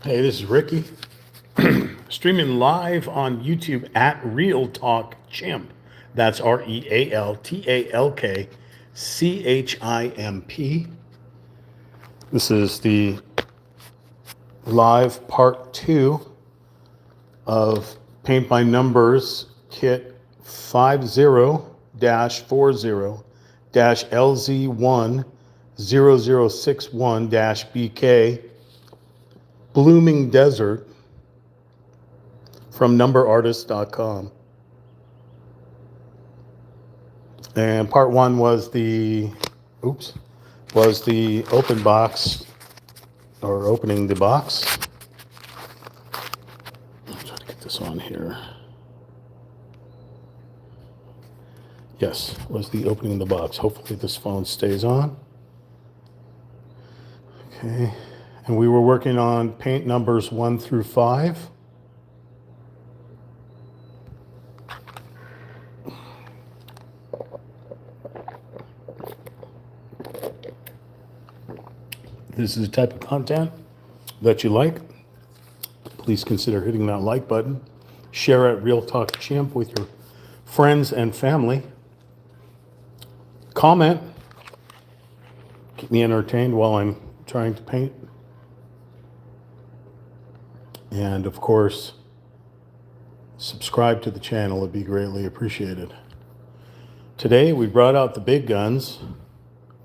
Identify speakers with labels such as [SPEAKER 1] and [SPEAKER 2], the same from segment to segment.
[SPEAKER 1] Hey, this is Ricky, streaming live on YouTube at Real Talk Chimp. That's RealTalkChimp. This is the live part 2 of Paint by Numbers kit 50-40-LZ10061-BK Blooming Desert from numberartist.com. And part 1 was the open box, or opening the box. I'm trying to get this on here. Yes, was the opening the box. Hopefully this phone stays on. Okay. And we were working on paint numbers 1 through 5. This is the type of content that you like. Please consider hitting that like button. Share at Real Talk Chimp with your friends and family. Comment. Keep me entertained while I'm trying to paint. And of course, subscribe to the channel. It'd be greatly appreciated. Today we brought out the big guns,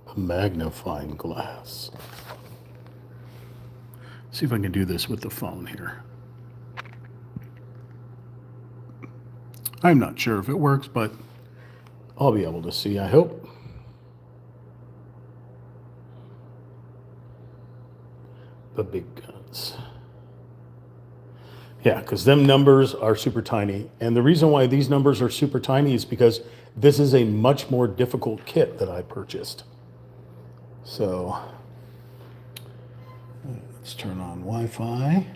[SPEAKER 1] a magnifying glass. See if I can do this with the phone here. I'm not sure if it works, but I'll be able to see, I hope. The big guns. Yeah, because them numbers are super tiny. And the reason why these numbers are super tiny is because this is a much more difficult kit that I purchased. So let's turn on Wi-Fi.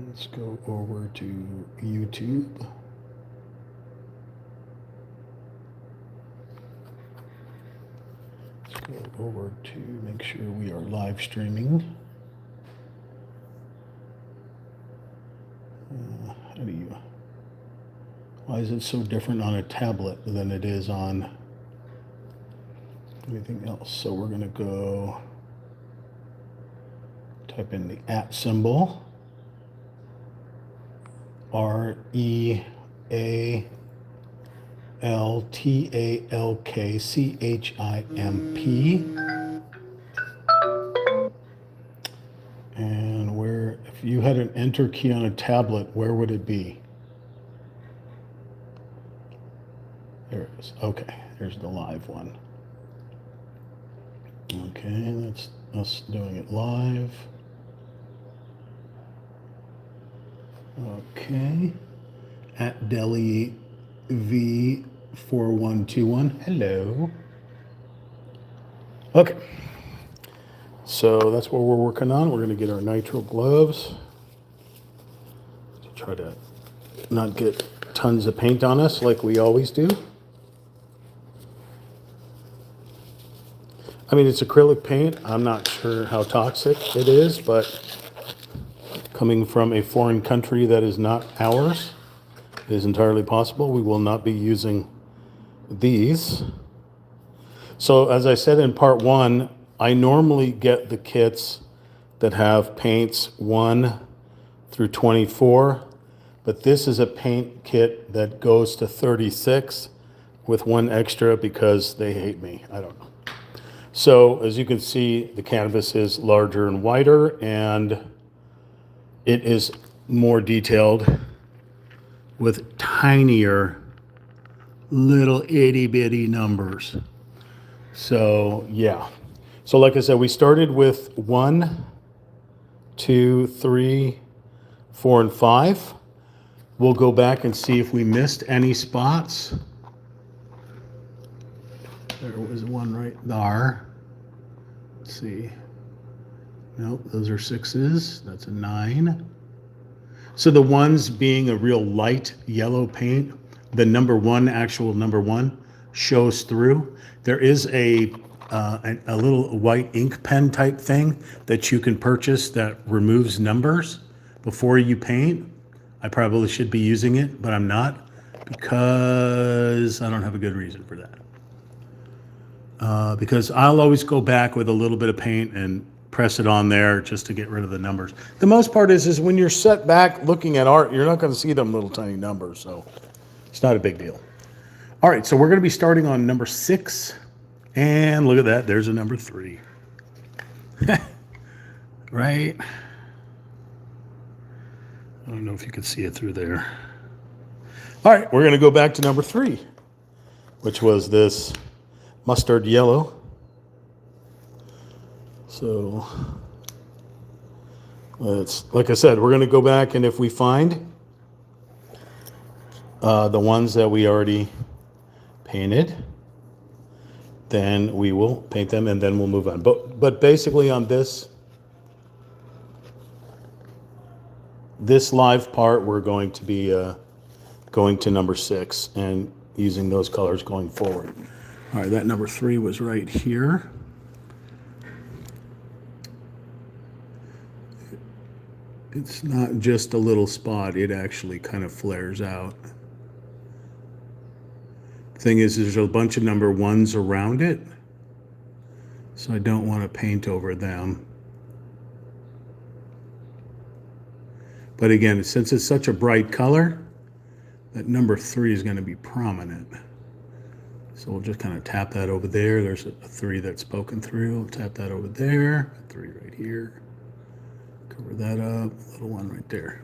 [SPEAKER 1] Let's go over to YouTube. Let's go over to make sure we are live streaming. How do you? Why is it so different on a tablet than it is on anything else? So we're going to go type in the @ symbol. RealTalkChimp. And where, if you had an enter key on a tablet, where would it be? There it is. Okay, here's the live one. Okay, that's us doing it live. Okay, at Deli V4121. Hello. Okay. So that's what we're working on. We're going to get our nitro gloves to try to not get tons of paint on us like we always do. I mean, it's acrylic paint. I'm not sure how toxic it is, but coming from a foreign country that is not ours, it is entirely possible. We will not be using these. So as I said in part 1, I normally get the kits that have paints 1 through 24, but this is a paint kit that goes to 36 with 1 extra because they hate me. I don't know. So as you can see, the canvas is larger and wider, and it is more detailed with tinier little itty bitty numbers. So yeah. So like I said, we started with 1, 2, 3, 4, and 5. We'll go back and see if we missed any spots. There was one right there. Let's see. Nope, those are 6s. That's a 9. So the ones being a real light yellow paint, the number 1, actual number 1, shows through. There is a a little white ink pen type thing that you can purchase that removes numbers before you paint. I probably should be using it, but I'm not because I don't have a good reason for that. Because I'll always go back with a little bit of paint and press it on there just to get rid of the numbers. The most part is when you're set back looking at art, you're not going to see them little tiny numbers, so it's not a big deal. All right, so we're going to be starting on number 6, and look at that, there's a number 3. Right? I don't know if you can see it through there. All right, we're going to go back to number 3, which was this mustard yellow. So it's like I said, we're going to go back, and if we find the ones that we already painted, then we will paint them and then we'll move on. But basically on this live part, we're going to be going to number 6 and using those colors going forward. All right, that number 3 was right here. It's not just a little spot, it actually kind of flares out. Thing is, there's a bunch of number 1s around it, so I don't want to paint over them. But again, since it's such a bright color, that number 3 is going to be prominent. So we'll just kind of tap that over there. There's a 3 that's poking through. We'll tap that over there. A 3 right here. Cover that up. Little one right there.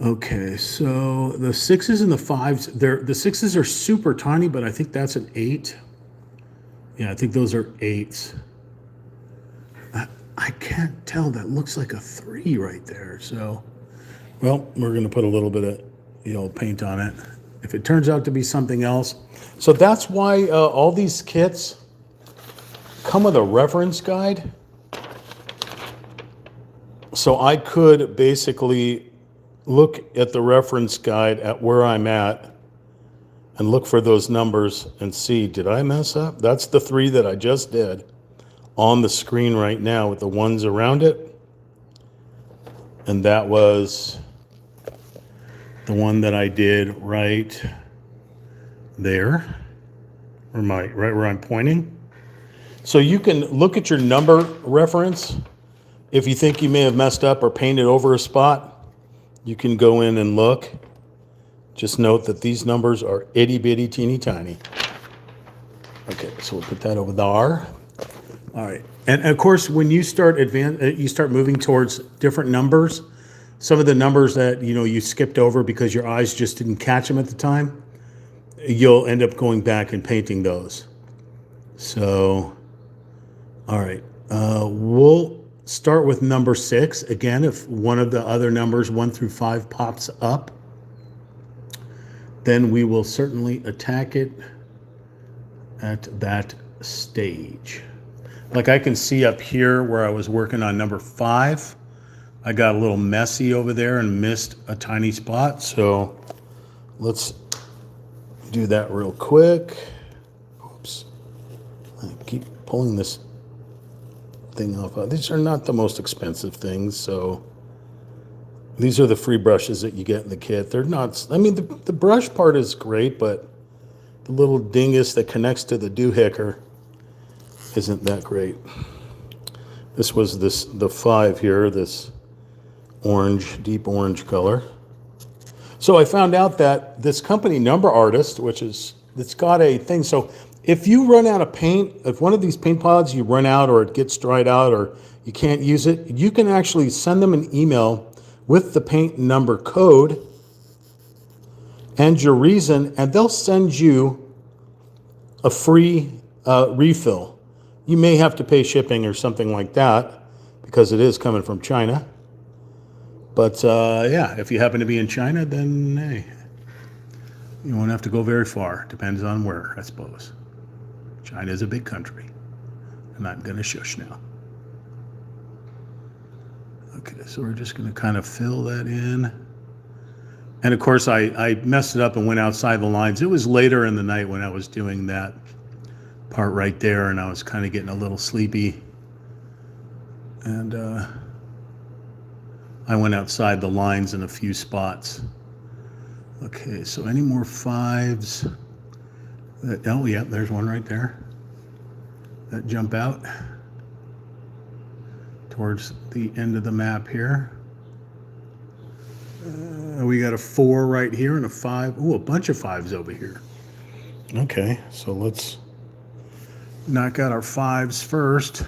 [SPEAKER 1] Okay, so the 6s and the 5s, the 6s are super tiny, but I think that's an 8. Yeah, I think those are 8s. I can't tell. That looks like a 3 right there. So, well, we're going to put a little bit of yellow paint on it. If it turns out to be something else. So that's why all these kits come with a reference guide. So I could basically look at the reference guide at where I'm at and look for those numbers and see, did I mess up? That's the 3 that I just did on the screen right now with the 1s around it. And that was the one that I did right there, right where I'm pointing. So you can look at your number reference. If you think you may have messed up or painted over a spot, you can go in and look. Just note that these numbers are itty bitty teeny tiny. Okay, so we'll put that over there. All right, and of course, when you start moving towards different numbers, some of the numbers that you skipped over because your eyes just didn't catch them at the time, you'll end up going back and painting those. So, all right, we'll start with number 6. Again, if one of the other numbers 1 through 5 pops up, then we will certainly attack it at that stage. Like I can see up here where I was working on number 5, I got a little messy over there and missed a tiny spot. So let's do that real quick. Oops. I keep pulling this thing off. These are not the most expensive things, so these are the free brushes that you get in the kit. They're not, I mean, the brush part is great, but the little dingus that connects to the doohickey isn't that great. This was the 5 here, this orange, deep orange color. So I found out that this company, Number Artist, it's got a thing. So if you run out of paint, if one of these paint pods you run out or it gets dried out or you can't use it, you can actually send them an email with the paint number code and your reason, and they'll send you a free refill. You may have to pay shipping or something like that because it is coming from China. But yeah, if you happen to be in China, then hey, you won't have to go very far. Depends on where, I suppose. China is a big country. And I'm going to shush now. Okay, so we're just going to kind of fill that in. And of course, I messed it up and went outside the lines. It was later in the night when I was doing that part right there, and I was kind of getting a little sleepy. And I went outside the lines in a few spots. Okay, so any more 5s? Oh, yeah, there's one right there. That jump out towards the end of the map here. We got a 4 right here and a 5. Ooh, a bunch of 5s over here. Okay, so let's knock out our 5s first.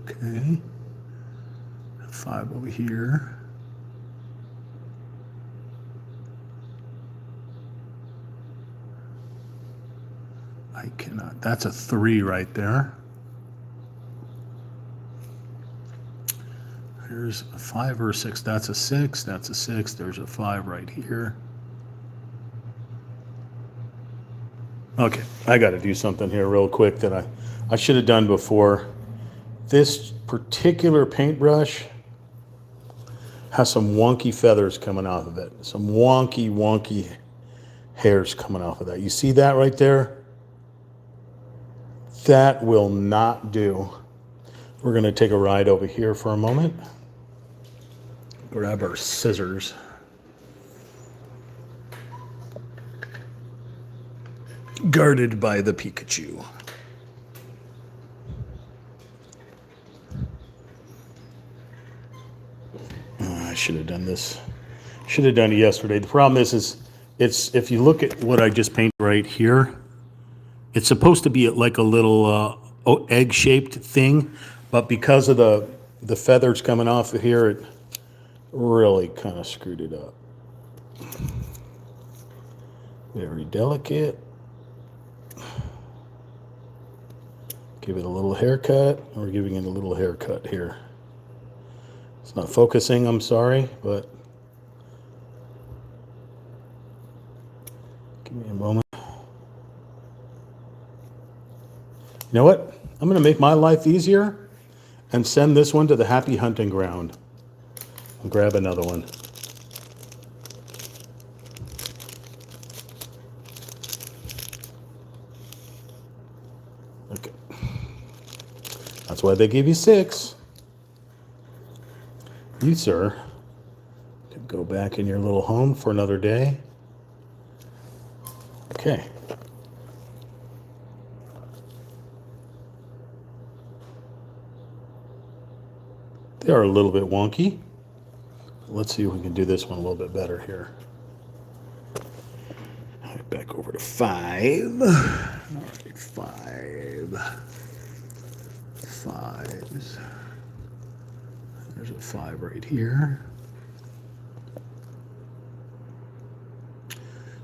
[SPEAKER 1] Okay, 5 over here. I cannot. That's a 3 right there. There's a 5 or a 6. That's a 6. That's a 6. There's a 5 right here. Okay, I got to do something here real quick that I should have done before. This particular paintbrush has some wonky feathers coming off of it. Some wonky hairs coming off of that. You see that right there? That will not do. We're going to take a ride over here for a moment. Grab our scissors. Guarded by the Pikachu. I should have done this. Should have done it yesterday. The problem is it's if you look at what I just painted right here, it's supposed to be like a little egg-shaped thing, but because of the feathers coming off of here, it really kind of screwed it up. Very delicate. Give it a little haircut. We're giving it a little haircut here. It's not focusing, I'm sorry, but give me a moment. You know what? I'm going to make my life easier and send this one to the happy hunting ground. I'll grab another one. Okay. That's why they give you 6. You, sir, can go back in your little home for another day. Okay. They are a little bit wonky. Let's see if we can do this one a little bit better here. All right, back over to 5. All right, 5. 5s. There's a 5 right here.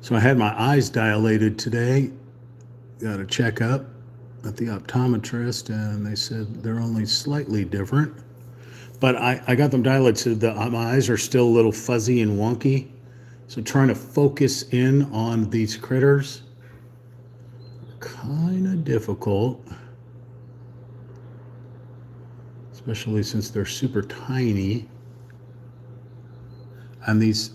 [SPEAKER 1] So I had my eyes dilated today. Got a checkup at the optometrist, and they said they're only slightly different. But I got them dilated so my eyes are still a little fuzzy and wonky. So trying to focus in on these critters, kind of difficult. Especially since they're super tiny. And these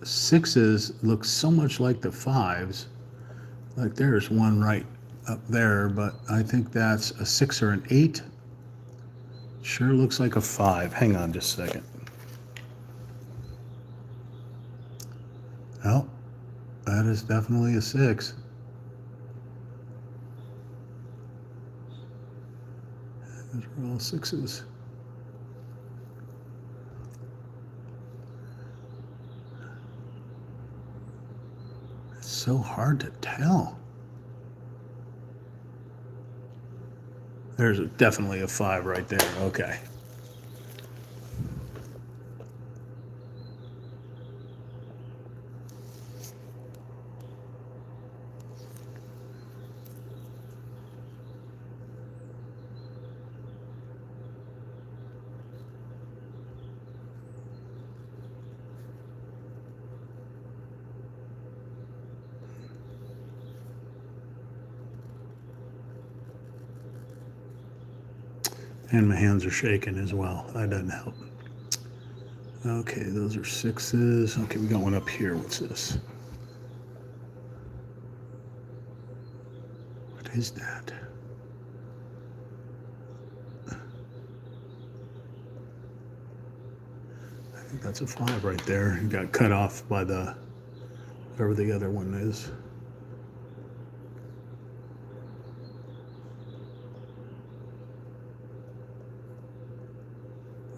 [SPEAKER 1] 6s look so much like the 5s. Like there's one right up there, but I think that's a 6 or an 8. Sure looks like a 5. Hang on just a second. Oh, that is definitely a 6. Those are all 6s. It's so hard to tell. There's definitely a 5 right there. Okay. And my hands are shaking as well. That doesn't help. Okay, those are sixes. Okay, we got one up here. What's this? What is that? I think that's a 5 right there. It got cut off by the whatever the other one is.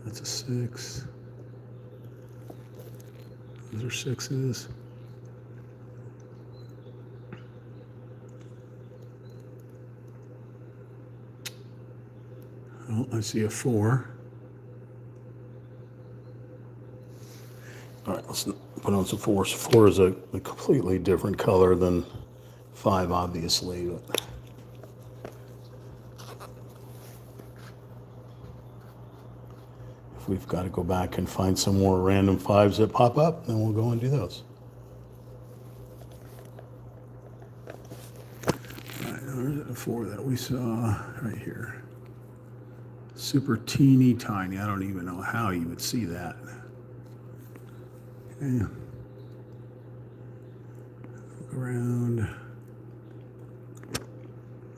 [SPEAKER 1] That's a 6. Those are sixes. Oh, I see a 4. All right, let's put on some 4s. 4 is a completely different color than 5, obviously. But if we've got to go back and find some more random 5s that pop up, then we'll go and do those. All right, there's a 4 that we saw right here. Super teeny tiny. I don't even know how you would see that. Okay. Look around.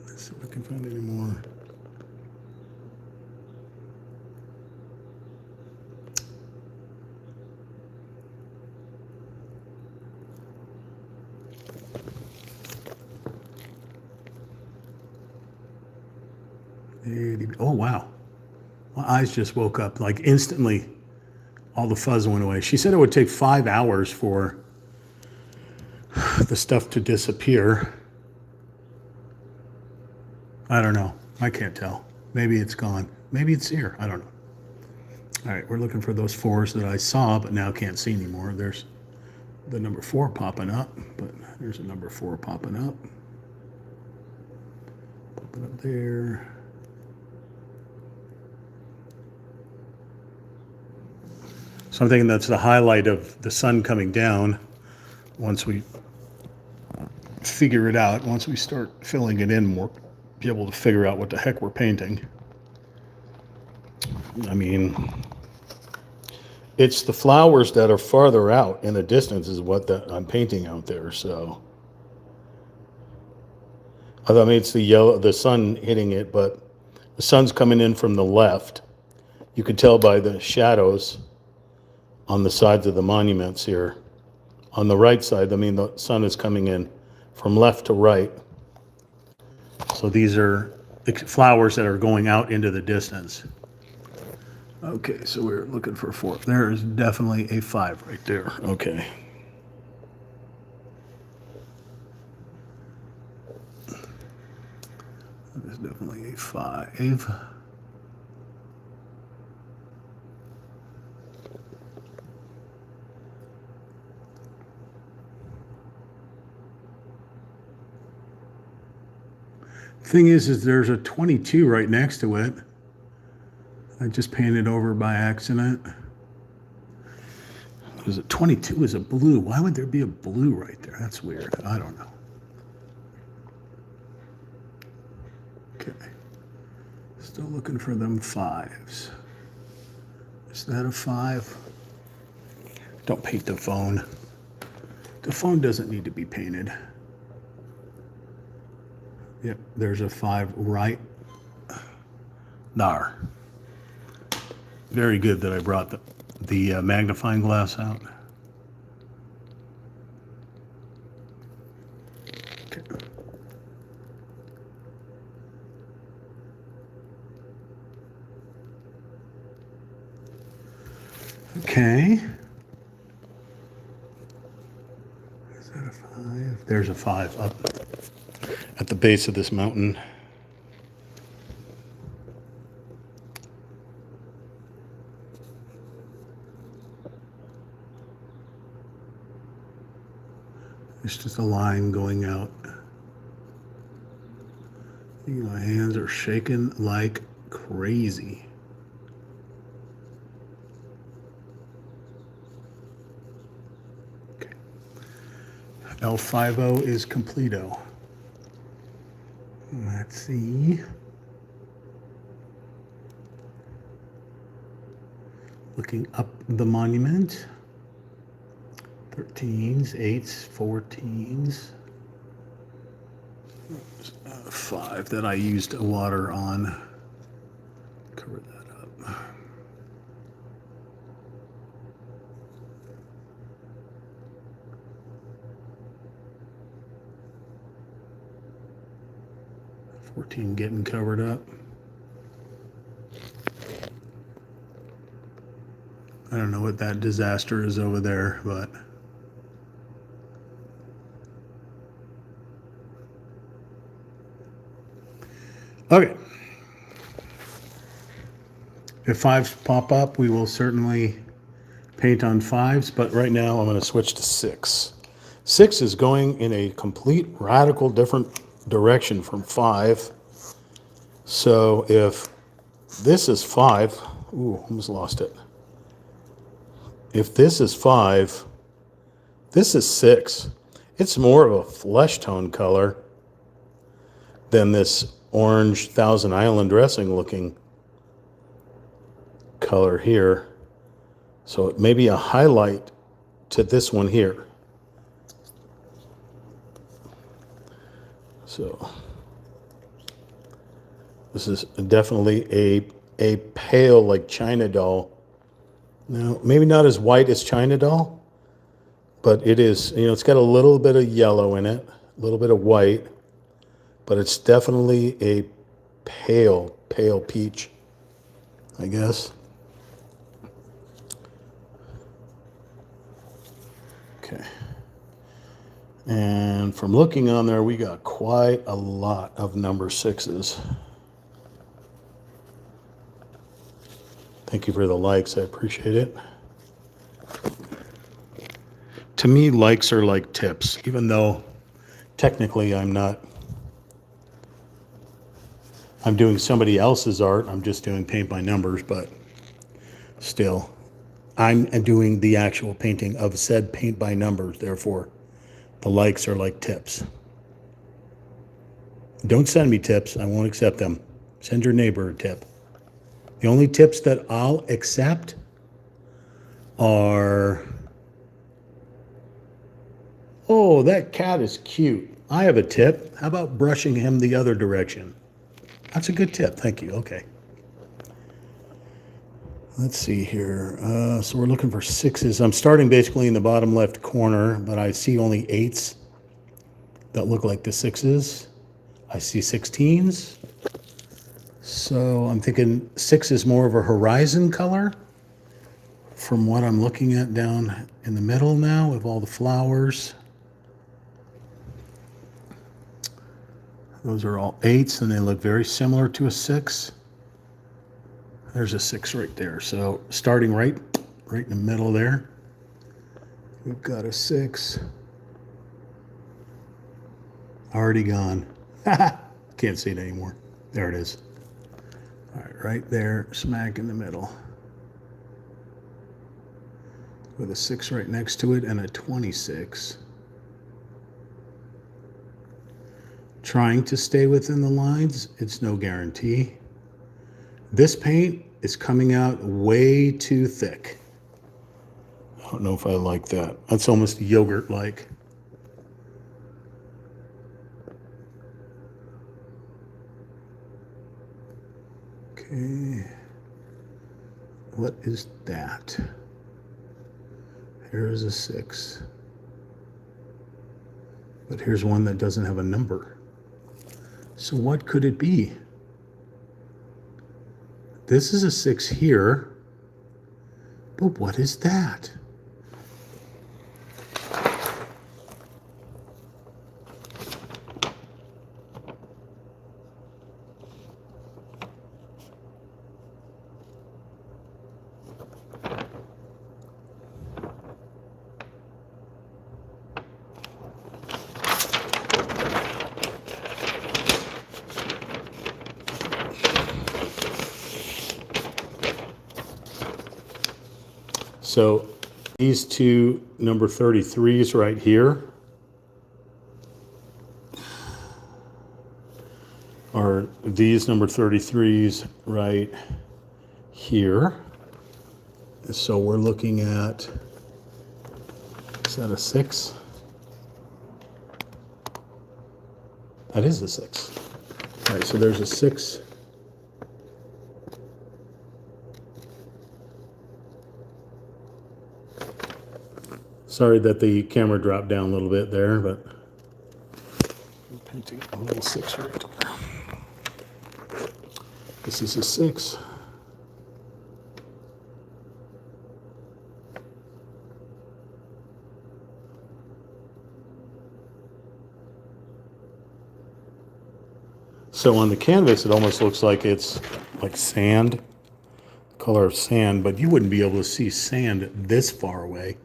[SPEAKER 1] Let's see if I can find any more. Oh, wow. My eyes just woke up like instantly. All the fuzz went away. She said it would take 5 hours for the stuff to disappear. I don't know. I can't tell. Maybe it's gone. Maybe it's here. I don't know. All right, we're looking for those 4s that I saw but now can't see anymore. There's the number 4 popping up, but there's a number 4 popping up. Popping up there. So I'm thinking that's the highlight of the sun coming down. Once we figure it out, once we start filling it in more, be able to figure out what the heck we're painting. I mean, it's the flowers that are farther out in the distance is what I'm painting out there. So I mean, it's the yellow, the sun hitting it, but the sun's coming in from the left. You can tell by the shadows on the sides of the monuments here. On the right side, I mean, the sun is coming in from left to right. So these are flowers that are going out into the distance. Okay, so we're looking for 4. There is definitely a 5 right there. Okay. There's definitely a 5. Thing is there's a 22 right next to it. I just painted over by accident. There's a 22 is a blue. Why would there be a blue right there? That's weird. I don't know. Okay. Still looking for them 5s. Is that a 5? Don't paint the phone. The phone doesn't need to be painted. Yep, there's a 5 right there. Very good that I brought the magnifying glass out. Okay. Okay. Is that a 5? There's a 5 up at the base of this mountain. It's just a line going out. My hands are shaking like crazy. Okay. L50 is completo. Let's see. Looking up the monument. 13s, 8s, 14s. 5 that I used water on. Cover that up. $14 getting covered up. I don't know what that disaster is over there, but okay. If 5s pop up, we will certainly paint on 5s, but right now I'm going to switch to 6. 6 is going in a complete radical different direction from 5. So if this is 5, ooh, almost lost it. If this is 5, this is 6. It's more of a flesh tone color than this orange Thousand Island dressing looking color here. So it may be a highlight to this one here. So this is definitely a pale like China doll. Now, maybe not as white as China doll, but it is, it's got a little bit of yellow in it, a little bit of white, but it's definitely a pale peach, I guess. Okay. And from looking on there, we got quite a lot of number 6s. Thank you for the likes. I appreciate it. To me, likes are like tips, even though technically I'm doing somebody else's art. I'm just doing paint by numbers, but still, I'm doing the actual painting of said paint by numbers. Therefore, the likes are like tips. Don't send me tips. I won't accept them. Send your neighbor a tip. The only tips that I'll accept are, oh, that cat is cute. I have a tip. How about brushing him the other direction? That's a good tip. Thank you. Okay. Let's see here. So we're looking for 6s. I'm starting basically in the bottom left corner, but I see only 8s that look like the 6s. I see 16s. So I'm thinking 6 is more of a horizon color from what I'm looking at down in the middle now with all the flowers. Those are all 8s and they look very similar to a 6. There's a 6 right there. So starting right in the middle there, we've got a 6. Already gone. Can't see it anymore. There it is. All right, right there, smack in the middle. With a 6 right next to it and a 26. Trying to stay within the lines, it's no guarantee. This paint is coming out way too thick. I don't know if I like that. That's almost yogurt-like. Okay. What is that? Here's a 6. But here's one that doesn't have a number. So what could it be? This is a 6 here. But what is that? So these two number 33s right here are these number 33s right here. So we're looking at, is that a 6? That is a 6. All right, so there's a 6. Sorry that the camera dropped down a little bit there, but I'm painting a little 6 right there. This is a 6. So on the canvas, it almost looks like it's like sand, color of sand, but you wouldn't be able to see sand this far away,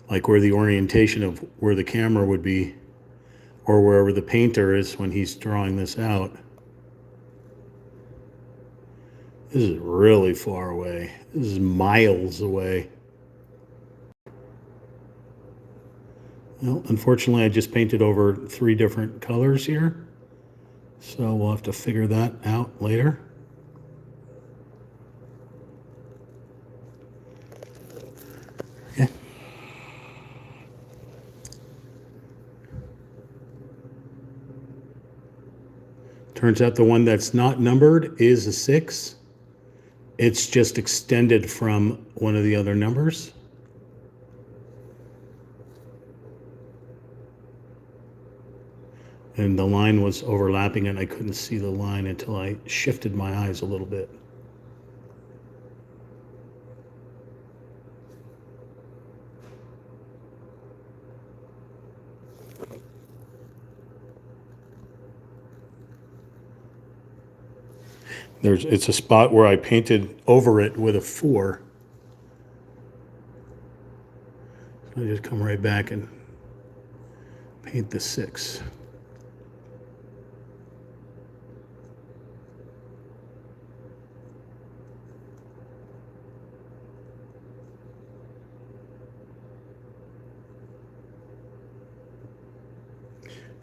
[SPEAKER 1] like where the orientation of where the camera would be, or wherever the painter is when he's drawing this out. This is really far away. This is miles away. Well, unfortunately, I just painted over 3 different colors here, so we'll have to figure that out later. Okay. Turns out the one that's not numbered is a 6. It's just extended from one of the other numbers. And the line was overlapping and I couldn't see the line until I shifted my eyes a little bit. It's a spot where I painted over it with a 4. So I just come right back and paint the 6.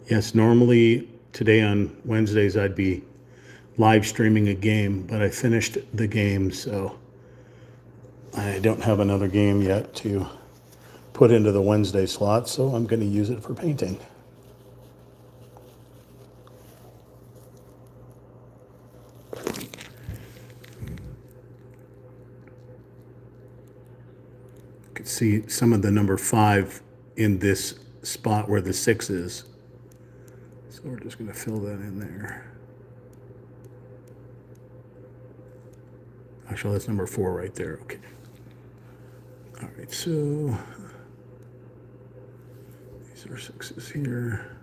[SPEAKER 1] Yes, normally today on Wednesdays I'd be live streaming a game, but I finished the game, so I don't have another game yet to put into the Wednesday slot, so I'm going to use it for painting. You can see some of the number 5 in this spot where the 6 is. So we're just going to fill that in there. Actually, that's number 4 right there. Okay. All right, so these are 6s here.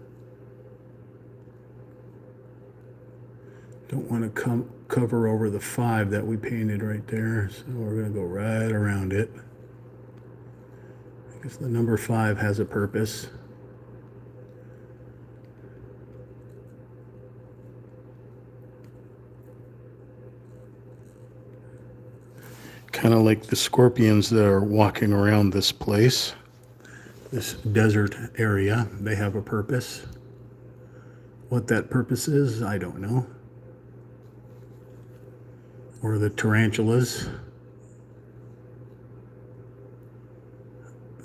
[SPEAKER 1] Don't want to cover over the 5 that we painted right there, so we're going to go right around it. Because the number 5 has a purpose. Kind of like the scorpions that are walking around this place, this desert area. They have a purpose. What that purpose is, I don't know. Or the tarantulas,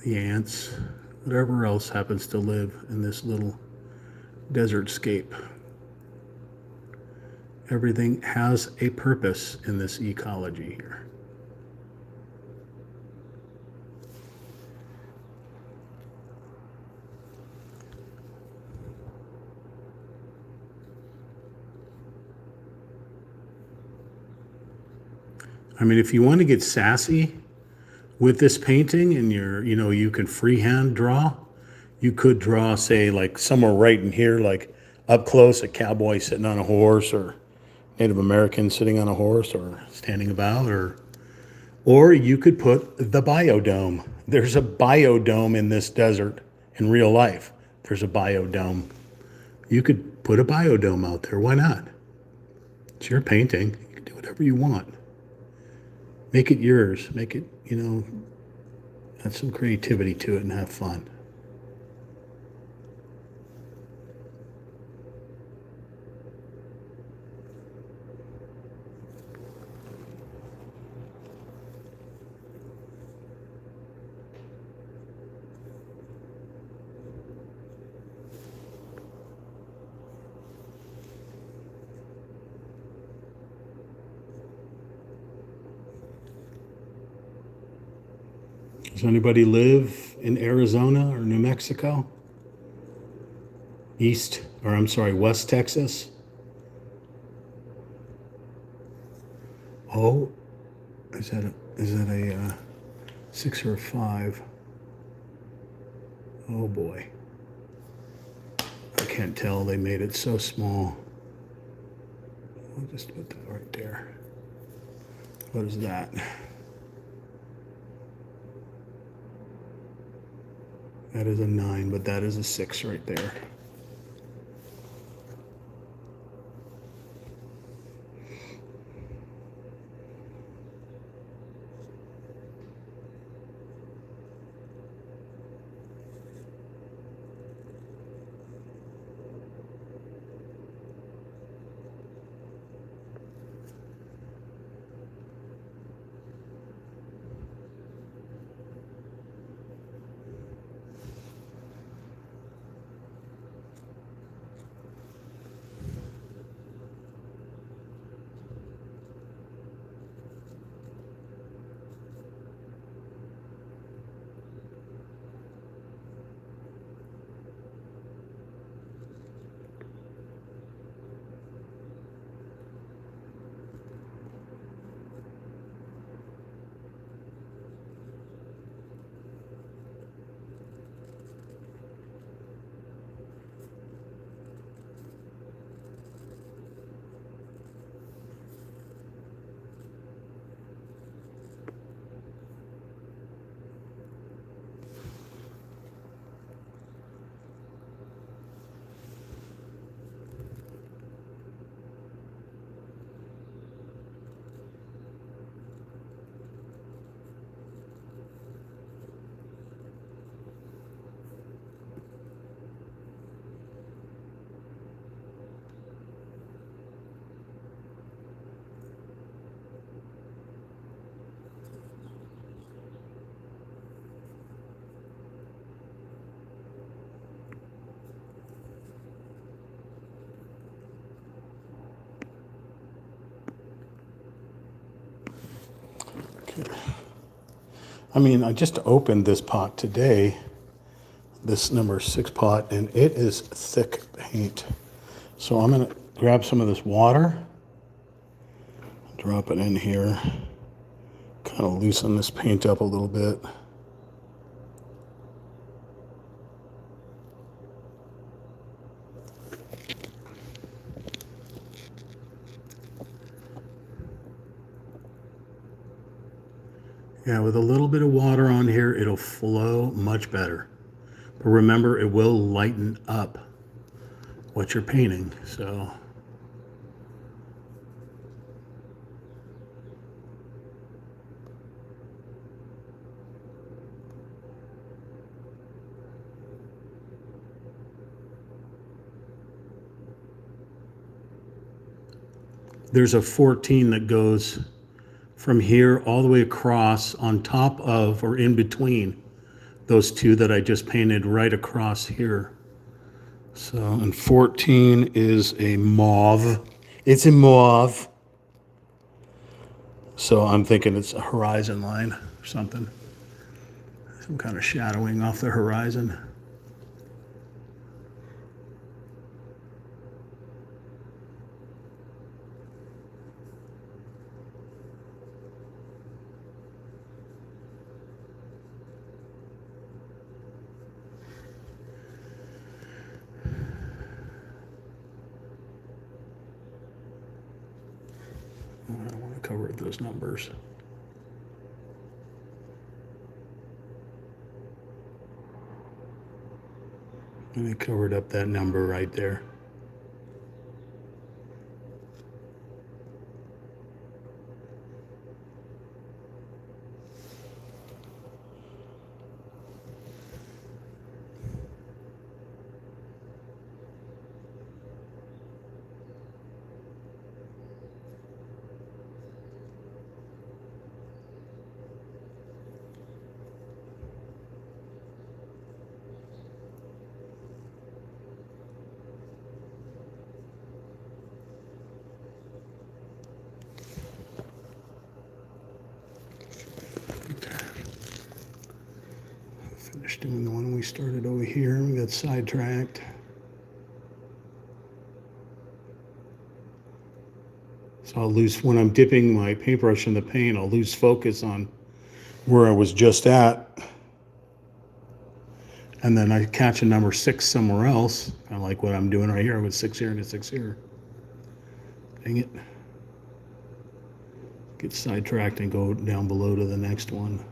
[SPEAKER 1] the ants, whatever else happens to live in this little desert scape. Everything has a purpose in this ecology here. I mean, if you want to get sassy with this painting and you can freehand draw, you could draw, say, like somewhere right in here, like up close, a cowboy sitting on a horse, or Native American sitting on a horse, or standing about, or you could put the biodome. There's a biodome in this desert in real life. There's a biodome. You could put a biodome out there. Why not? It's your painting. You can do whatever you want. Make it yours. Make it, add some creativity to it and have fun. Does anybody live in Arizona or New Mexico? West Texas? Oh, is that a 6 or a 5? Oh boy. I can't tell. They made it so small. I'll just put that right there. What is that? That is a 9, but that is a 6 right there. I mean, I just opened this pot today, this number 6 pot, and it is thick paint. So I'm going to grab some of this water, drop it in here, kind of loosen this paint up a little bit. Yeah, with a little bit of water on here, it'll flow much better. But remember, it will lighten up what you're painting. So there's a 14 that goes from here all the way across on top of or in between those two that I just painted right across here. So, and 14 is a mauve. It's a mauve. So I'm thinking it's a horizon line or something. Some kind of shadowing off the horizon. I want to cover those numbers. And I covered up that number right there. doing the one we started over here. We got sidetracked. So I'll lose, when I'm dipping my paintbrush in the paint, I'll lose focus on where I was just at. And then I catch a number 6 somewhere else. I like what I'm doing right here with 6 here and a 6 here. Dang it. Get sidetracked and go down below to the next one.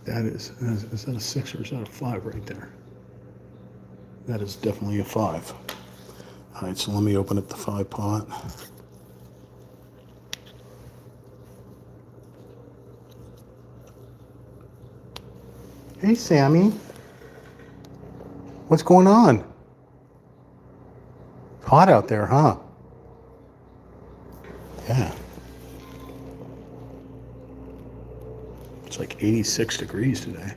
[SPEAKER 1] That is that a 6 or is that a 5 right there? That is definitely a 5. All right, so let me open up the 5 pot. Hey, Sammy. What's going on? It's hot out there, huh? Yeah. It's like 86 degrees today.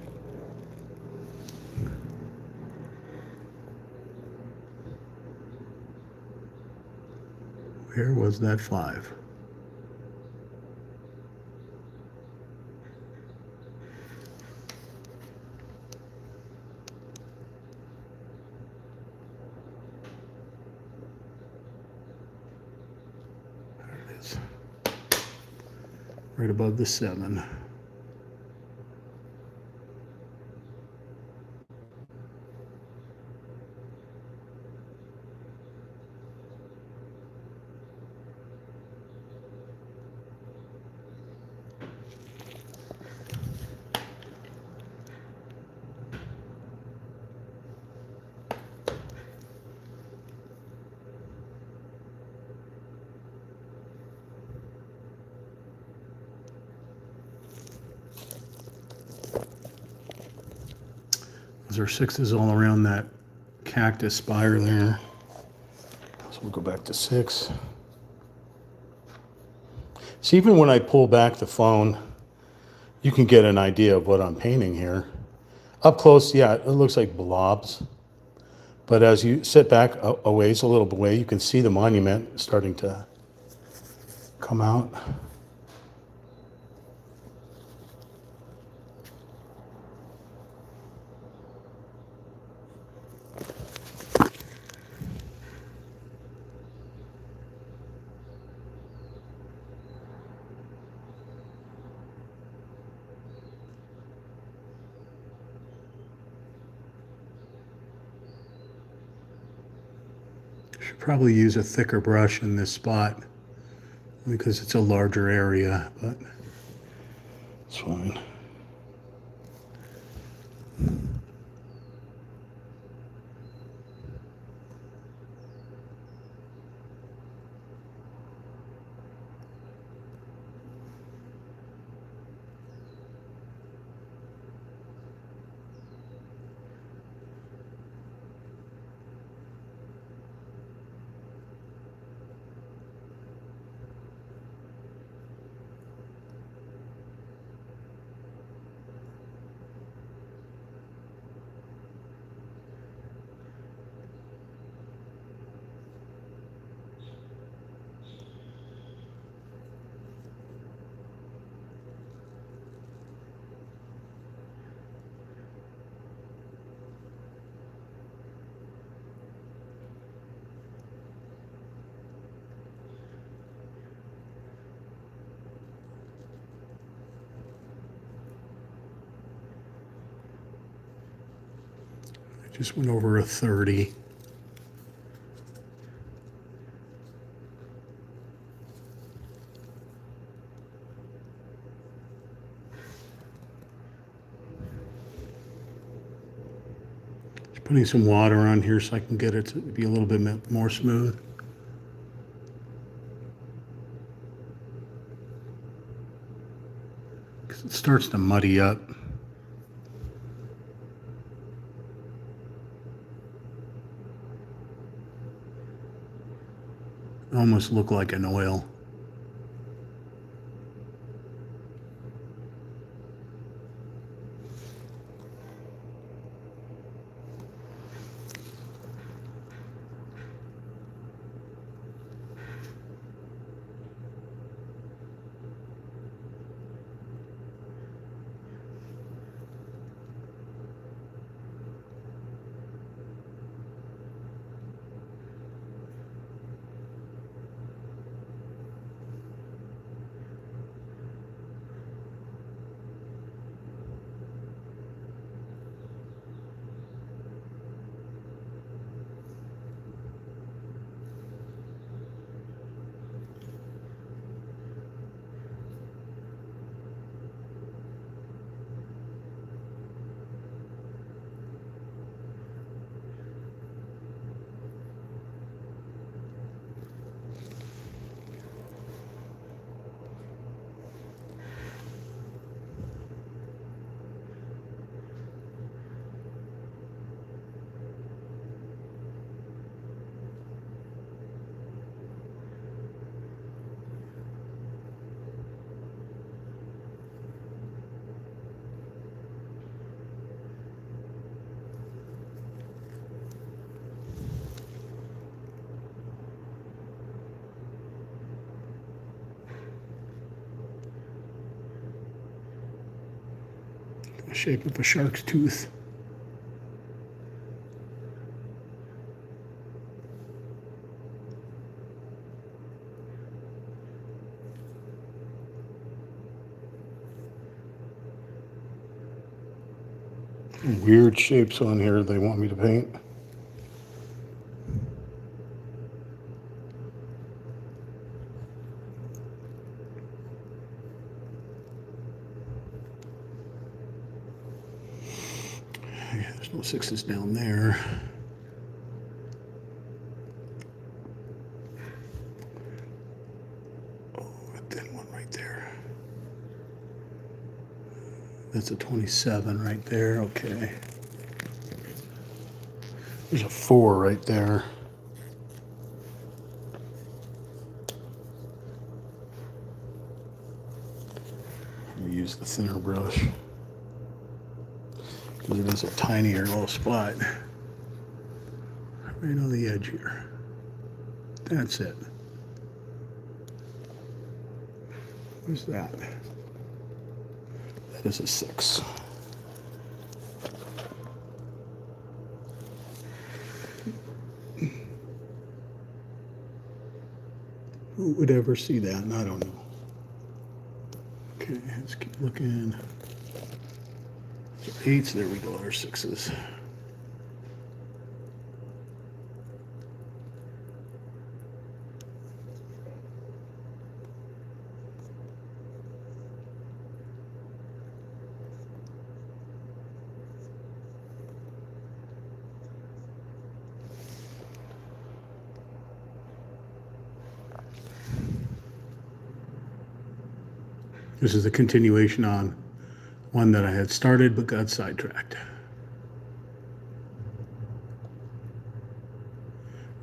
[SPEAKER 1] Where was that 5? There it is. Right above the 7. Those are 6s all around that cactus spire there. So we'll go back to 6. See, even when I pull back the phone, you can get an idea of what I'm painting here. Up close, yeah, it looks like blobs. But as you sit back a ways, a little way, you can see the monument starting to come out. Should probably use a thicker brush in this spot because it's a larger area, but it's fine. Just went over a 30. Just putting some water on here so I can get it to be a little bit more smooth. Because it starts to muddy up. Almost look like an oil. The shape of a shark's tooth. Weird shapes on here they want me to paint. Yeah, there's no sixes down there. Oh, a thin one right there. That's a 27 right there. Okay. There's a 4 right there. I'll use the thinner brush because it is a tinier little spot right on the edge here. That's it. What's that? That is a 6. Who would ever see that? I don't know. Okay, let's keep looking. So 8s, there we go, our 6s. This is a continuation on one that I had started but got sidetracked.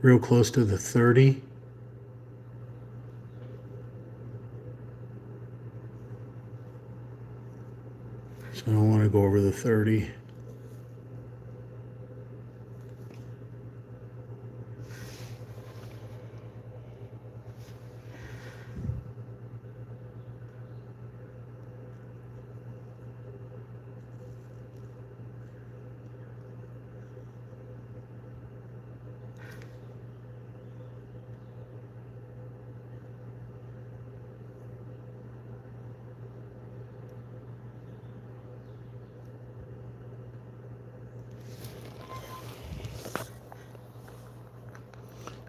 [SPEAKER 1] Real close to the 30. So I don't want to go over the 30.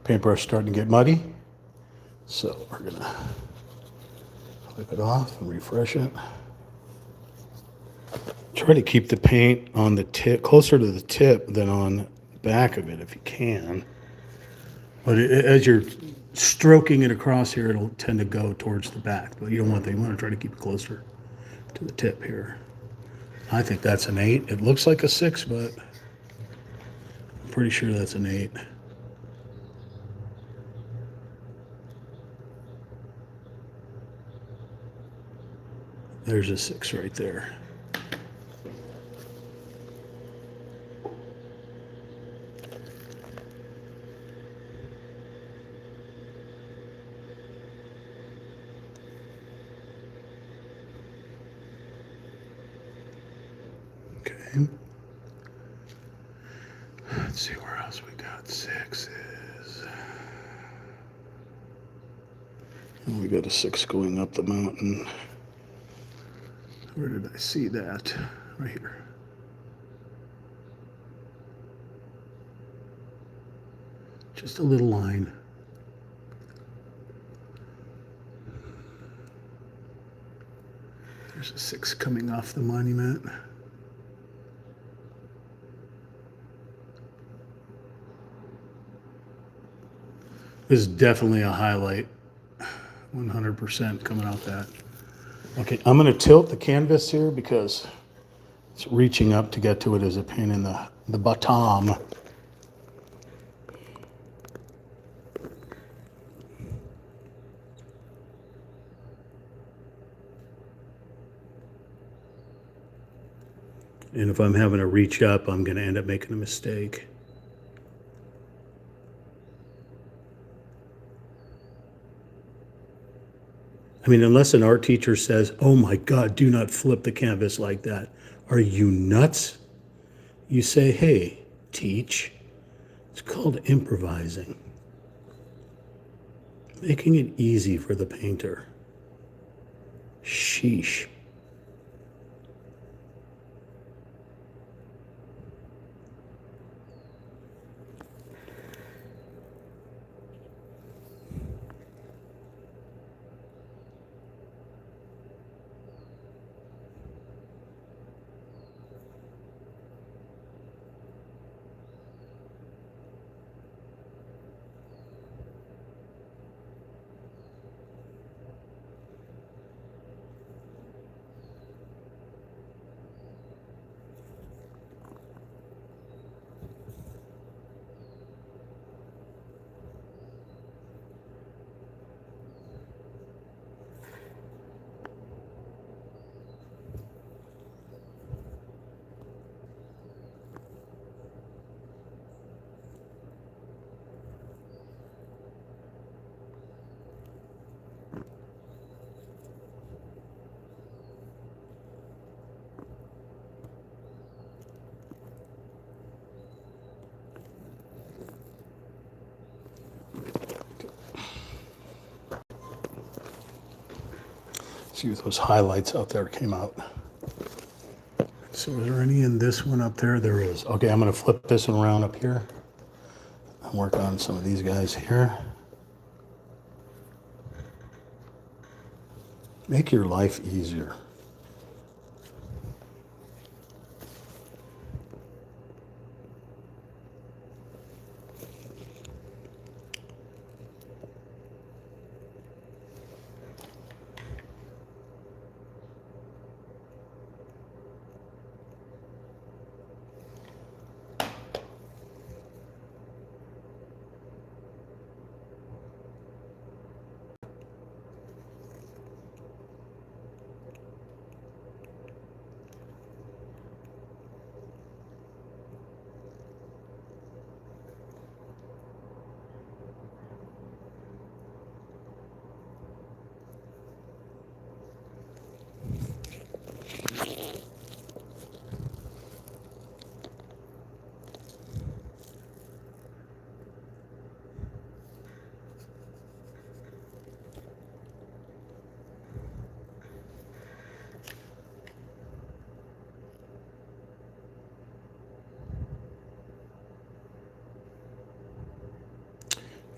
[SPEAKER 1] Paintbrush starting to get muddy. So we're gonna wipe it off and refresh it. Try to keep the paint on the tip, closer to the tip than on the back of it if you can. But as you're stroking it across here, it'll tend to go towards the back. But you don't want that. You want to try to keep it closer to the tip here. I think that's an 8. It looks like a 6, but I'm pretty sure that's an 8. There's a 6 right there. Okay. Let's see where else we got 6s. And we got a 6 going up the mountain. Where did I see that? Right here. Just a little line. There's a 6 coming off the monument. This is definitely a highlight. 100% coming out that. Okay, I'm going to tilt the canvas here because it's reaching up to get to it as a pain in the bottom. And if I'm having to reach up, I'm going to end up making a mistake. I mean, unless an art teacher says, oh my God, do not flip the canvas like that. Are you nuts? You say, hey, teach. It's called improvising. Making it easy for the painter. Sheesh. See if those highlights out there came out. So is there any in this one up there? There is. Okay, I'm going to flip this one around up here and work on some of these guys here. Make your life easier.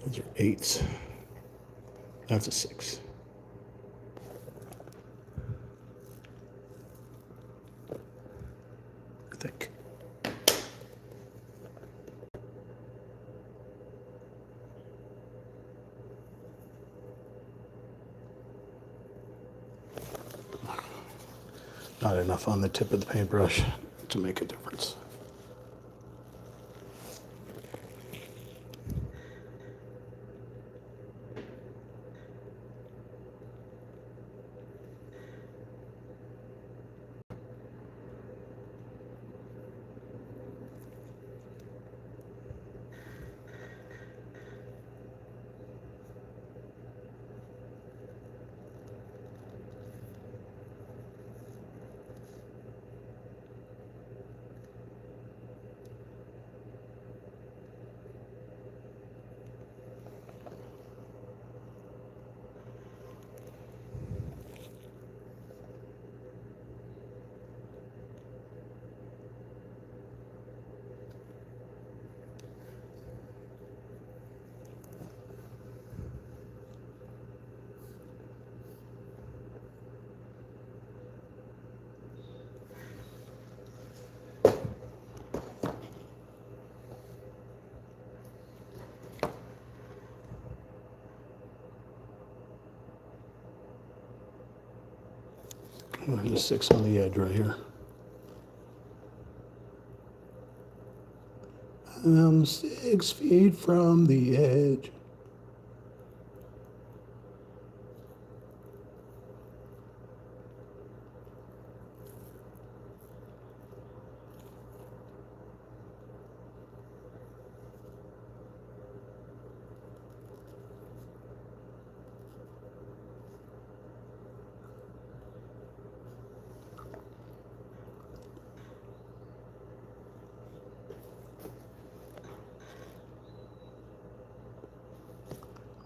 [SPEAKER 1] Those are 8s. That's a 6. I think. Not enough on the tip of the paintbrush to make a difference. There's a 6 on the edge right here. I'm 6 feet from the edge.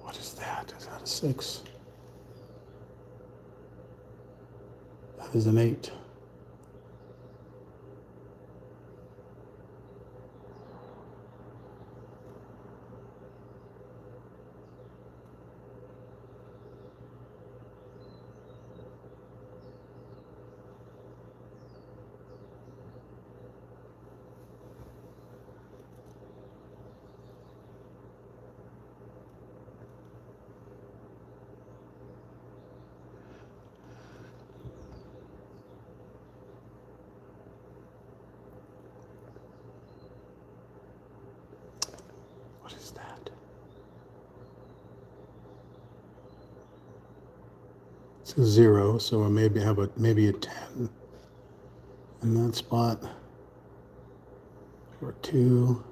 [SPEAKER 1] What is that? Is that a 6? That is an 8. What is that? It's a 0, so I maybe have maybe a 10 in that spot. Or 2.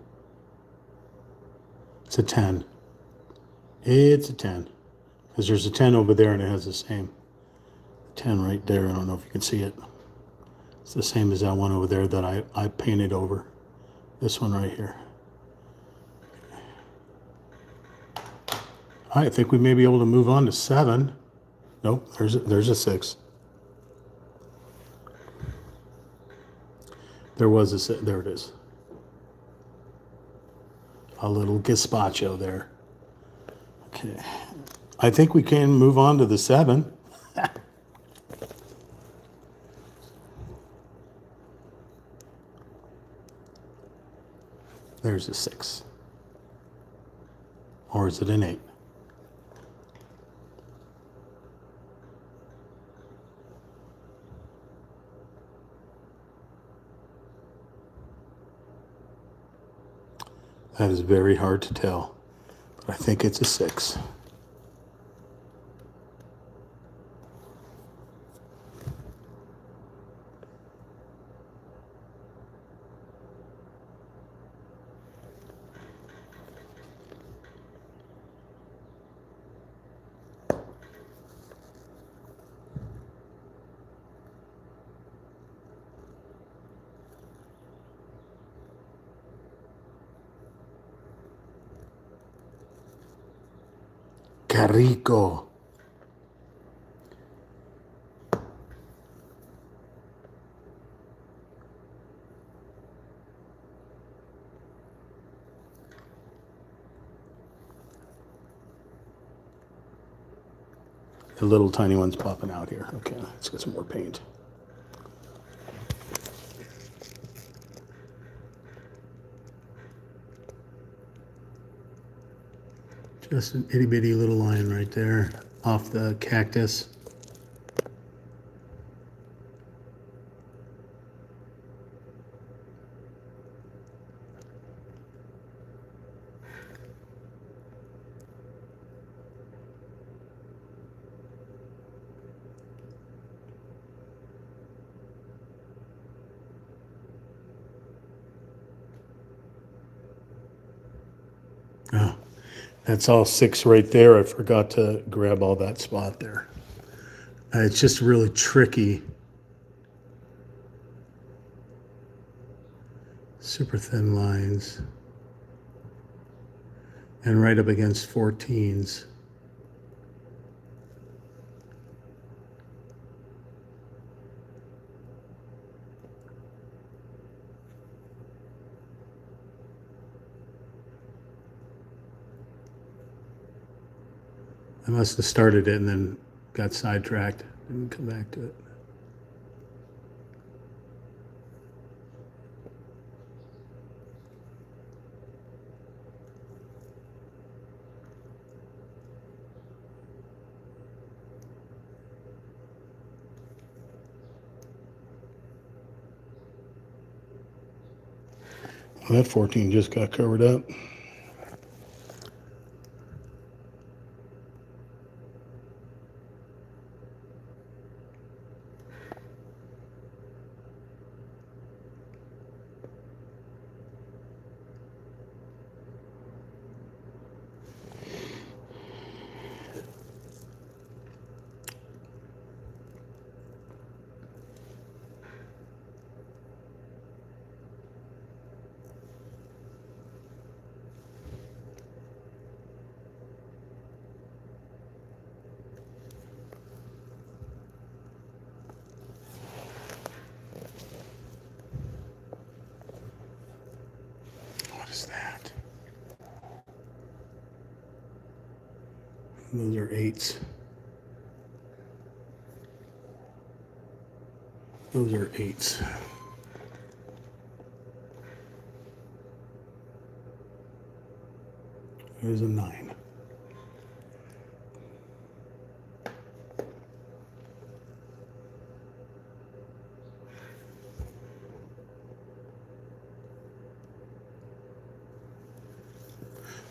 [SPEAKER 1] It's a 10. It's a 10. Because there's a 10 over there and it has the same 10 right there. I don't know if you can see it. It's the same as that one over there that I painted over. This one right here. I think we may be able to move on to 7. Nope, there's a 6. There was a 6. There it is. A little gazpacho there. Okay. I think we can move on to the 7. There's a 6. Or is it an 8? That is very hard to tell, but I think it's a 6. Que rico. The little tiny one's popping out here. Okay, let's get some more paint. Just an itty bitty little line right there off the cactus. Oh, that's all 6 right there. I forgot to grab all that spot there. It's just really tricky. Super thin lines. And right up against 14s. I must have started it and then got sidetracked. Didn't come back to it. Well, that 14 just got covered up. What is that? Those are 8s. Those are 8s. There's a 9.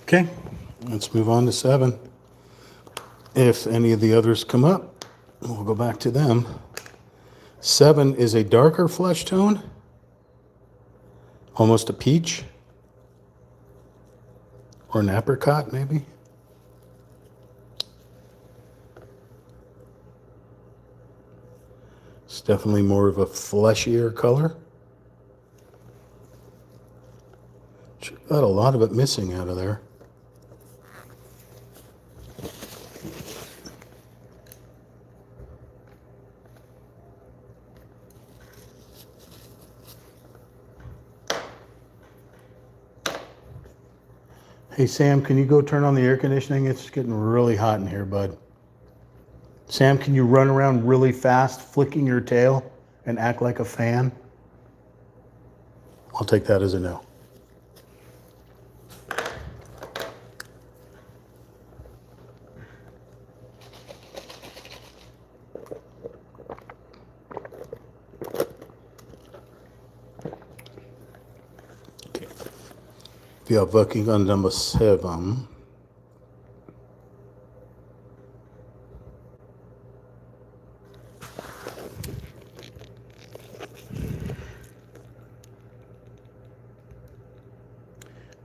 [SPEAKER 1] Okay, let's move on to 7. If any of the others come up, we'll go back to them. 7 is a darker flesh tone, almost a peach, or an apricot maybe. It's definitely more of a fleshier color. Got a lot of it missing out of there. Hey, Sam, can you go turn on the air conditioning? It's getting really hot in here, bud. Sam, can you run around really fast, flicking your tail, and act like a fan? I'll take that as a no. Okay. Vi are working on number 7.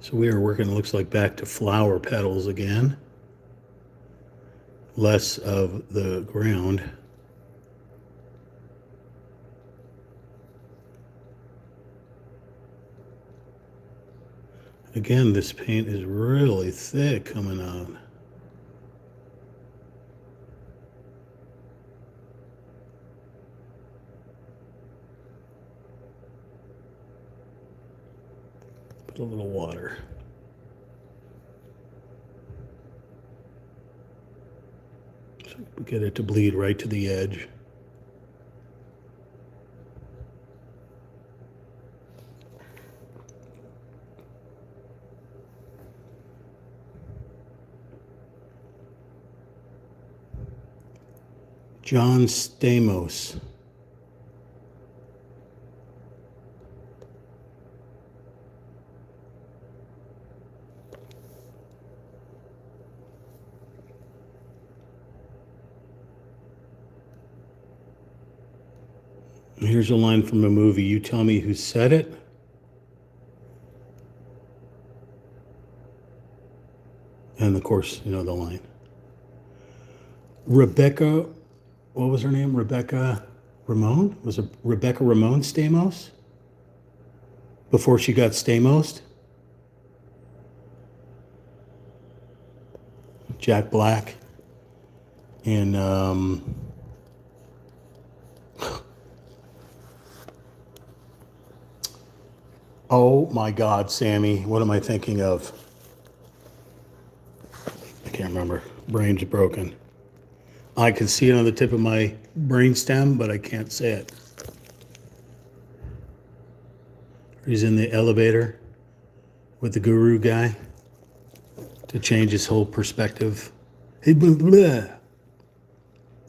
[SPEAKER 1] So we are working, looks like, back to flower petals again. Less of the ground. Again, this paint is really thick coming out. Put a little water. Get it to bleed right to the edge. John Stamos. Here's a line from a movie. You tell me who said it. And of course, you know the line. Rebecca, what was her name? Rebecca Ramon? Was it Rebecca Ramon Stamos? Before she got Stamos? Jack Black. And oh my God, Sammy, what am I thinking of? I can't remember. Brain's broken. I can see it on the tip of my brainstem, but I can't say it. He's in the elevator with the guru guy to change his whole perspective. Hey, blah, blah.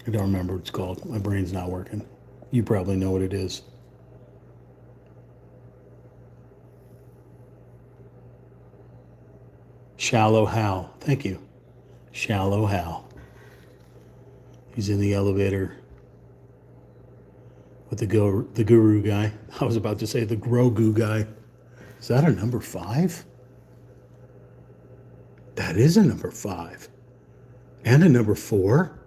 [SPEAKER 1] I don't remember what it's called. My brain's not working. You probably know what it is. Shallow Hal. Thank you. Shallow Hal. He's in the elevator with the guru guy. I was about to say the Grogu guy. Is that a number 5? That is a number 5. And a number 4.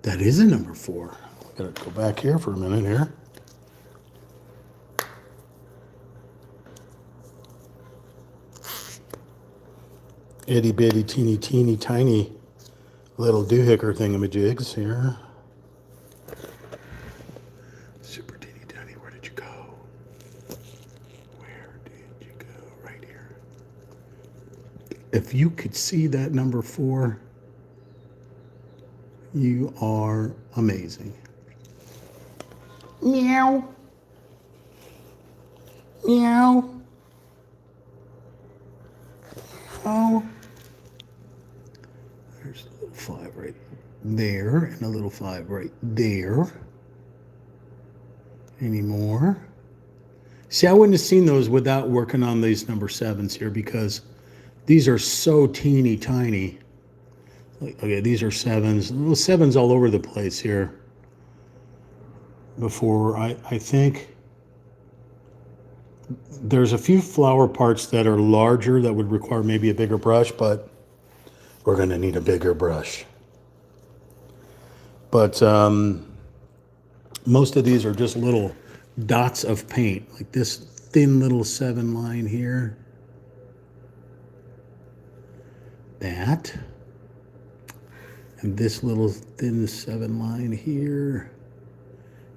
[SPEAKER 1] That is a number 4. I gotta go back here for a minute here. Itty bitty teeny tiny little doohickey thingamajigs here. Super teeny tiny, where did you go? Where did you go? Right here. If you could see that number 4, you are amazing. Meow. Meow. Oh. There's a little 5 right there and a little 5 right there. Any more? See, I wouldn't have seen those without working on these number 7s here because these are so teeny tiny. Okay, these are 7s. Little 7s all over the place here. Before, I think there's a few flower parts that are larger that would require maybe a bigger brush, but we're going to need a bigger brush. But most of these are just little dots of paint, like this thin little 7 line here. That. And this little thin 7 line here.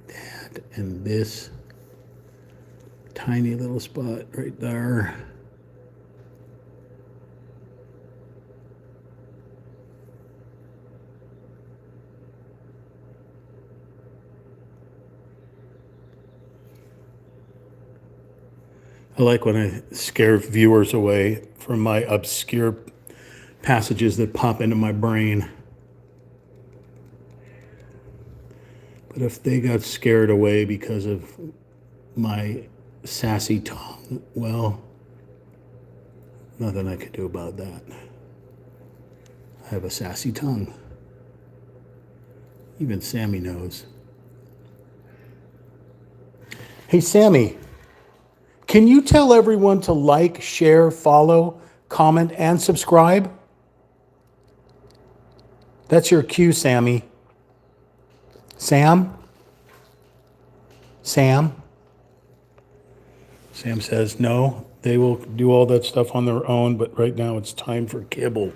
[SPEAKER 1] That. And this tiny little spot right there. I like when I scare viewers away from my obscure passages that pop into my brain. But if they got scared away because of my sassy tongue, well, nothing I could do about that. I have a sassy tongue. Even Sammy knows. Hey, Sammy, can you tell everyone to like, share, follow, comment, and subscribe? That's your cue, Sammy. Sam? Sam? Sam says, no, they will do all that stuff on their own, but right now it's time for kibble.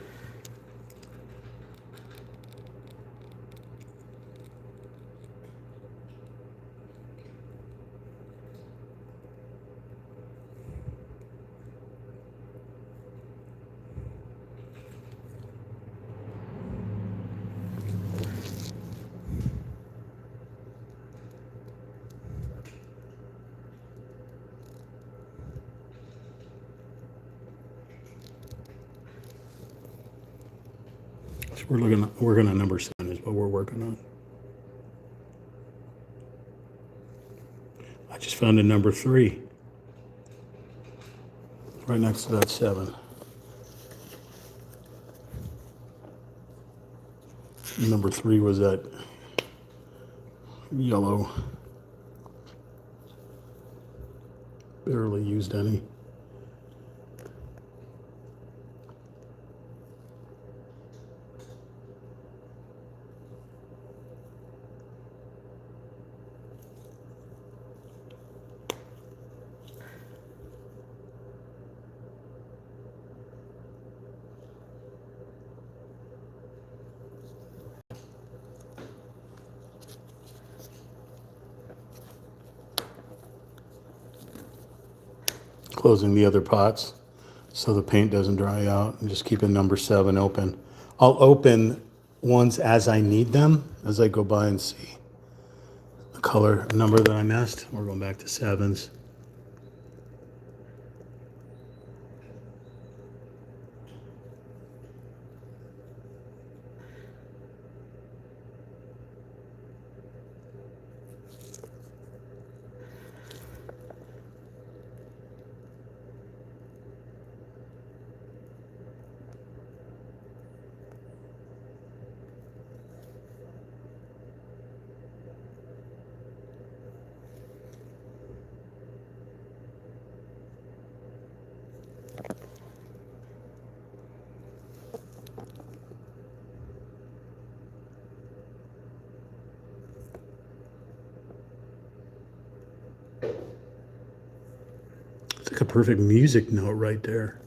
[SPEAKER 1] So we're gonna number 7 is what we're working on. I just found a number 3 right next to that 7. Number 3 was that yellow. Barely used any. Closing the other pots so the paint doesn't dry out, and just keeping number 7 open. I'll open ones as I need them, as I go by and see the color number that I missed. We're going back to 7s. It's like a perfect music note right there.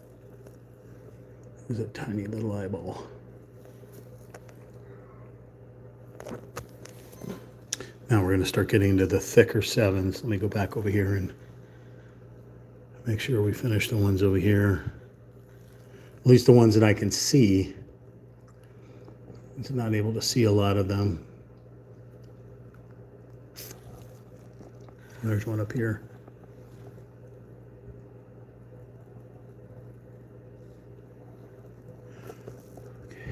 [SPEAKER 1] There's a tiny little eyeball. Now we're going to start getting into the thicker 7s. Let me go back over here and make sure we finish the ones over here. At least the ones that I can see. I'm not able to see a lot of them. There's one up here.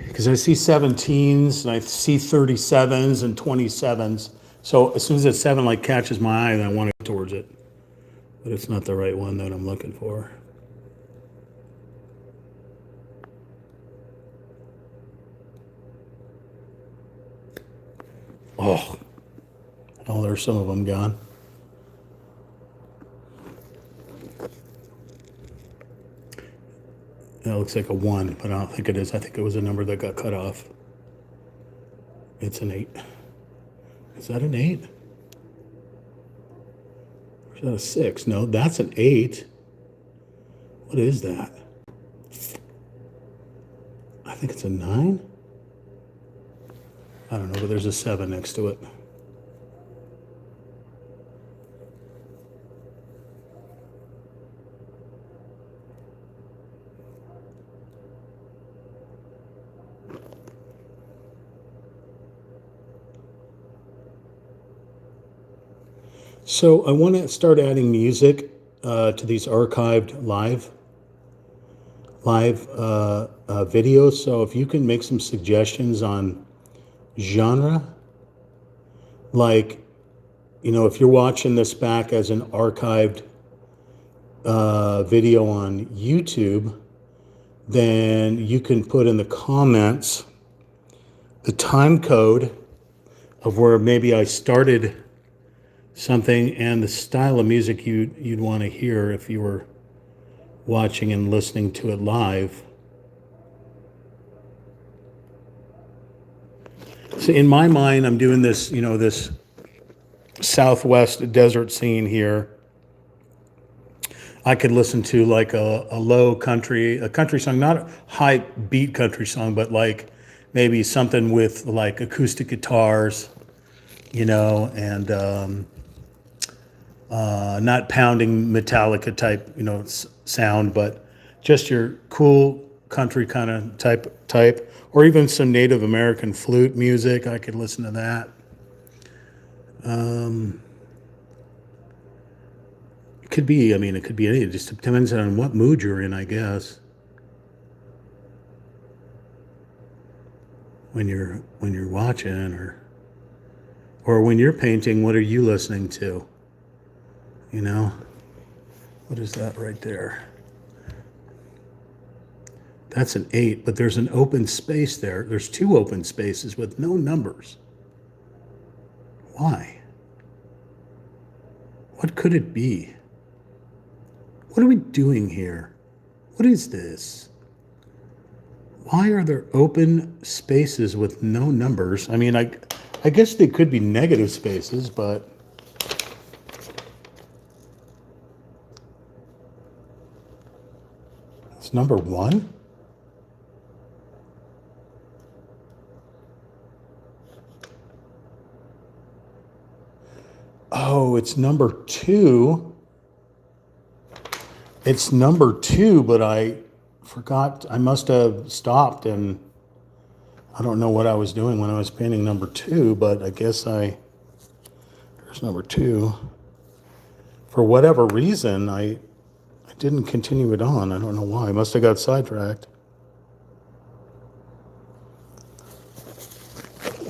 [SPEAKER 1] Because I see 17s and I see 37s and 27s. So as soon as that 7 like catches my eye, then I want to go towards it. But it's not the right one that I'm looking for. Oh, there's some of them gone. That looks like a 1, but I don't think it is. I think it was a number that got cut off. It's an 8. Is that an 8? Or is that a 6? No, that's an 8. What is that? I think it's a 9. I don't know, but there's a 7 next to it. So I want to start adding music to these archived live videos. So if you can make some suggestions on genre, like, if you're watching this back as an archived video on YouTube, then you can put in the comments the time code of where maybe I started something and the style of music you'd want to hear if you were watching and listening to it live. So in my mind, I'm doing this, this Southwest desert scene here. I could listen to like a low country, a country song, not a high beat country song, but like maybe something with like acoustic guitars, and not pounding Metallica type, sound, but just your cool country kind of type, or even some Native American flute music. I could listen to that. It could be any. It just depends on what mood you're in, I guess. when you're watching, or when you're painting, what are you listening to? You know, what is that right there? That's an 8, but there's an open space there. There's 2 open spaces with no numbers. Why? What could it be? What are we doing here? What is this? Why are there open spaces with no numbers? I mean, I guess they could be negative spaces, but it's number 1? Oh, it's number 2. It's number 2, but I forgot. I must have stopped, and I don't know what I was doing when I was painting number 2, but I guess there's number 2. For whatever reason, I didn't continue it on. I don't know why. I must have got sidetracked.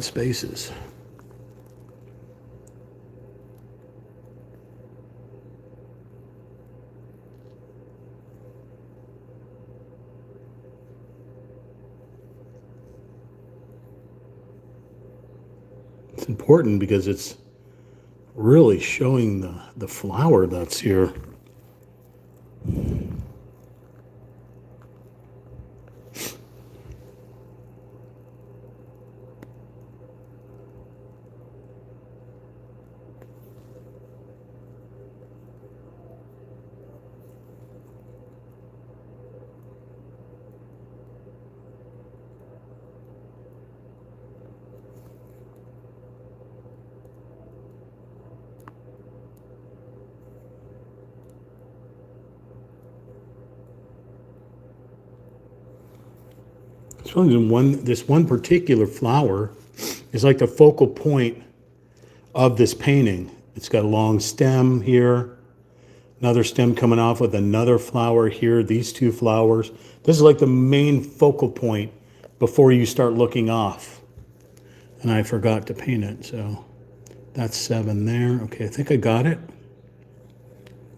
[SPEAKER 1] Spaces. It's important because it's really showing the flower that's here. It's really this one particular flower is like the focal point of this painting. It's got a long stem here, another stem coming off with another flower here, these 2 flowers. This is like the main focal point before you start looking off. And I forgot to paint it, so that's 7 there. Okay, I think I got it.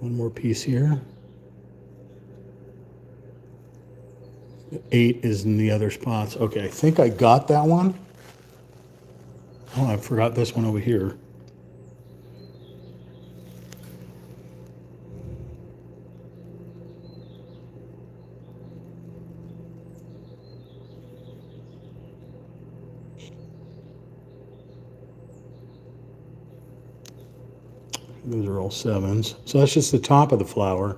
[SPEAKER 1] One more piece here. 8 is in the other spots. Okay, I think I got that one. Oh, I forgot this one over here. Those are all 7s. So that's just the top of the flower.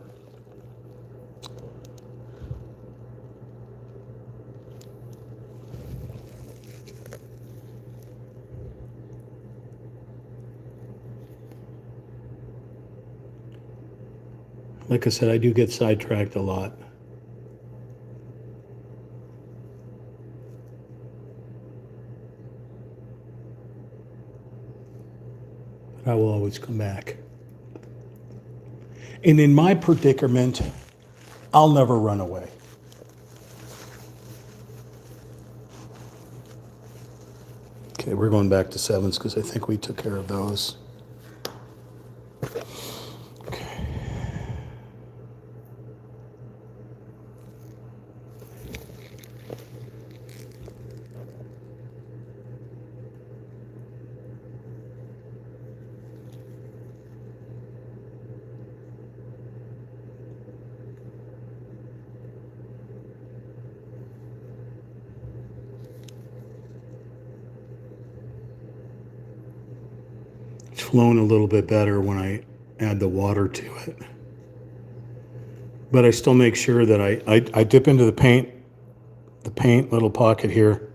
[SPEAKER 1] Like I said, I do get sidetracked a lot. But I will always come back. And in my predicament, I'll never run away. Okay, we're going back to 7s because I think we took care of those. Okay. It's flowing a little bit better when I add the water to it. But I still make sure that I dip into the paint little pocket here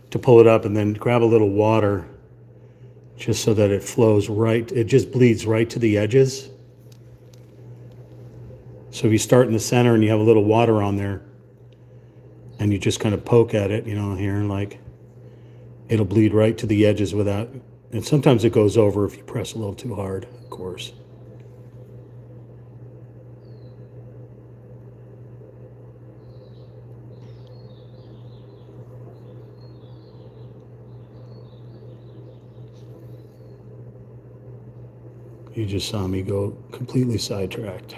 [SPEAKER 1] to pull it up, and then grab a little water just so that it flows right. It just bleeds right to the edges. So if you start in the center and you have a little water on there and you just kind of poke at it, here, like it'll bleed right to the edges without, and sometimes it goes over if you press a little too hard, of course. You just saw me go completely sidetracked.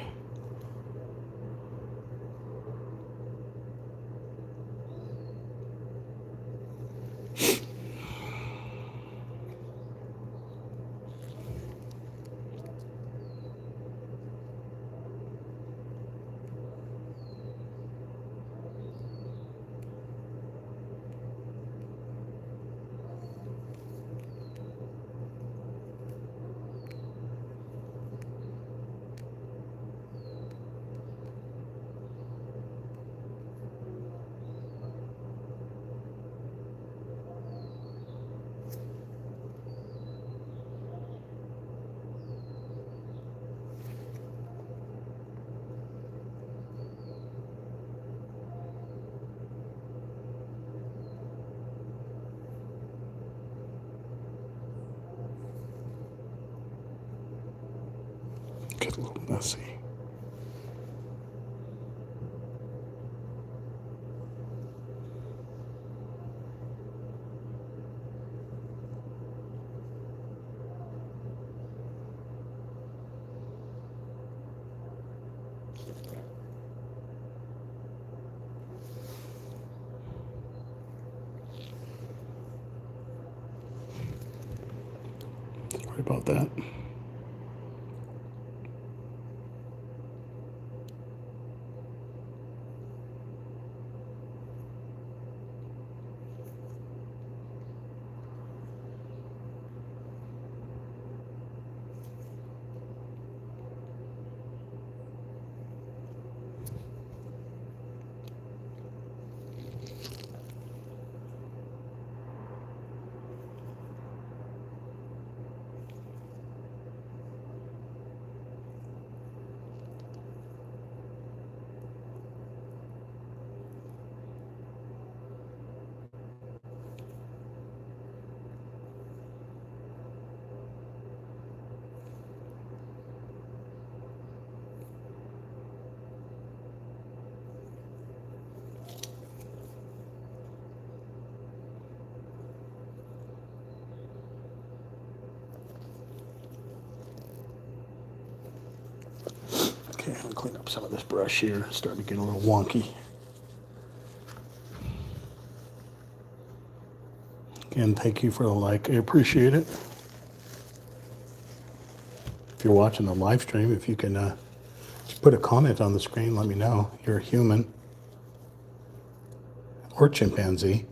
[SPEAKER 1] Get a little messy. Sorry about that. Okay, I'm gonna clean up some of this brush here. It's starting to get a little wonky. Again, thank you for the like. I appreciate it. If you're watching the live stream, if you can just put a comment on the screen, let me know you're a human or chimpanzee.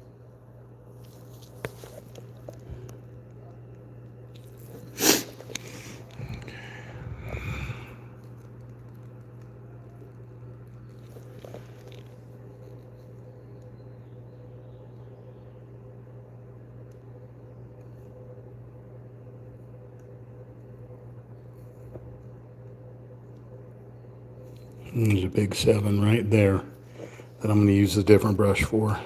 [SPEAKER 1] There's a big 7 right there that I'm going to use a different brush for.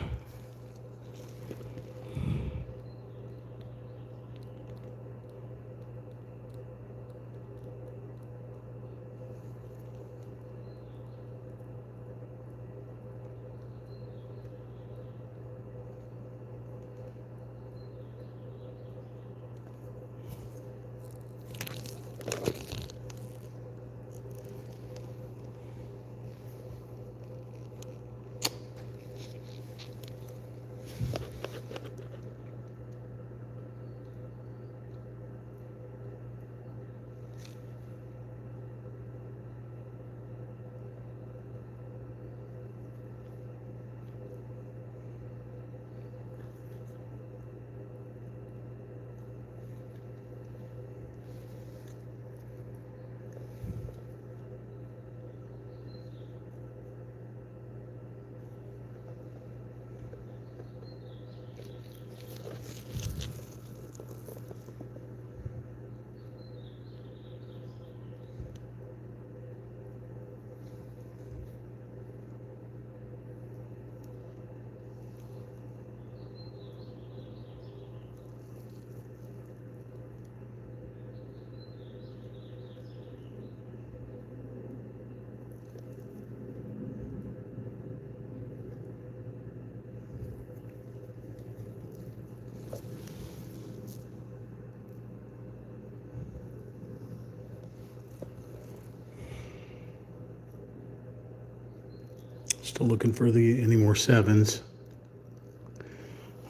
[SPEAKER 1] Still looking for any more sevens.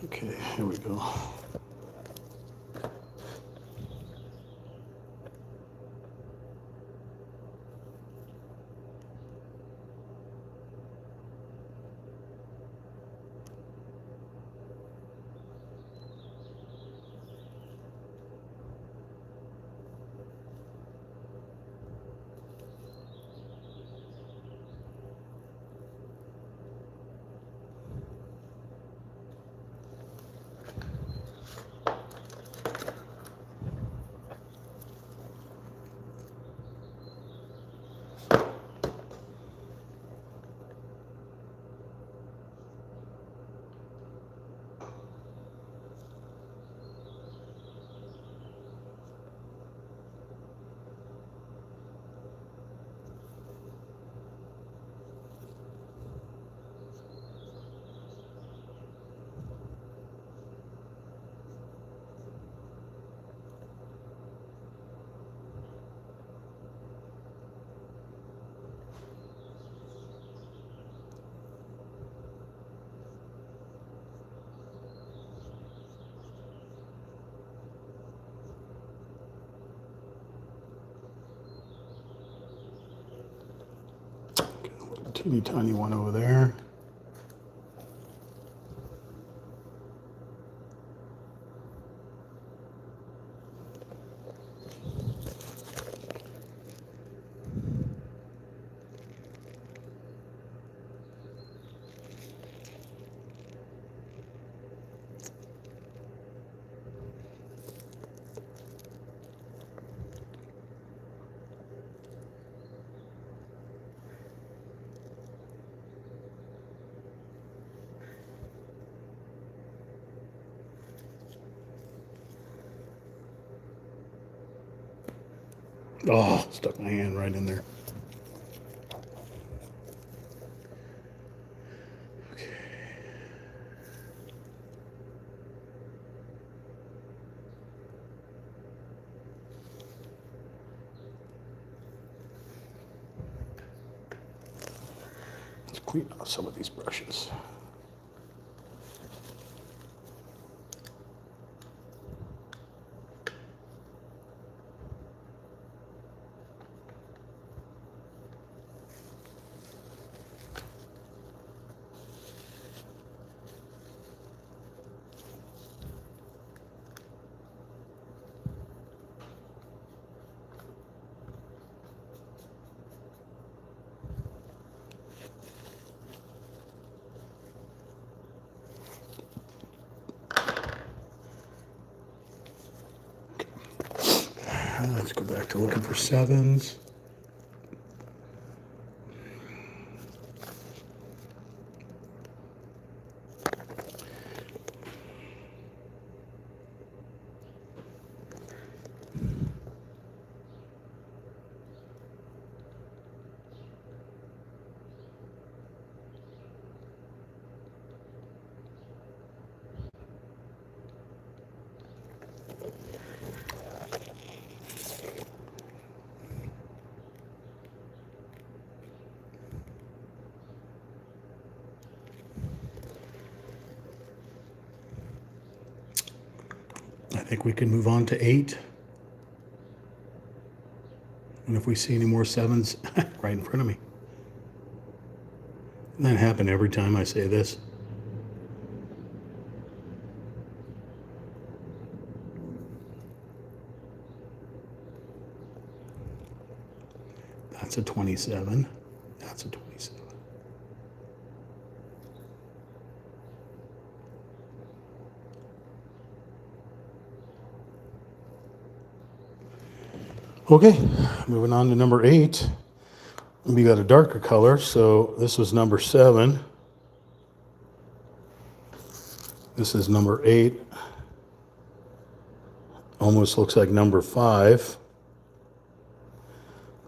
[SPEAKER 1] Okay, here we go. Teeny tiny one over there. Oh, stuck my hand right in there. Okay. Let's clean off some of these brushes. Let's go back to looking for sevens. I think we can move on to 8. And if we see any more sevens, right in front of me. That happens every time I say this. That's a 27. That's a 27. Okay, moving on to number 8. We got a darker color, so this was number 7. This is number 8. Almost looks like number 5.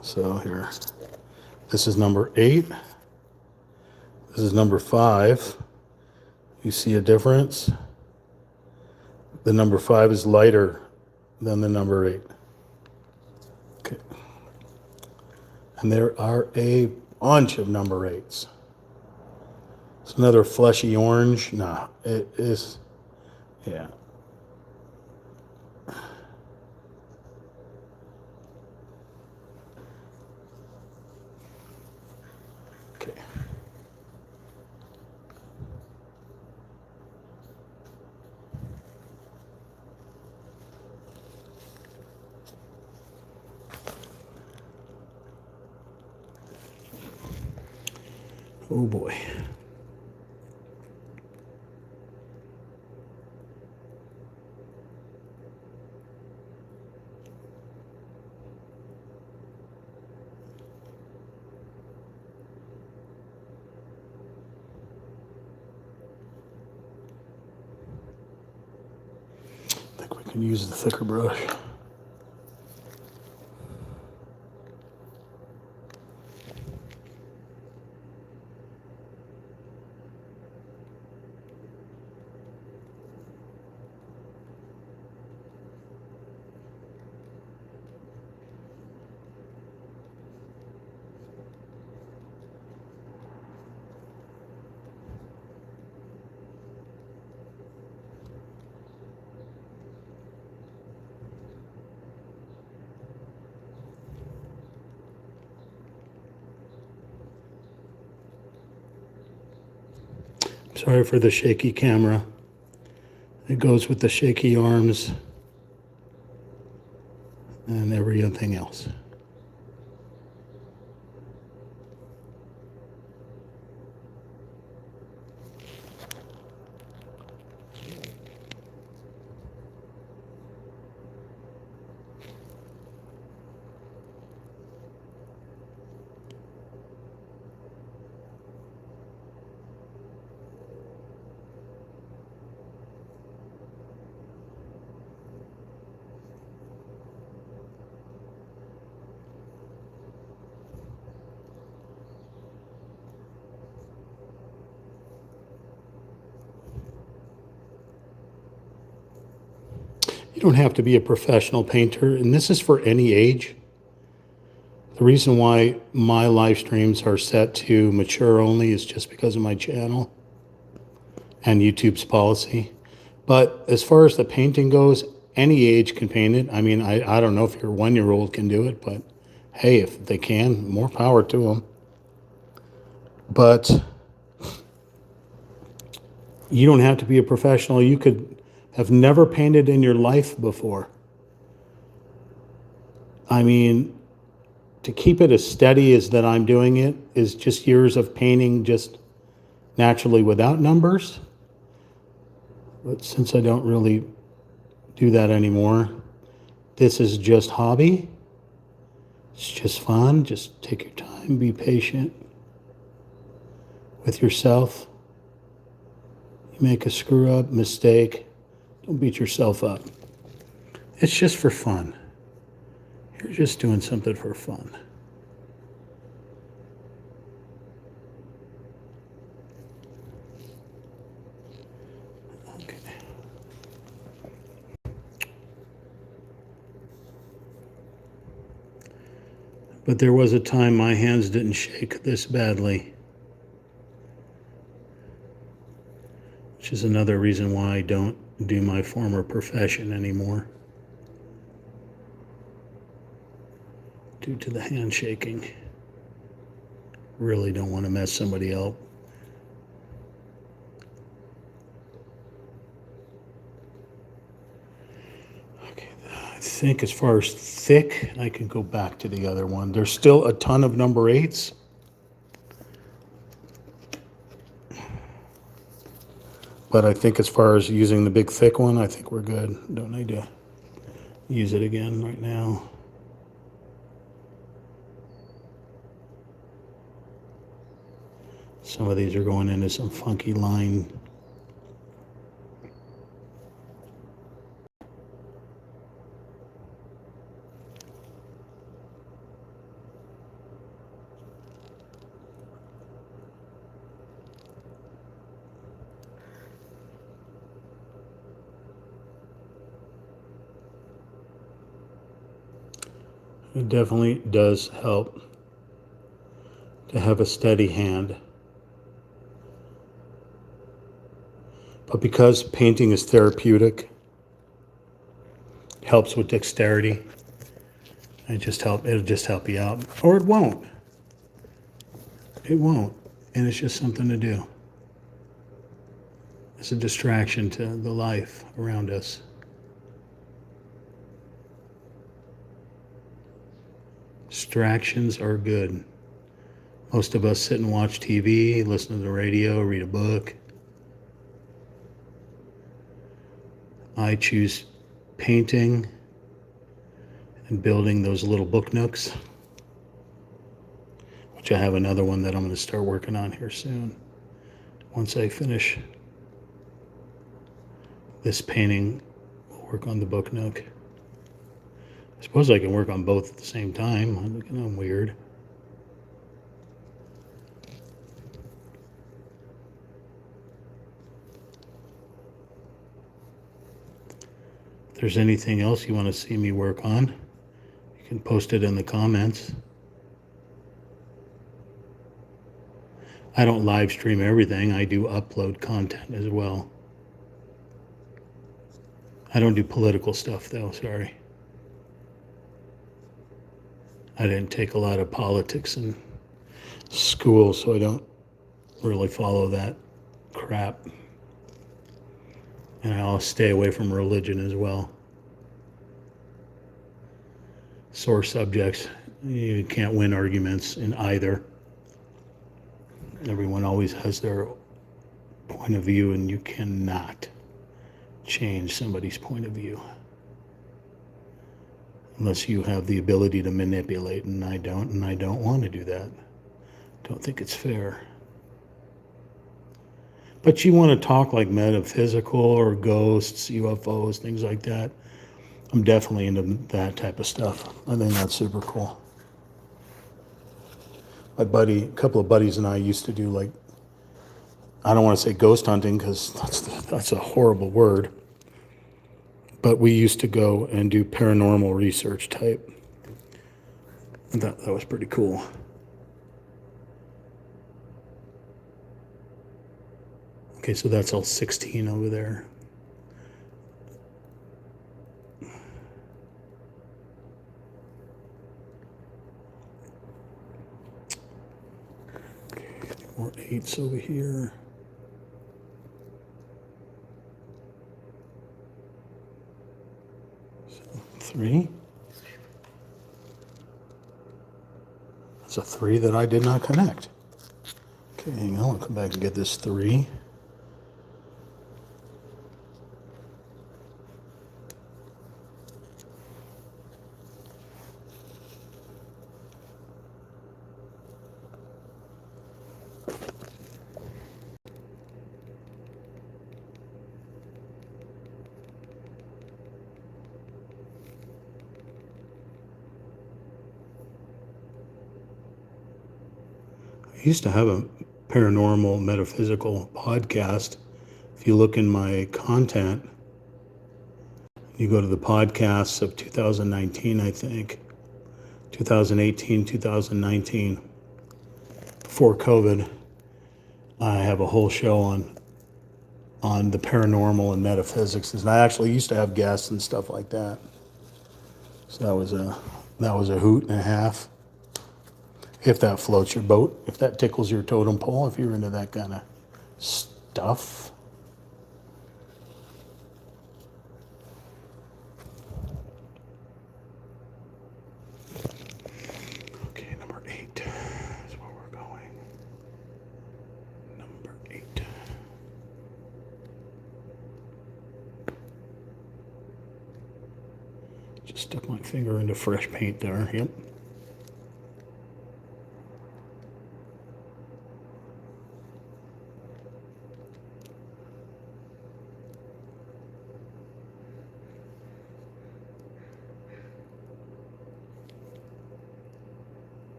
[SPEAKER 1] So here, this is number 8. This is number 5. You see a difference? The number 5 is lighter than the number 8. And there are a bunch of number 8s. It's another fleshy orange. Nah, it is, yeah. Okay. Oh boy. I think we can use the thicker brush. Sorry for the shaky camera. It goes with the shaky arms and everything else. You don't have to be a professional painter, and this is for any age. The reason why my live streams are set to mature only is just because of my channel and YouTube's policy. But as far as the painting goes, any age can paint it. I mean, I don't know if your 1-year-old can do it, but hey, if they can, more power to them. But you don't have to be a professional. You could have never painted in your life before. I mean, to keep it as steady as that I'm doing it is just years of painting just naturally without numbers. But since I don't really do that anymore, this is just hobby. It's just fun. Just take your time, be patient with yourself. You make a screw up, mistake, don't beat yourself up. It's just for fun. You're just doing something for fun. Okay. But there was a time my hands didn't shake this badly, which is another reason why I don't do my former profession anymore, due to the hand shaking. Really don't want to mess somebody up. Okay, I think as far as thick, I can go back to the other one. There's still a ton of number 8s. But I think as far as using the big thick one, I think we're good. Don't need to use it again right now. Some of these are going into some funky line. It definitely does help to have a steady hand. But because painting is therapeutic, helps with dexterity, it'll just help you out. Or it won't. It won't. And it's just something to do. It's a distraction to the life around us. Distractions are good. Most of us sit and watch TV, listen to the radio, read a book. I choose painting and building those little book nooks, which I have another one that I'm going to start working on here soon. Once I finish this painting, we'll work on the book nook. I suppose I can work on both at the same time. I'm weird. If there's anything else you want to see me work on, you can post it in the comments. I don't live stream everything. I do upload content as well. I don't do political stuff though, sorry. I didn't take a lot of politics in school, so I don't really follow that crap. And I'll stay away from religion as well. Sore subjects. You can't win arguments in either. Everyone always has their point of view, and you cannot change somebody's point of view unless you have the ability to manipulate, and I don't want to do that. Don't think it's fair. But you want to talk like metaphysical or ghosts, UFOs, things like that. I'm definitely into that type of stuff. I think that's super cool. A couple of buddies and I used to do like, I don't want to say ghost hunting because that's a horrible word, but we used to go and do paranormal research type. And that was pretty cool. Okay, so that's all 16 over there. Okay, more 8s over here. So 3. That's a 3 that I did not connect. Okay, hang on, I'll come back and get this 3. I used to have a paranormal metaphysical podcast. If you look in my content, you go to the podcasts of 2019, I think, 2018, 2019, before COVID, I have a whole show on the paranormal and metaphysics. And I actually used to have guests and stuff like that. So that was a hoot and a half. If that floats your boat, if that tickles your totem pole, if you're into that kind of stuff. Okay, number 8 is where we're going. Number 8. Just stuck my finger into fresh paint there, yep.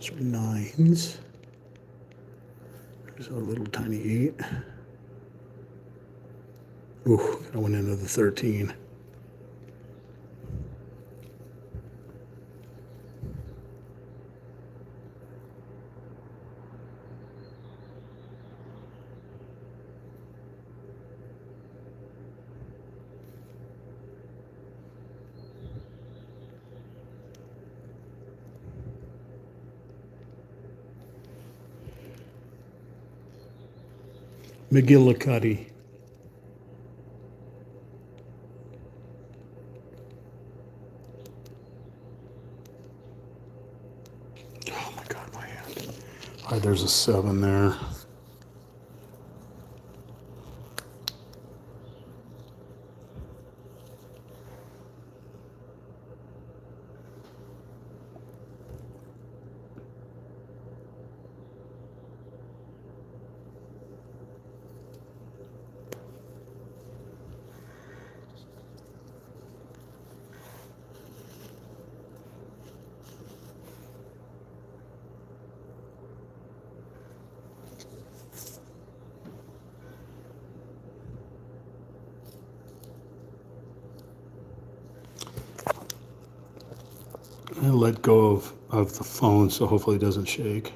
[SPEAKER 1] Those are 9s. There's a little tiny 8. Ooh, I went into the 13. McGillicuddy. Oh my God, my hand. All right, there's a 7 there. I let go of the phone, so hopefully it doesn't shake.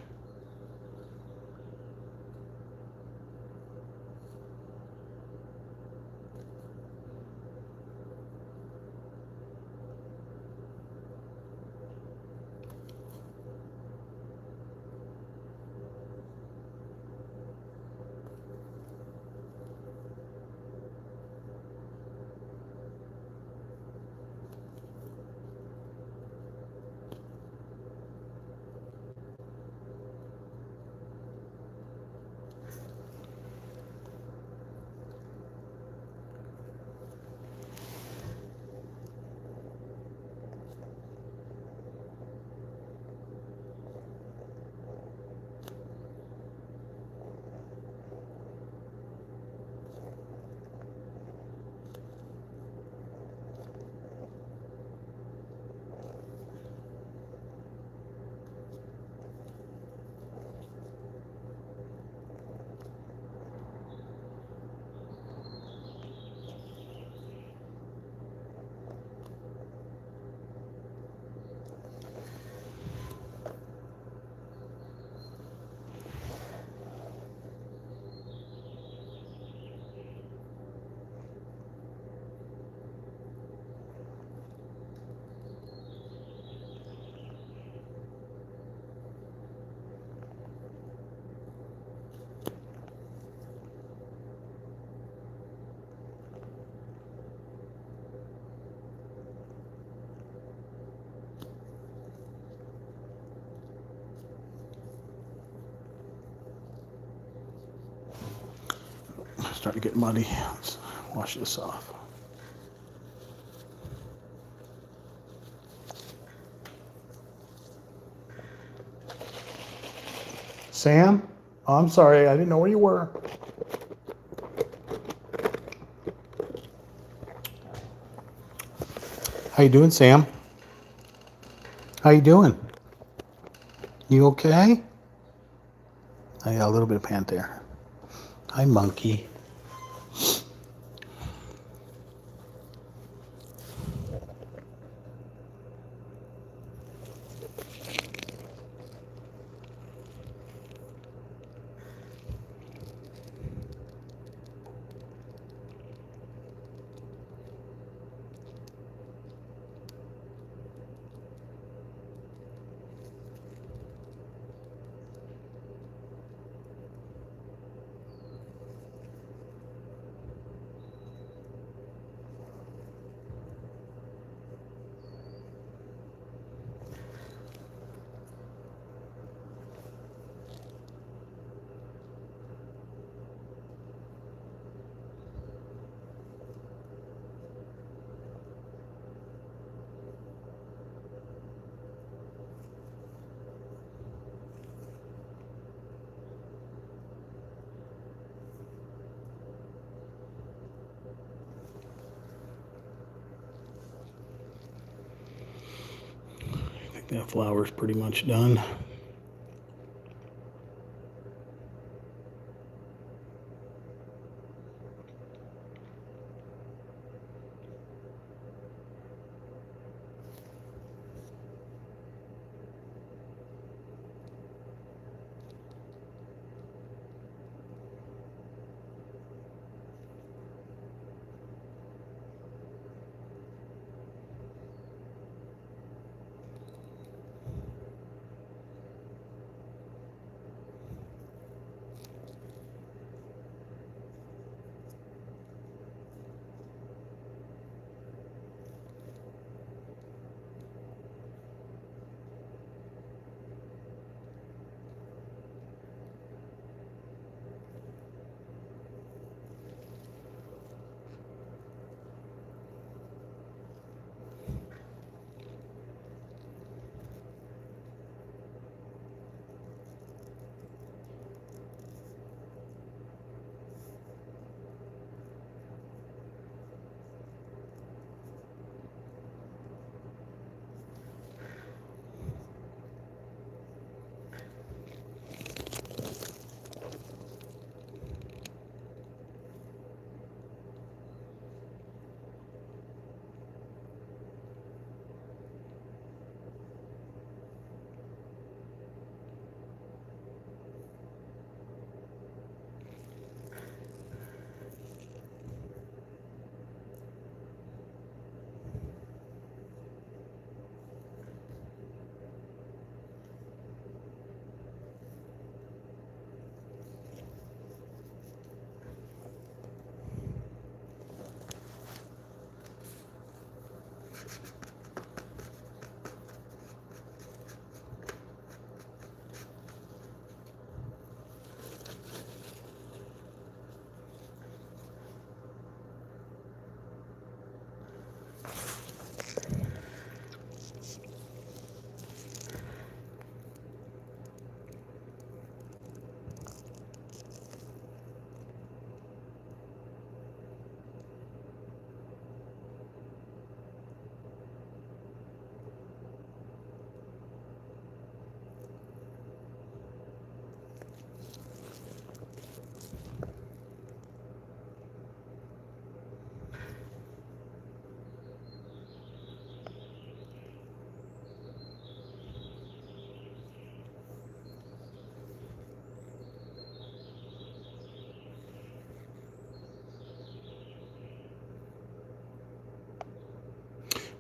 [SPEAKER 1] It's starting to get muddy. Let's wash this off. Sam? Oh, I'm sorry, I didn't know where you were. How you doing, Sam? How you doing? You okay? I got a little bit of pant there. Hi, monkey. I think that flower's pretty much done.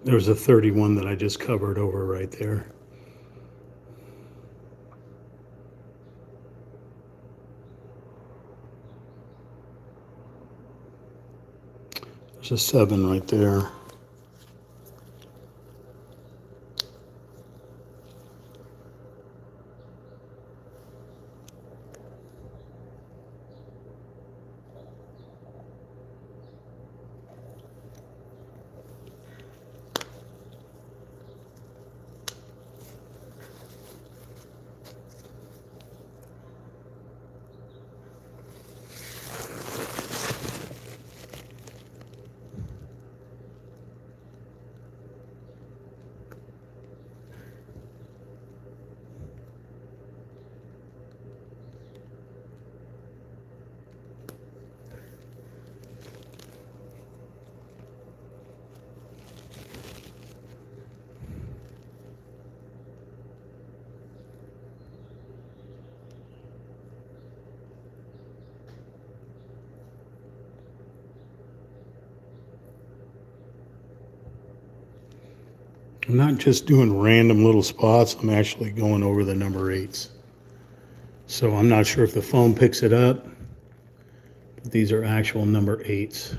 [SPEAKER 1] There's a 31 that I just covered over right there. There's a 7 right there. I'm not just doing random little spots, I'm actually going over the number 8s. So I'm not sure if the phone picks it up, but these are actual number 8s.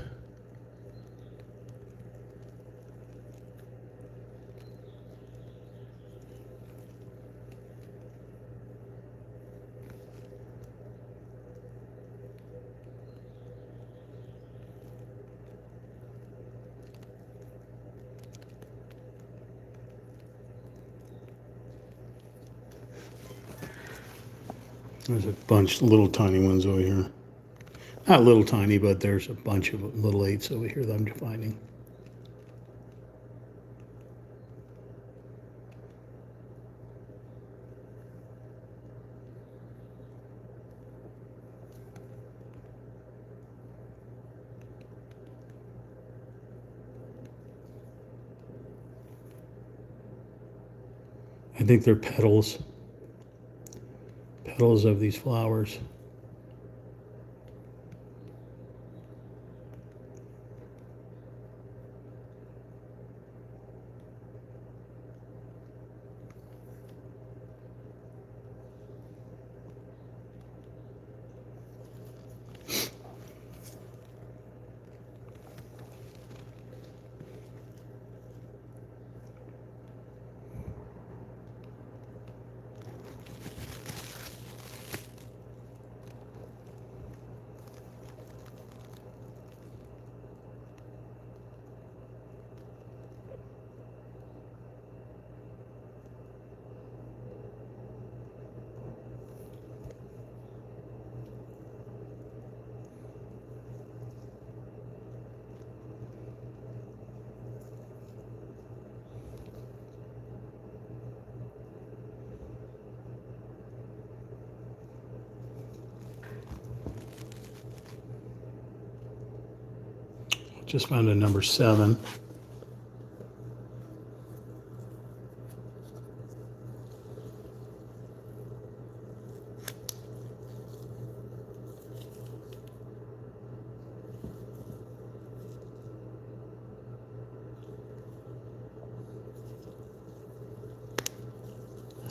[SPEAKER 1] There's a bunch of little tiny ones over here. Not little tiny, but there's a bunch of little 8s over here that I'm finding. I think they're petals of these flowers. Just found a number 7.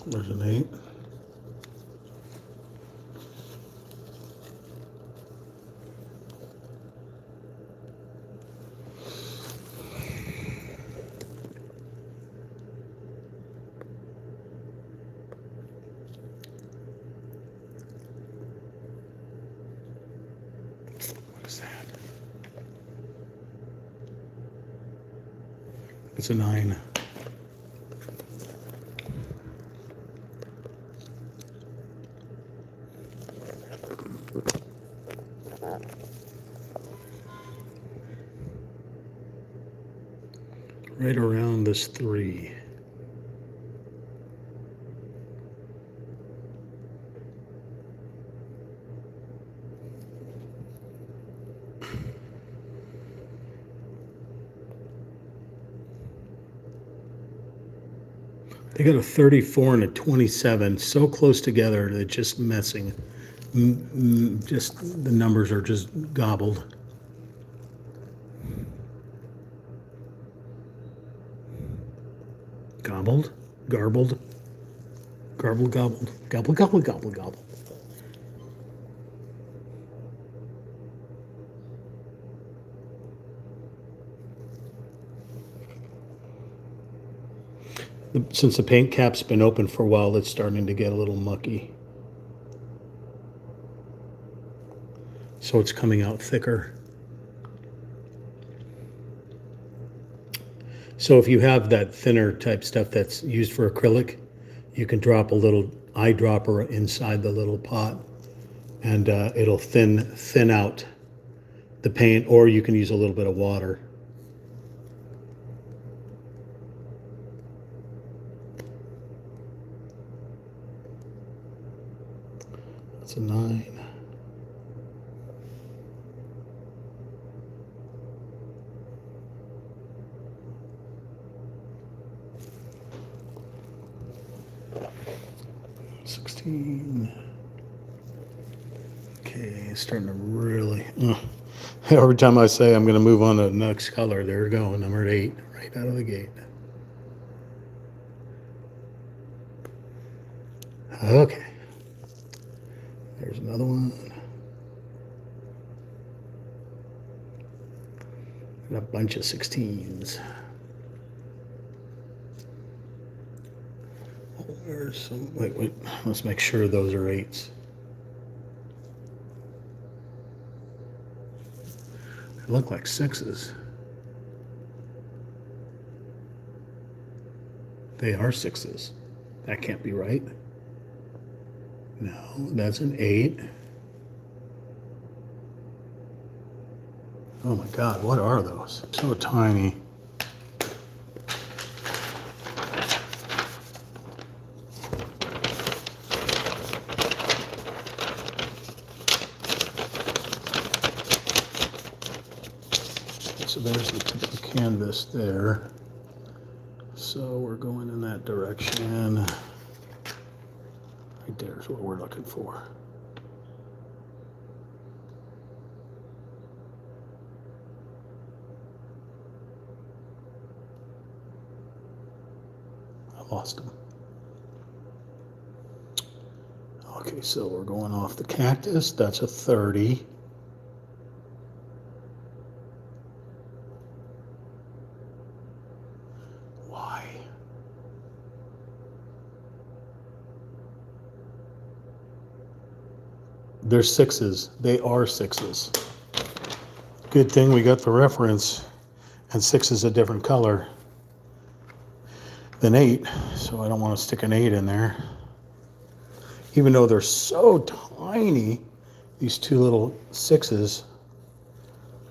[SPEAKER 1] There's an 8. It's a 9. Right around this 3. They got a 34 and a 27 so close together that it's just messing. Just the numbers are just gobbled. Gobbled? Garbled? Garbled, gobbled. Gobble, gobble, gobble, gobble. Since the paint cap's been open for a while, it's starting to get a little mucky. So it's coming out thicker. So if you have that thinner type stuff that's used for acrylic, you can drop a little eyedropper inside the little pot, and it'll thin out the paint, or you can use a little bit of water. That's a 9. Okay, it's starting to really. Every time I say I'm going to move on to the next color, there we go, number 8, right out of the gate. Okay, there's another one. And a bunch of 16s. There's some. Wait. Let's make sure those are 8s. They look like 6s. They are 6s. That can't be right. No, that's an 8. Oh my God, what are those? So tiny. So there's the tip of the canvas there. So we're going in that direction. Right there's what we're looking for. I lost him. Okay, so we're going off the cactus. That's a 30. Why? They're 6s. They are 6s. Good thing we got the reference, and 6 is a different color than 8, so I don't want to stick an 8 in there. Even though they're so tiny, these two little 6s,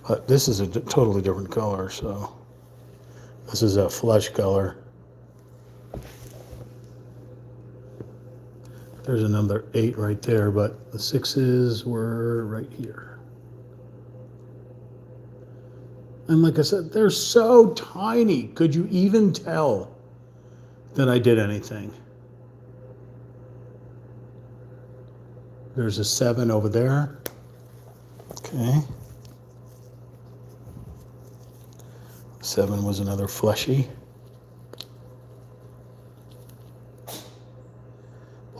[SPEAKER 1] but this is a totally different color, so this is a flesh color. There's another 8 right there, but the 6s were right here. And like I said, they're so tiny. Could you even tell that I did anything? There's a 7 over there. Okay. 7 was another fleshy.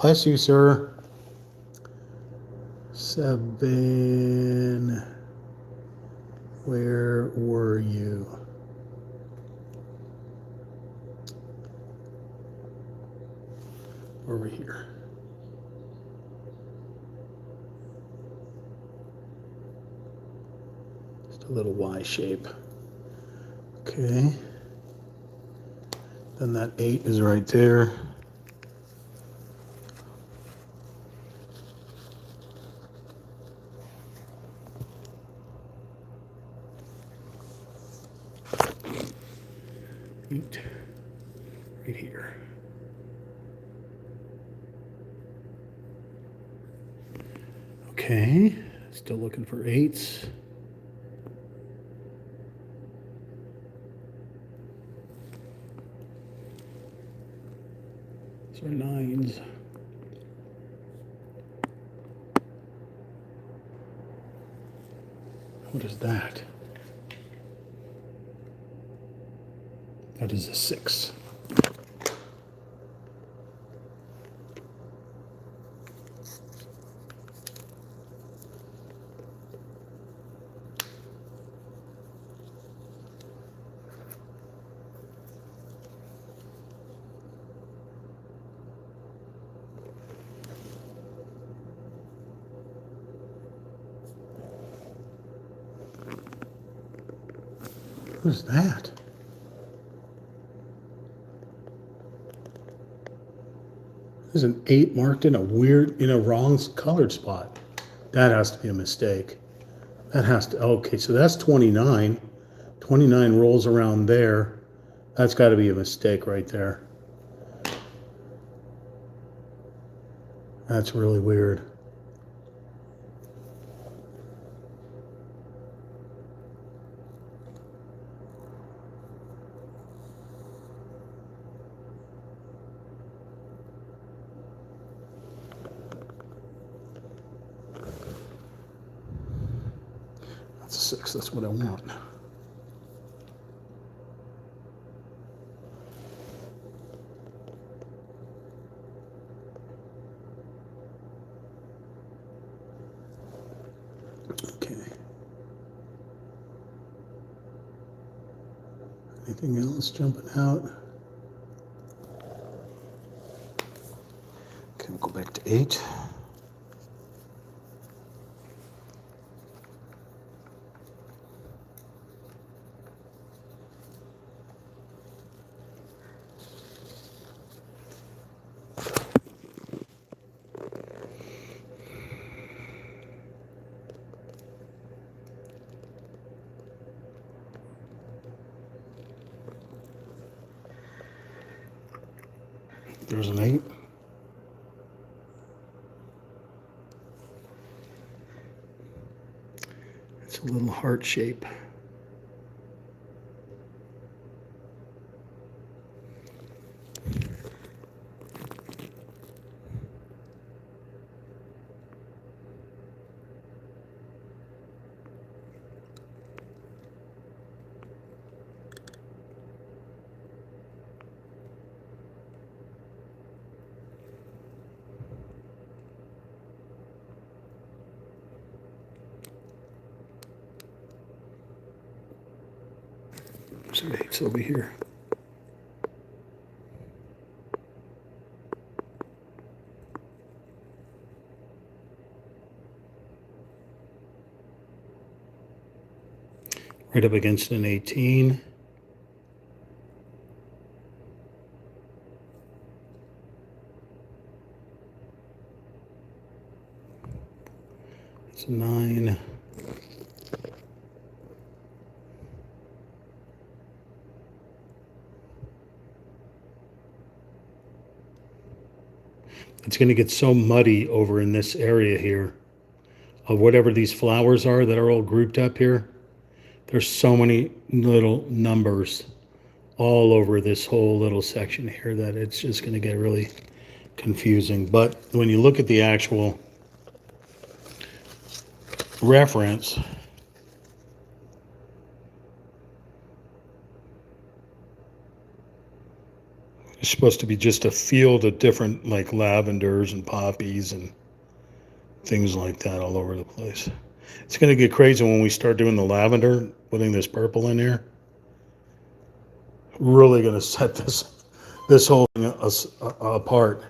[SPEAKER 1] Bless you, sir. 7. Where were you? Over here. Just a little Y shape. Okay. Then that 8 is right there. Eight, right here. Okay, still looking for 8s. These are 9s. What is that? That is a 6. What is that? There's an 8 marked in a wrong colored spot. That has to be a mistake. That has to, okay, so that's 29. 29 rolls around there. That's got to be a mistake right there. That's really weird. That's a 6. That's what I want. Okay. Anything else jumping out? Okay, we'll go back to 8. There's an 8. It's a little heart shape. Some 8s over here. Right up against an 18. It's a 9. It's going to get so muddy over in this area here of whatever these flowers are that are all grouped up here. There's so many little numbers all over this whole little section here that it's just going to get really confusing. But when you look at the actual reference, it's supposed to be just a field of different like lavenders and poppies and things like that all over the place. It's going to get crazy when we start doing the lavender, putting this purple in here. Really going to set this whole thing apart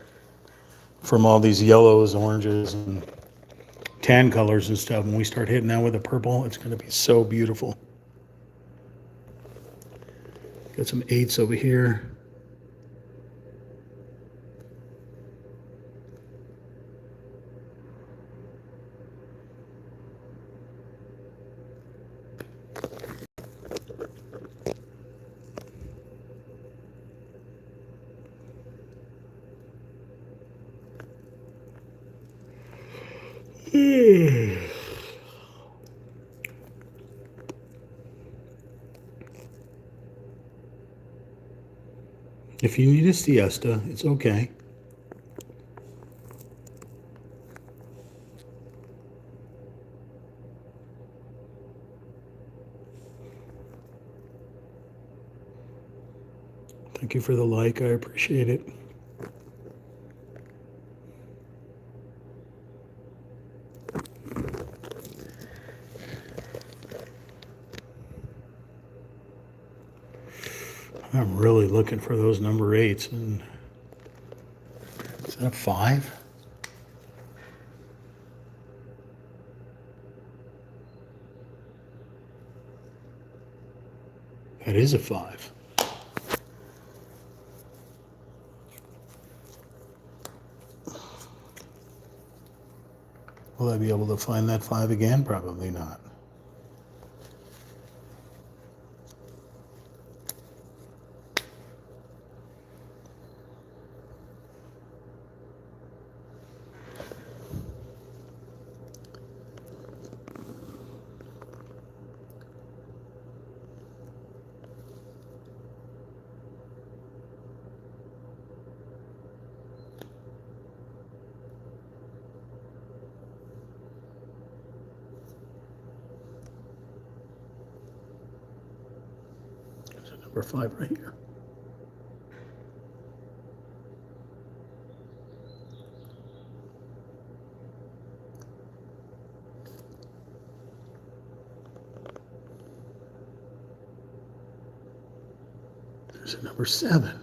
[SPEAKER 1] from all these yellows, oranges, and tan colors and stuff. When we start hitting that with the purple, it's going to be so beautiful. Got some 8s over here. If you need a siesta, it's okay. Thank you for the like. I appreciate it. I'm really looking for those number 8s. And is that a 5? That is a 5. Will I be able to find that 5 again? Probably not. There's a number 5 right here. There's a number 7.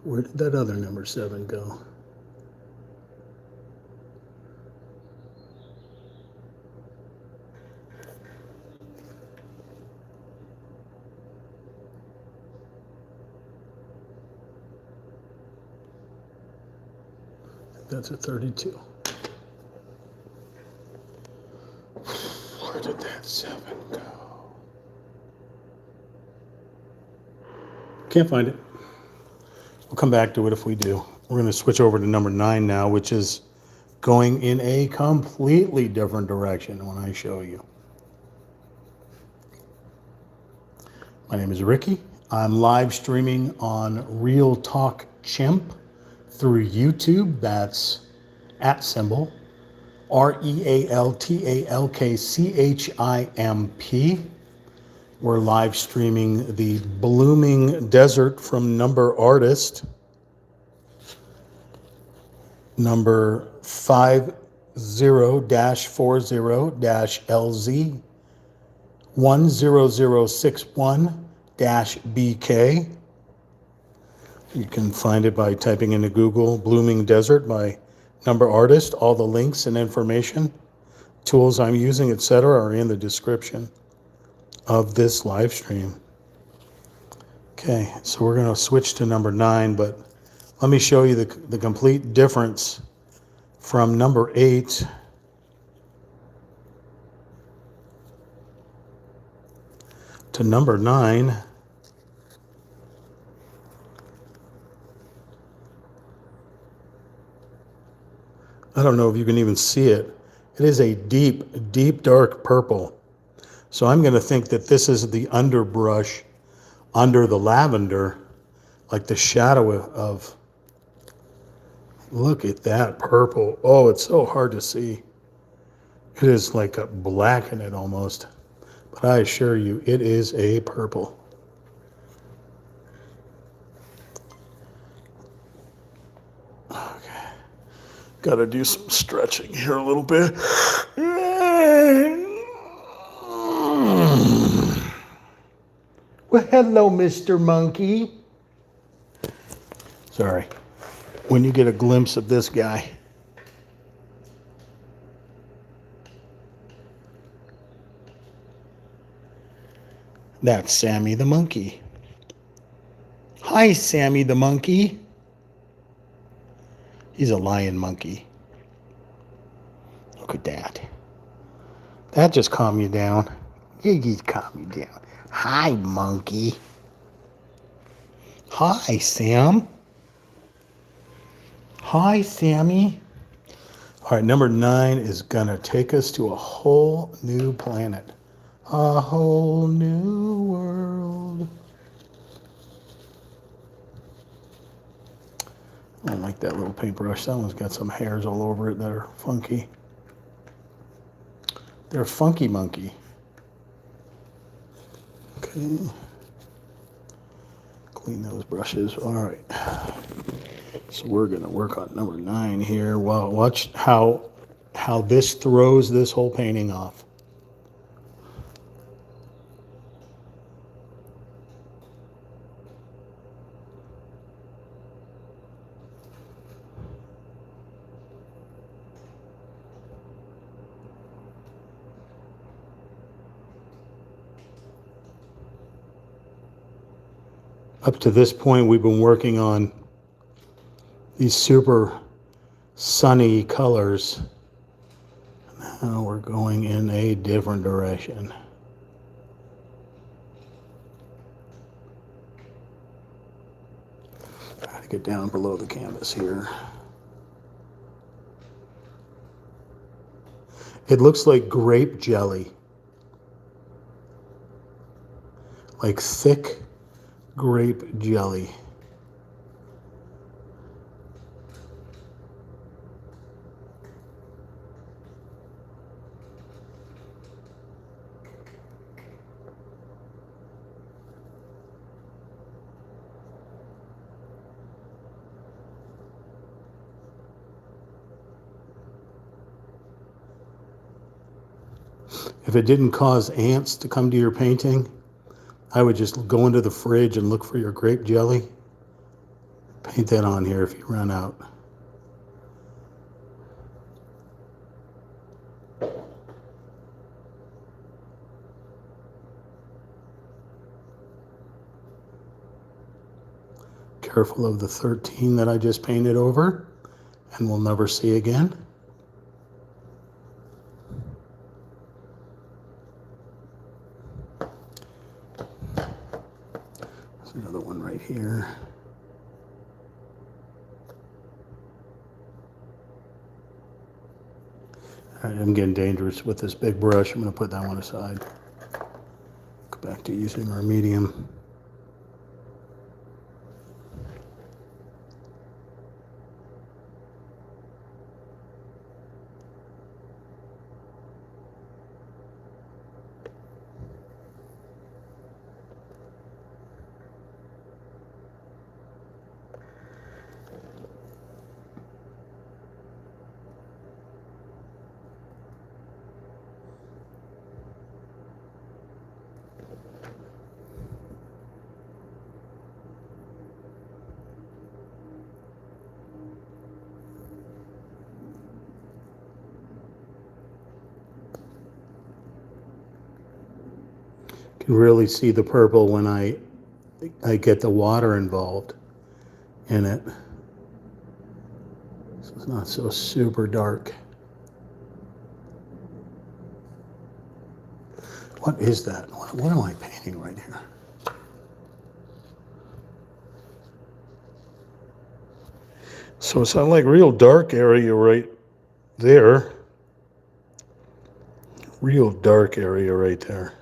[SPEAKER 1] Where did that other number 7 go? That's a 32. Where did that 7 go? Can't find it. We'll come back to it if we do. We're going to switch over to number 9 now, which is going in a completely different direction when I show you. My name is Ricky. I'm live streaming on Real Talk Chimp through YouTube. That's @ REALTALKCHIMP. We're live streaming the Blooming Desert from Number Artist, number 50-40-LZ 10061-BK. You can find it by typing into Google Blooming Desert by Number Artist. All the links and information, tools I'm using, etc., are in the description of this live stream. Okay, so we're going to switch to number 9, but let me show you the complete difference from number 8 to number 9. I don't know if you can even see it. It is a deep, deep dark purple. So I'm going to think that this is the underbrush under the lavender, like the shadow of. Look at that purple. Oh, it's so hard to see. It is like a black in it almost. But I assure you, it is a purple. Okay. Got to do some stretching here a little bit. Well, hello, Mr. Monkey. Sorry. When you get a glimpse of this guy. That's Sammy the monkey. Hi, Sammy the monkey. He's a lion monkey. Look at that. That just calmed you down. Yeah, just calmed you down. Hi, monkey. Hi, Sam. Hi, Sammy. All right, number 9 is going to take us to a whole new planet. A whole new world. I don't like that little paintbrush. That one's got some hairs all over it that are funky. They're funky monkey. Okay. Clean those brushes. All right. So we're going to work on number 9 here. Well, watch how this throws this whole painting off. Up to this point, we've been working on these super sunny colors. Now we're going in a different direction. Try to get down below the canvas here. It looks like grape jelly. Like thick grape jelly. If it didn't cause ants to come to your painting, I would just go into the fridge and look for your grape jelly. Paint that on here if you run out. Careful of the 13 that I just painted over and we'll never see again. There's another one right here. All right, I'm getting dangerous with this big brush. I'm going to put that one aside. Go back to using our medium. Can really see the purple when I get the water involved in it. So it's not so super dark. What is that? What am I painting right here? So it's not like real dark area right there. Real dark area right there.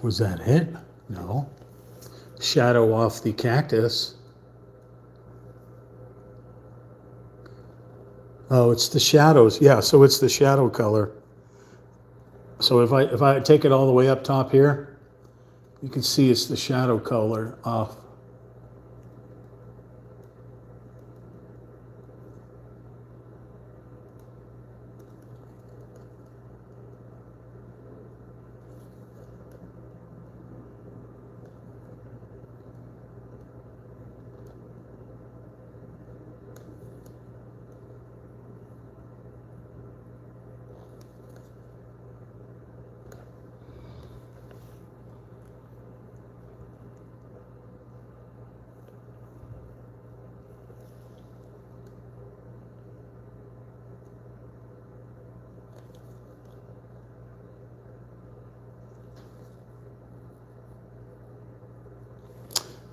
[SPEAKER 1] Was that it? No. Shadow off the cactus. Oh, it's the shadows. Yeah, so it's the shadow color. So if I take it all the way up top here, you can see it's the shadow color off.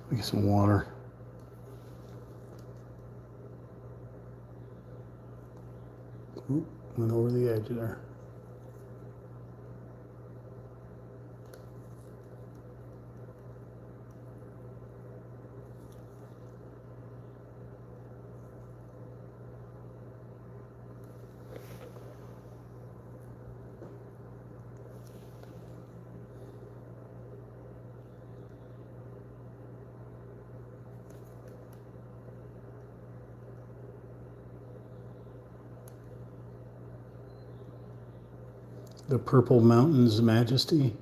[SPEAKER 1] Let me get some water. Oop, went over the edge there. The Purple Mountains Majesty.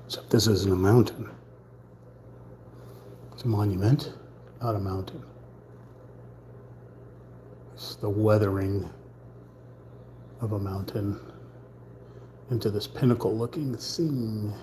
[SPEAKER 1] Except this isn't a mountain. It's a monument, not a mountain. It's the weathering of a mountain into this pinnacle-looking thing.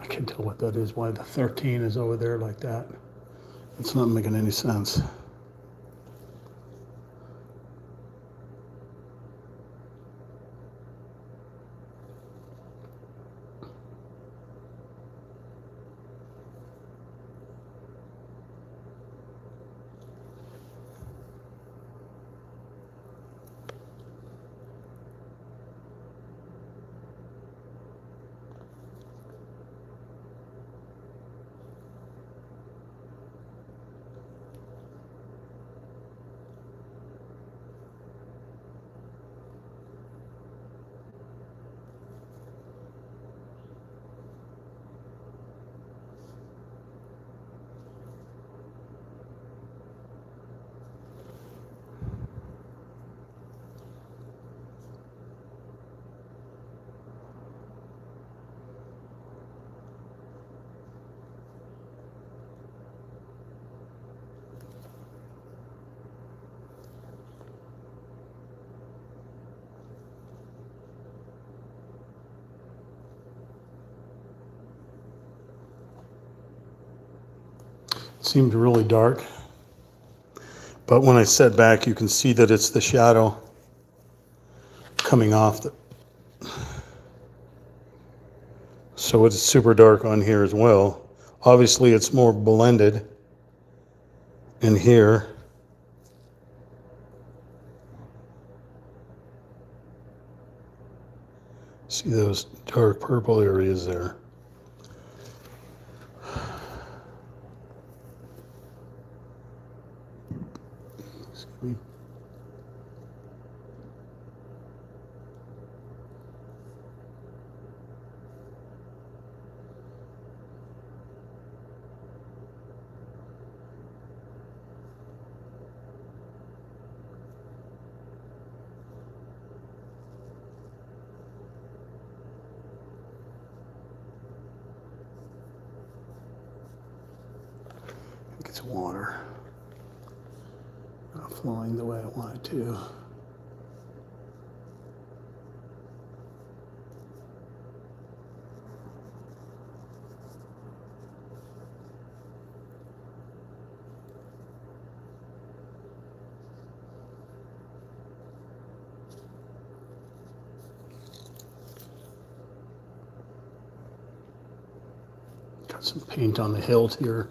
[SPEAKER 1] I can't tell what that is, why the 13 is over there like that. It's not making any sense. It seemed really dark. But when I set back, you can see that it's the shadow coming off. So it's super dark on here as well. Obviously, it's more blended in here. See those dark purple areas there. Excuse me. I think it's water. Not flowing the way I want it to. Got some paint on the hills here.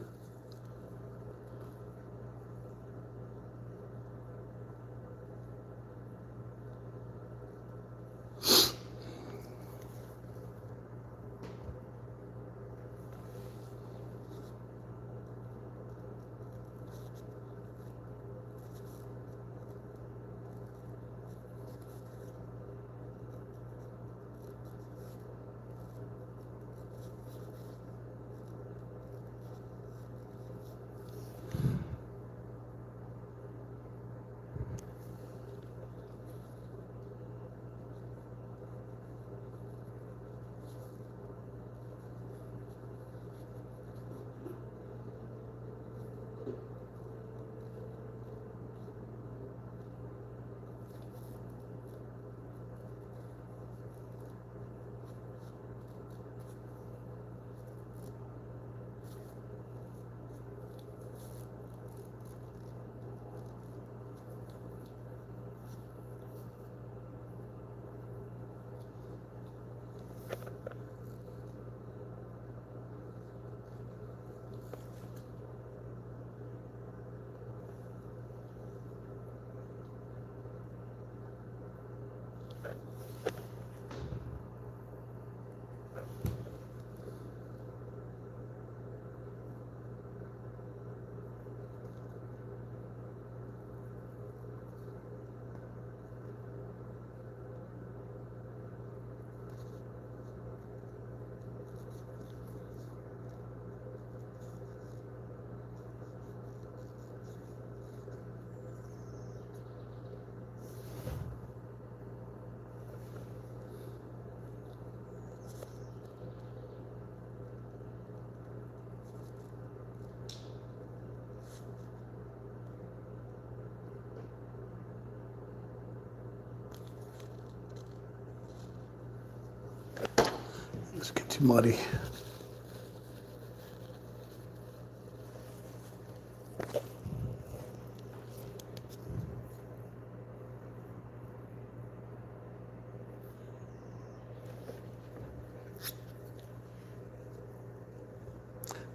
[SPEAKER 1] Let's get too muddy.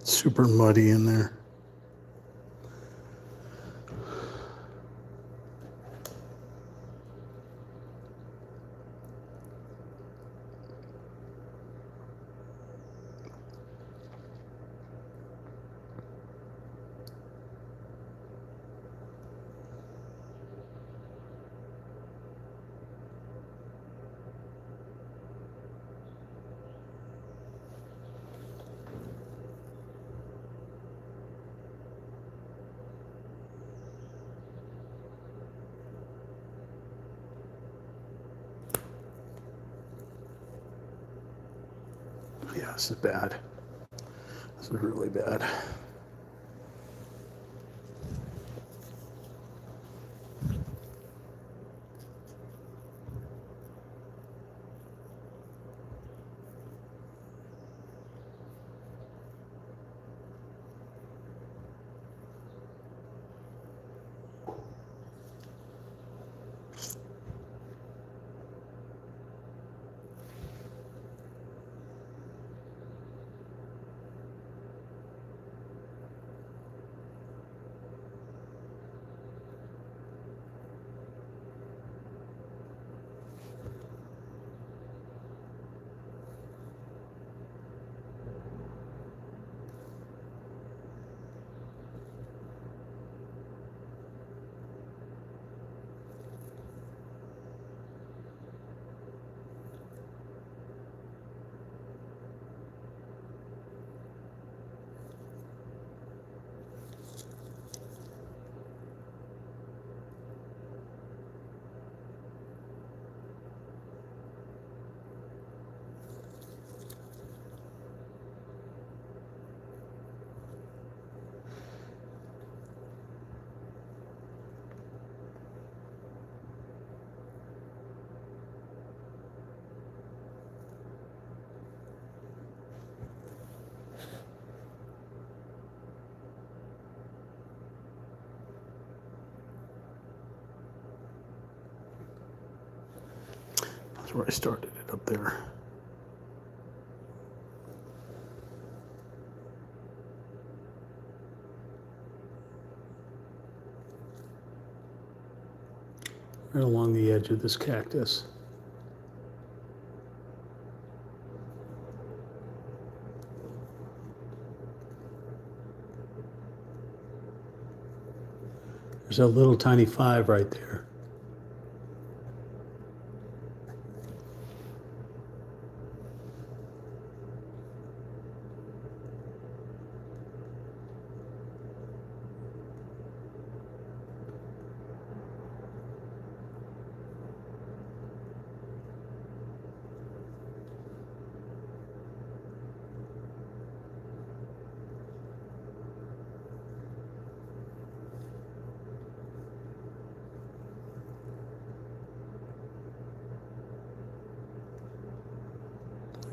[SPEAKER 1] Super muddy in there. Yeah, this is bad. This is really bad. where I started it up there. Right along the edge of this cactus. There's a little tiny 5 right there.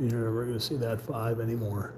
[SPEAKER 1] You're never going to see that 5 anymore.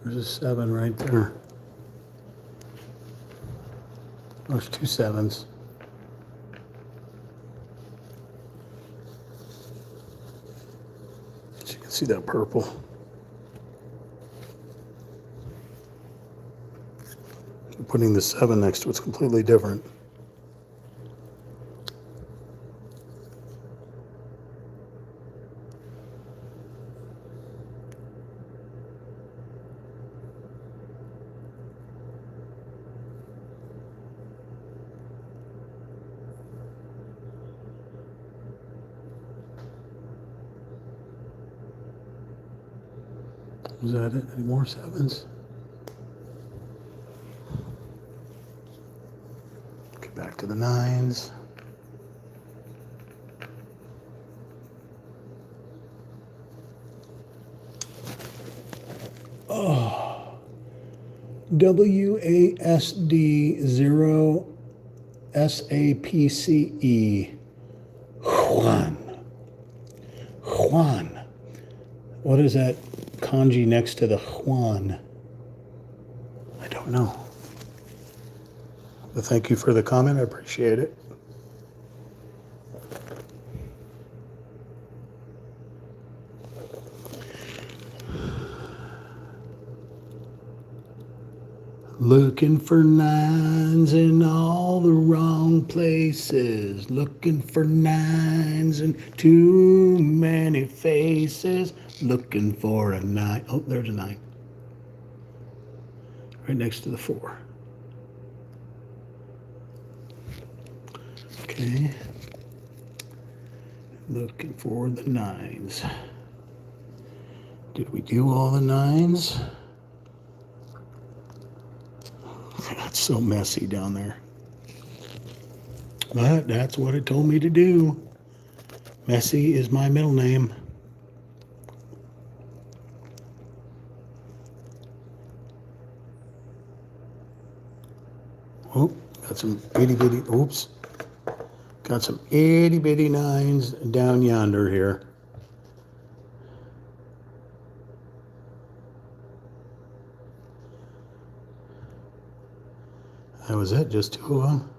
[SPEAKER 1] There's a 7 right there. There's 2 7s. So you can see that purple. Putting the 7 next to it's completely different. Is that it? Any more 7s? Get back to the 9s. Oh. WASD 0 SAPCE. Juan. Juan. What is that kanji next to the Juan? I don't know. But thank you for the comment. I appreciate it. Looking for 9s in all the wrong places. Looking for 9s in too many faces. Looking for a 9. Oh, there's a 9. Right next to the 4. Okay. Looking for the 9s. Did we do all the 9s? That's so messy down there. But that's what it told me to do. Messy is my middle name. Oh, got some itty bitty, oops. Got some itty bitty 9s down yonder here. That was it, just 2 of them.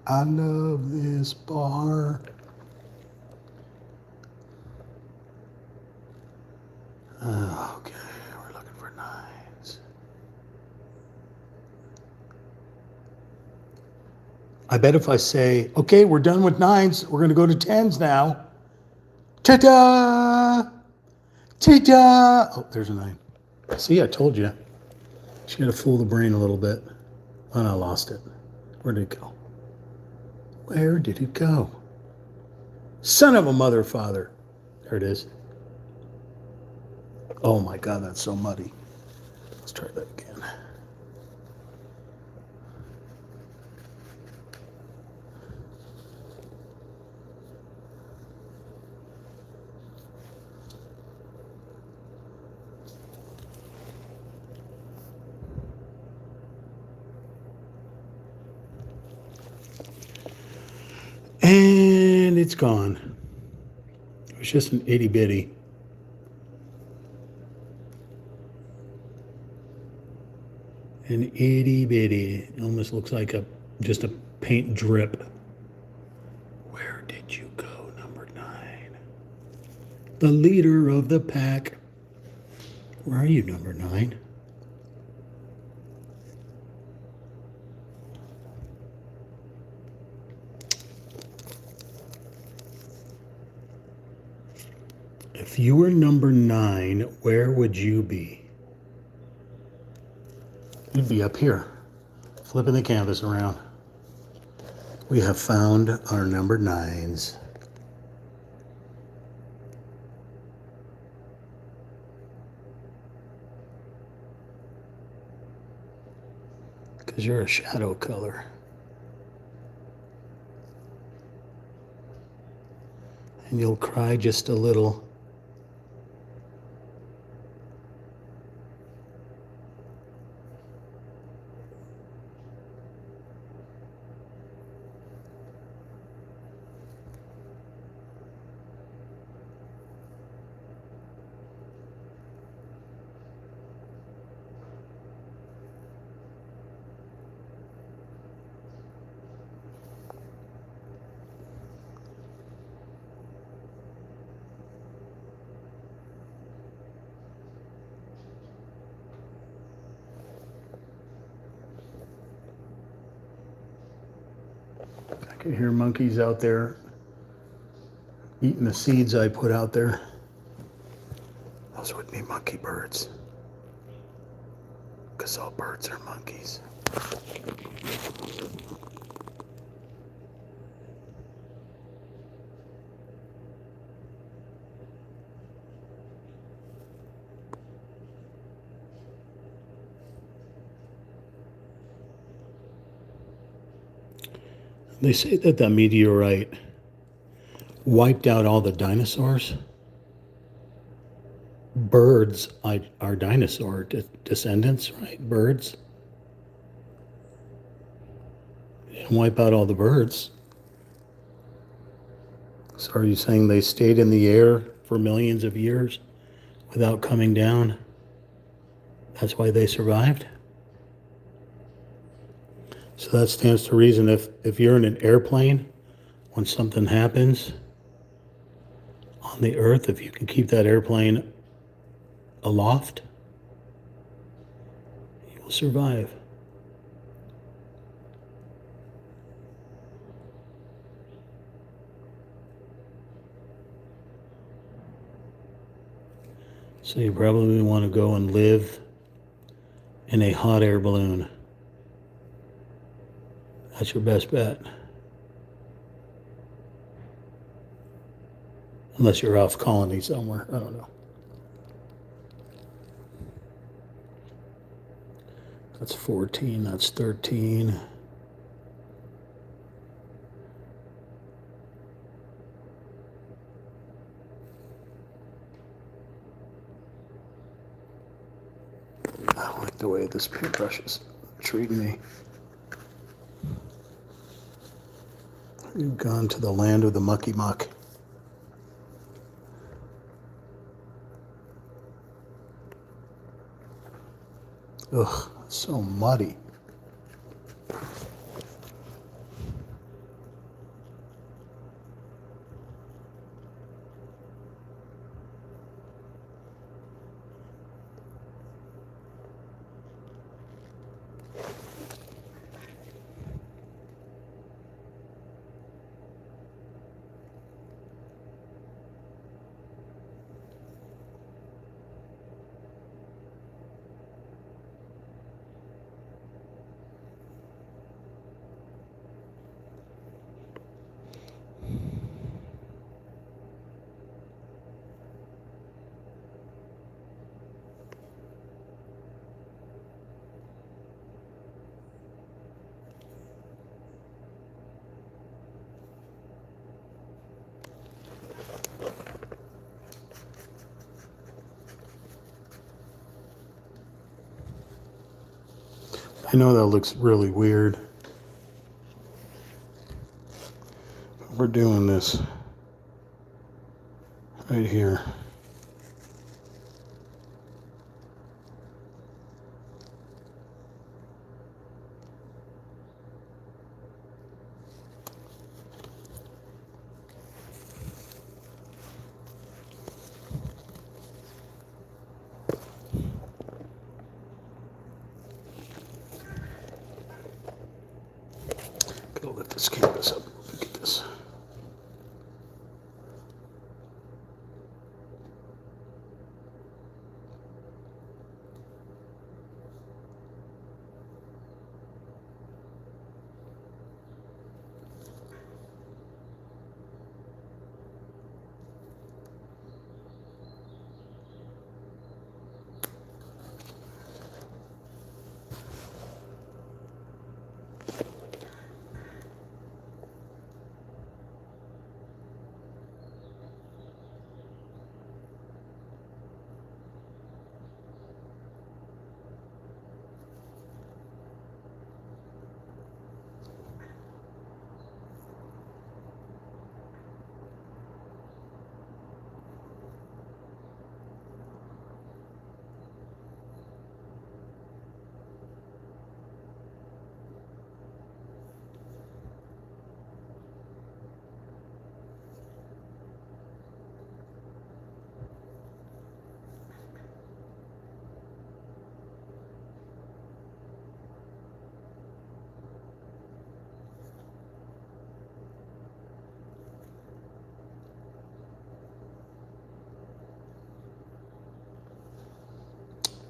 [SPEAKER 1] I love this bar. Okay, we're looking for nines. I bet if I say, okay, we're done with nines, we're going to go to tens now. Ta-da! Ta-da! Oh, there's a nine. See, I told you. She had to fool the brain a little bit. Oh, no, I lost it. Where did it go? Where did it go? Son of a mother, father. There it is. Oh my God, that's so muddy. Let's try that again. And it's gone. It was just an itty bitty. An itty bitty. It almost looks like just a paint drip. Where did you go, number 9? The leader of the pack. Where are you, number 9? If you were number 9, where would you be? You'd be up here, flipping the canvas around. We have found our number 9s. Because you're a shadow color. And you'll cry just a little. I can hear monkeys out there eating the seeds I put out there. Those would be monkey birds. Because all birds are monkeys. They say that the meteorite wiped out all the dinosaurs. Birds are dinosaur descendants, right? Birds. And wipe out all the birds. So are you saying they stayed in the air for millions of years without coming down? That's why they survived? So that stands to reason if you're in an airplane, when something happens on the earth, if you can keep that airplane aloft, you will survive. So you probably want to go and live in a hot air balloon. That's your best bet. Unless you're off colony somewhere. I don't know. That's 14. That's 13. I don't like the way this paintbrush is treating me. You've gone to the land of the mucky muck. Ugh, it's so muddy. I know that looks really weird. We're doing this right here. Gotta lift this canvas up. Look at this.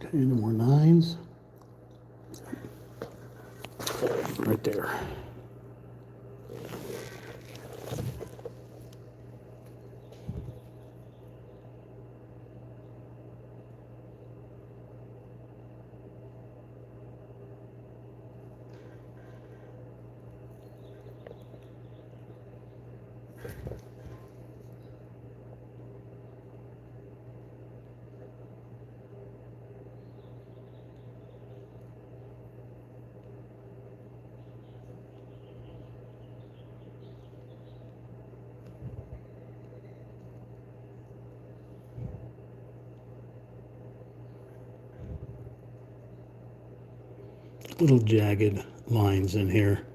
[SPEAKER 1] Okay, no more nines. Right there. Little jagged lines in here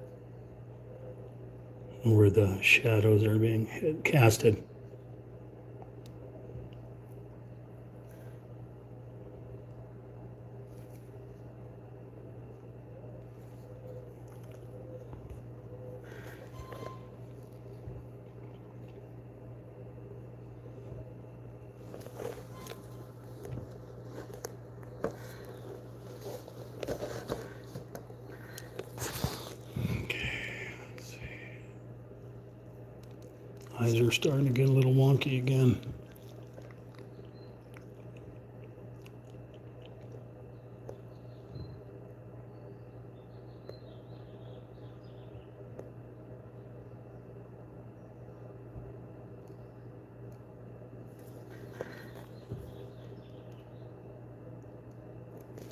[SPEAKER 1] where the shadows are being casted. Eyes are starting to get a little wonky again.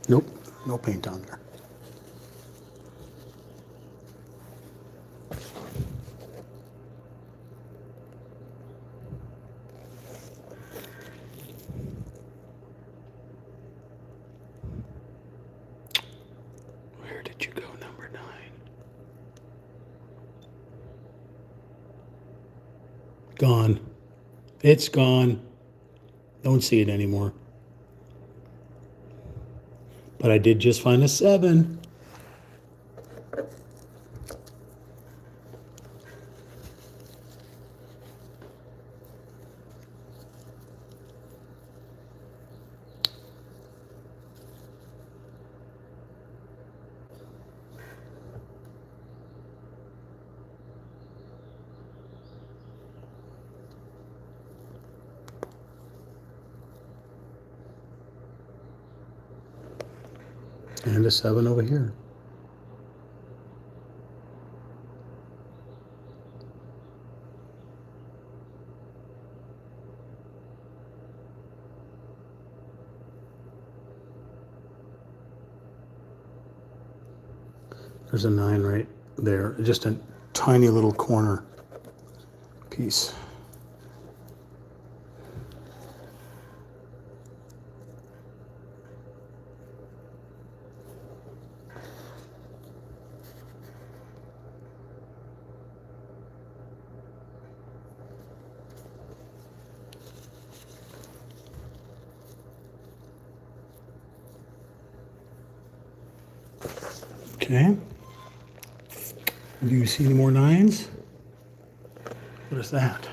[SPEAKER 1] Nope, no paint on there. Where did you go, number 9? Gone. It's gone. Don't see it anymore. But I did just find a 7. And a 7 over here. There's a 9 right there. Just a tiny little corner piece. Okay. Do you see any more 9s? What is that?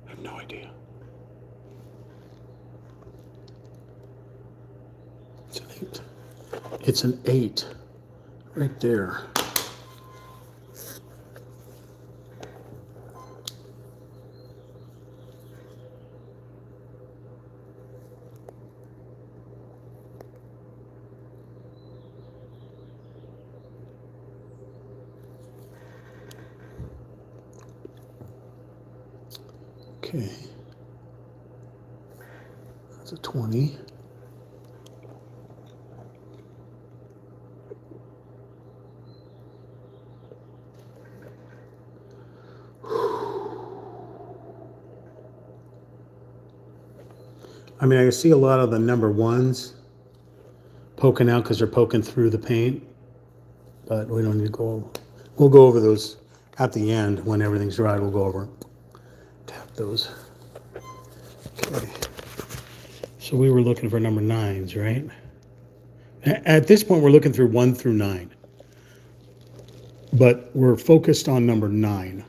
[SPEAKER 1] I have no idea. It's an 8. It's an 8 right there. Okay. That's a 20. I mean, I see a lot of the number 1s poking out because they're poking through the paint, but we don't need to go. We'll go over those at the end when everything's dry. We'll go over, tap those. Okay. So we were looking for number 9s, right? At this point, we're looking through 1 through 9, but we're focused on number 9.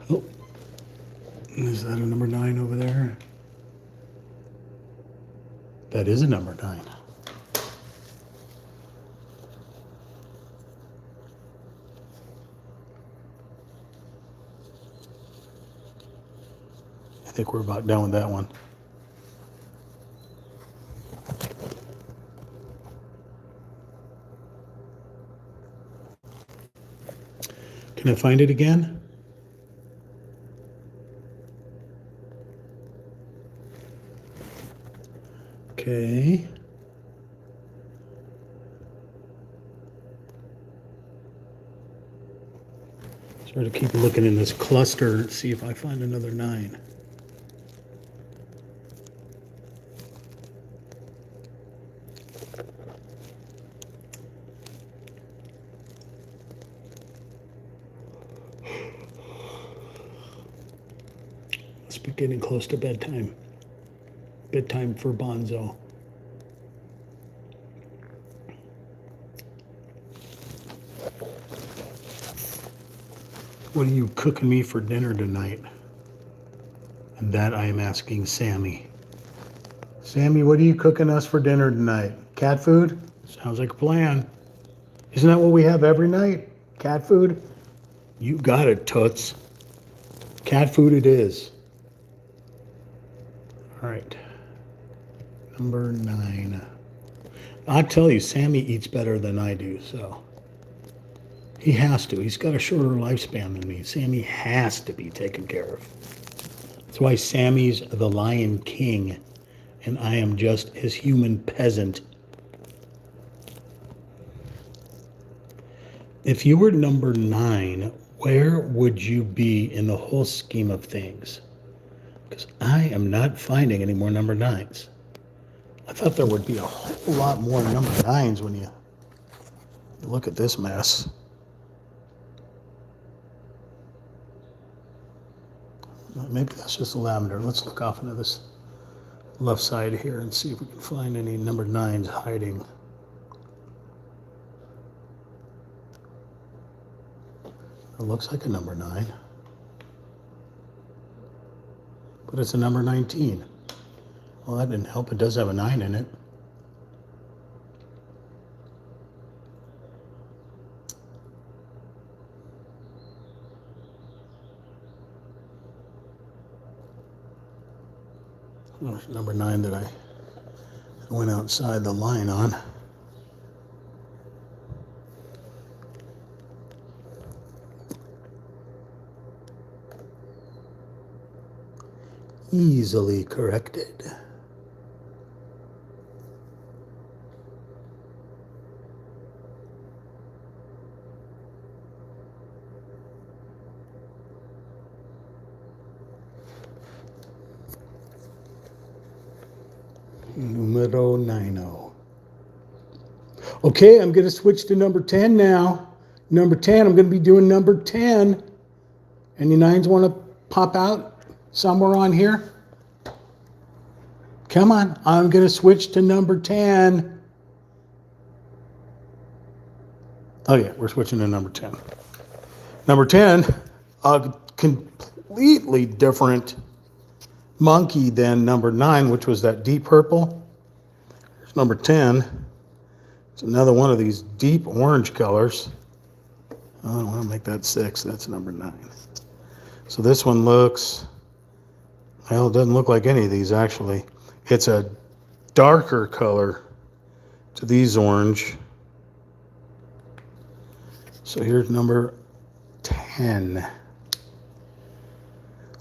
[SPEAKER 1] Oh, is that a number 9 over there? That is a number 9. I think we're about done with that one. Can I find it again? Okay. Sort of keep looking in this cluster, see if I find another 9. Must be getting close to bedtime. Bedtime for Bonzo. What are you cooking me for dinner tonight? And that I am asking Sammy. Sammy, what are you cooking us for dinner tonight? Cat food? Sounds like a plan. Isn't that what we have every night? Cat food? You got it, Toots. Cat food it is. All right. Number 9. I'll tell you, Sammy eats better than I do, so. He has to. He's got a shorter lifespan than me. Sammy has to be taken care of. That's why Sammy's the Lion King, and I am just his human peasant. If you were number 9, where would you be in the whole scheme of things? Because I am not finding any more number 9s. I thought there would be a whole lot more number 9s when you look at this mess. Maybe that's just the lavender. Let's look off into this left side here and see if we can find any number 9s hiding. It looks like a number 9. But it's a number 19. Well, that didn't help. It does have a 9 in it. Well, number 9 that I went outside the line on. easily corrected. Numero 90. Okay, I'm going to switch to number 10 now. Number 10, I'm going to be doing number 10. Any nines want to pop out somewhere on here? Come on, I'm going to switch to number 10. Oh yeah, we're switching to number 10. Number 10, a completely different monkey than number 9, which was that deep purple. Here's number 10. It's another one of these deep orange colors. I don't want to make that 6. That's number 9. So this one looks, well, it doesn't look like any of these actually. It's a darker color to these orange. So here's number 10.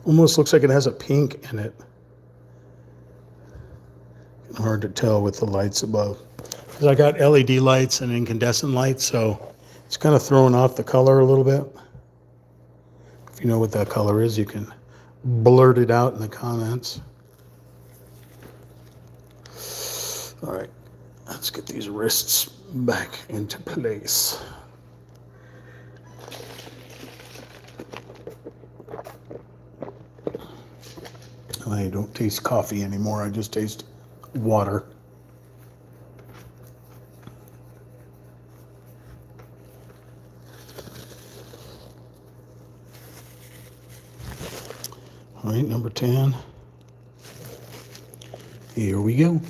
[SPEAKER 1] Almost looks like it has a pink in it. Hard to tell with the lights above. Because I got LED lights and incandescent lights, so it's kind of throwing off the color a little bit. If you know what that color is, you can blurt it out in the comments. All right, let's get these wrists back into place. I don't taste coffee anymore. I just taste water. All right, number 10. Here we go.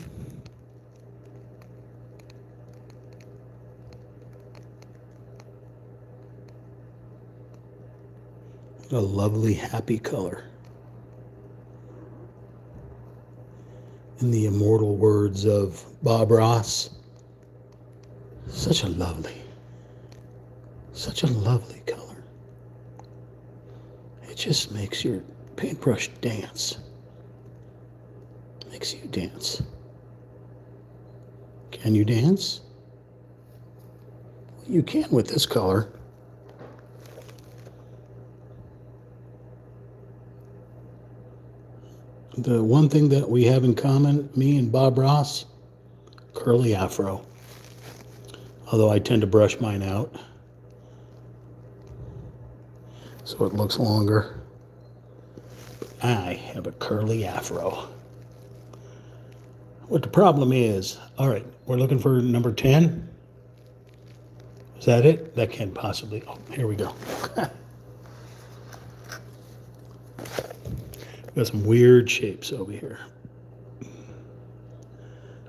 [SPEAKER 1] A lovely, happy color. In the immortal words of Bob Ross, such a lovely color. It just makes your paintbrush dance. Makes you dance. Can you dance? You can with this color. The one thing that we have in common, me and Bob Ross, curly afro. Although I tend to brush mine out so it looks longer. I have a curly afro. What the problem is, all right, we're looking for number 10. Is that it? That can't possibly, oh, here we go. Got some weird shapes over here.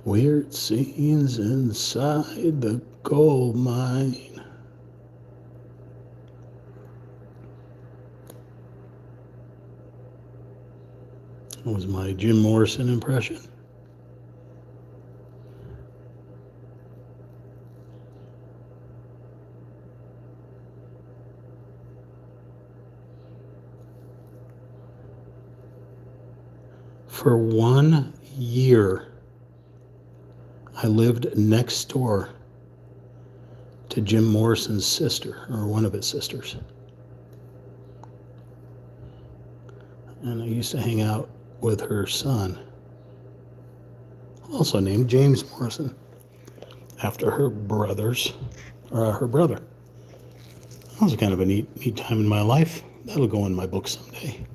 [SPEAKER 1] Weird scenes inside the gold mine. That was my Jim Morrison impression. For 1 year, I lived next door to Jim Morrison's sister, or one of his sisters. And I used to hang out with her son, also named James Morrison, after her brother. That was kind of a neat time in my life. That'll go in my book someday,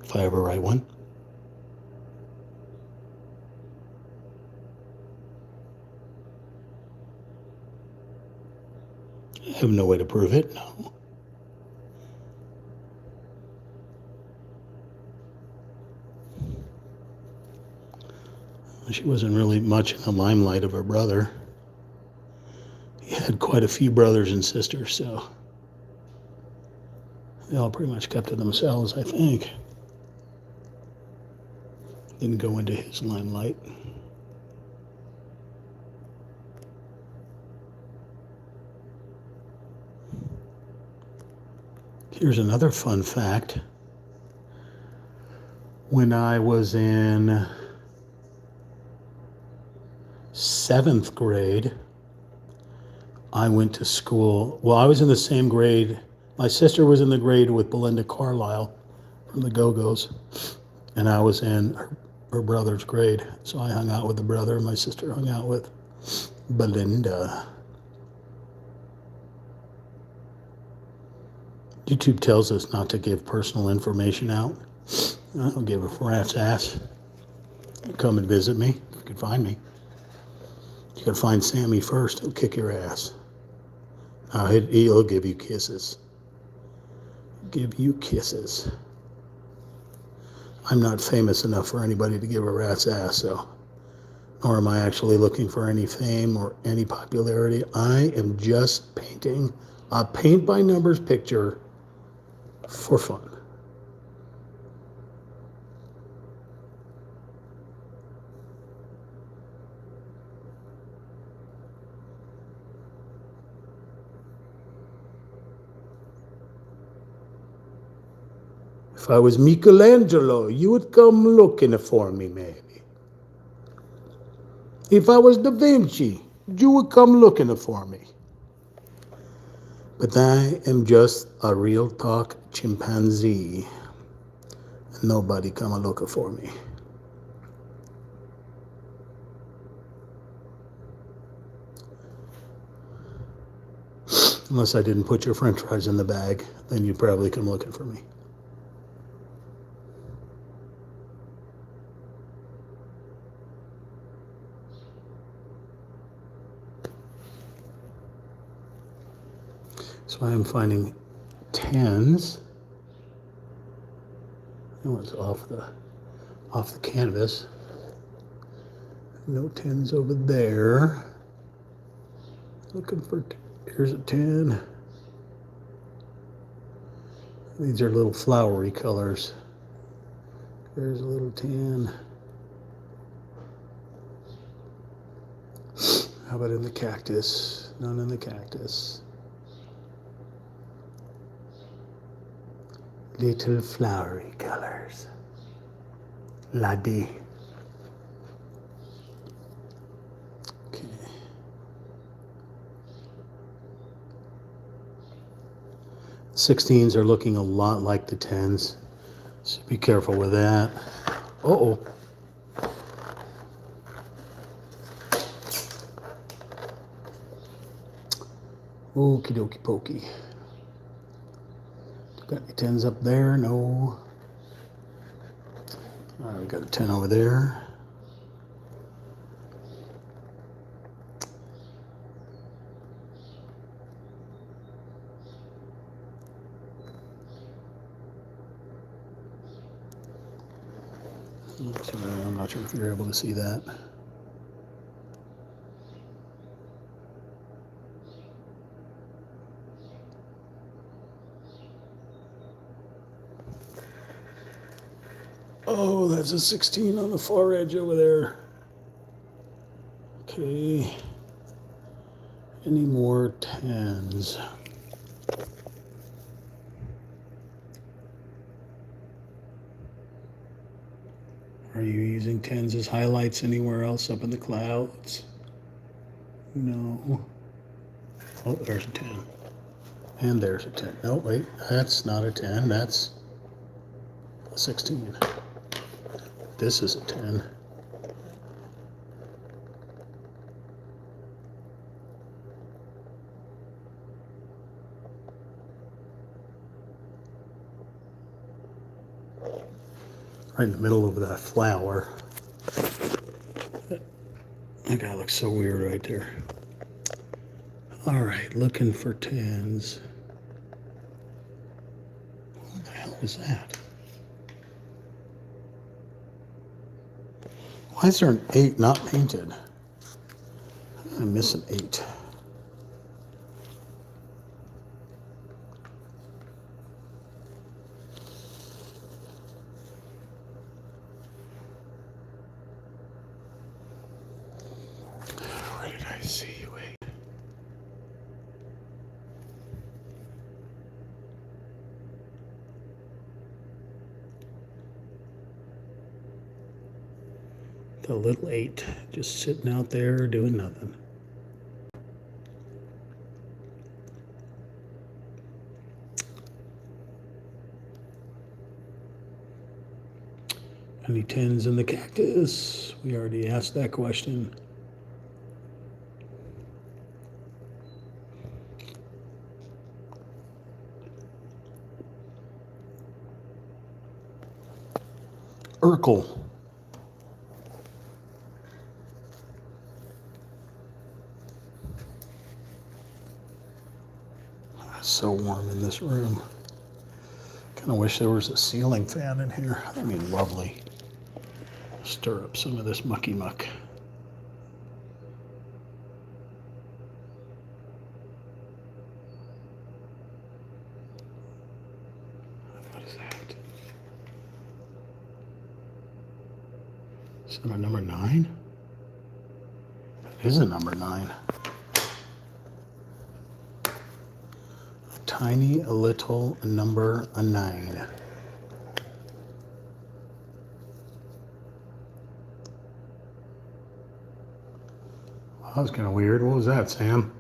[SPEAKER 1] if I ever write one. I have no way to prove it, no. She wasn't really much in the limelight of her brother. He had quite a few brothers and sisters, so they all pretty much kept to themselves, I think. Didn't go into his limelight. Here's another fun fact. When I was in 7th grade, I went to school. Well, I was in the same grade. My sister was in the grade with Belinda Carlisle from the Go-Go's, and I was in her brother's grade. So I hung out with the brother, and my sister hung out with Belinda. YouTube tells us not to give personal information out. I don't give a rat's ass. Come and visit me. You can find me. You gotta find Sammy first. He'll kick your ass. He'll give you kisses. Give you kisses. I'm not famous enough for anybody to give a rat's ass, so nor am I actually looking for any fame or any popularity. I am just painting a paint by numbers picture for fun. If I was Michelangelo, you would come looking for me, maybe. If I was Da Vinci, you would come looking for me. But I am just a real talk chimpanzee. Nobody come a looking for me. Unless I didn't put your french fries in the bag, then you'd probably come looking for me. So I am finding 10s. Oh, it's off the canvas. No 10s over there. Looking for, here's a 10. These are little flowery colors. There's a little 10. How about in the cactus? None in the cactus. Little flowery colors. Laddie. Okay. 16s are looking a lot like the 10s. So be careful with that. Uh-oh. Okie dokie pokey. Got any 10s up there? No. All right, we got a 10 over there. I'm not sure if you're able to see that. Oh, that's a 16 on the far edge over there. Okay. Any more 10s? Are you using 10s as highlights anywhere else up in the clouds? No. Oh, there's a 10. And there's a 10. No, wait, that's not a 10. That's a 16. This is a 10. Right in the middle of that flower. That guy looks so weird right there. All right, looking for 10s. What the hell is that? Why is there an 8 not painted? I miss an 8. Where did I see you? Wait. The little 8 just sitting out there doing nothing. Any 10s in the cactus? We already asked that question. Urkel. It's so warm in this room. Kind of wish there was a ceiling fan in here. I mean, lovely. Stir up some of this mucky muck. What is that? Is that a number 9? It is a number 9. A tiny, a little, a number, a 9. That was kind of weird. What was that, Sam?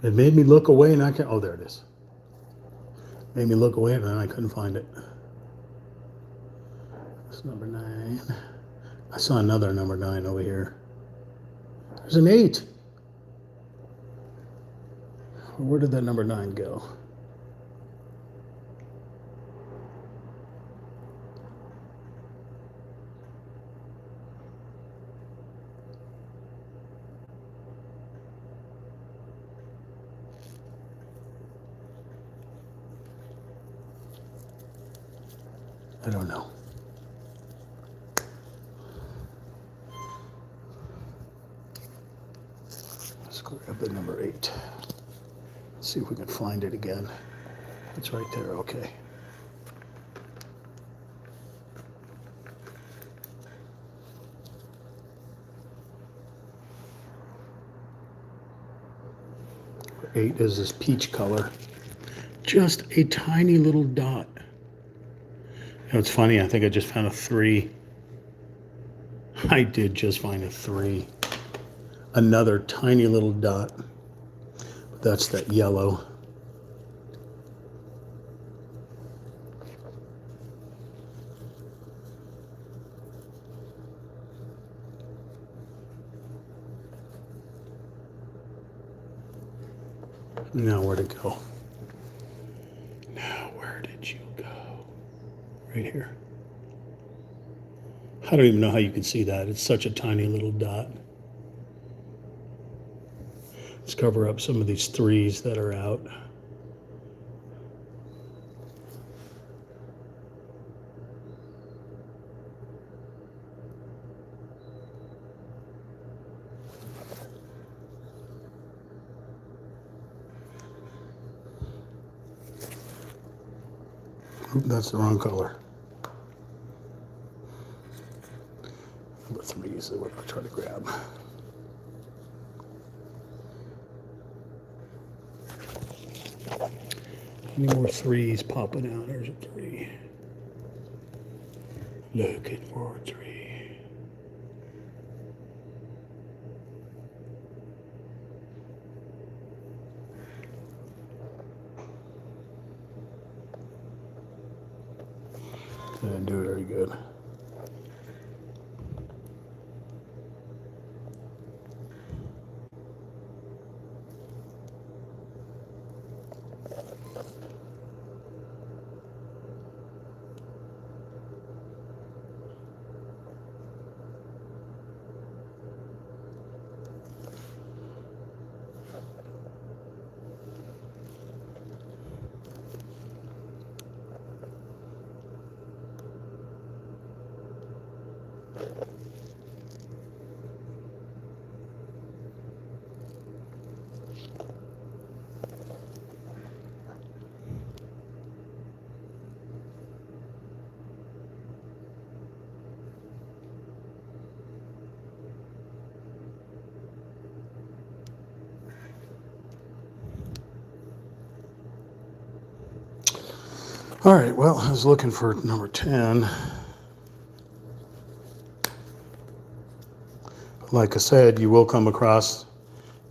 [SPEAKER 1] It made me look away and I can't. Oh, there it is. Made me look away and then I couldn't find it. That's number 9. I saw another number 9 over here. There's an 8. Where did that number 9 go? I don't know. Let's grab the number 8. Let's see if we can find it again. It's right there, okay. Number 8 is this peach color. Just a tiny little dot. You know, it's funny, I think I just found a 3. I did just find a 3. Another tiny little dot. That's that yellow. Now where'd it go? Now where did you go? Right here. I don't even know how you can see that. It's such a tiny little dot. Let's cover up some of these 3s that are out. Oop, that's the wrong color. Number 3 is what I'll try to grab. Any more 3s popping out? There's a 3. Looking for a 3. Didn't do it very good. All right, well, I was looking for number 10. Like I said, you will come across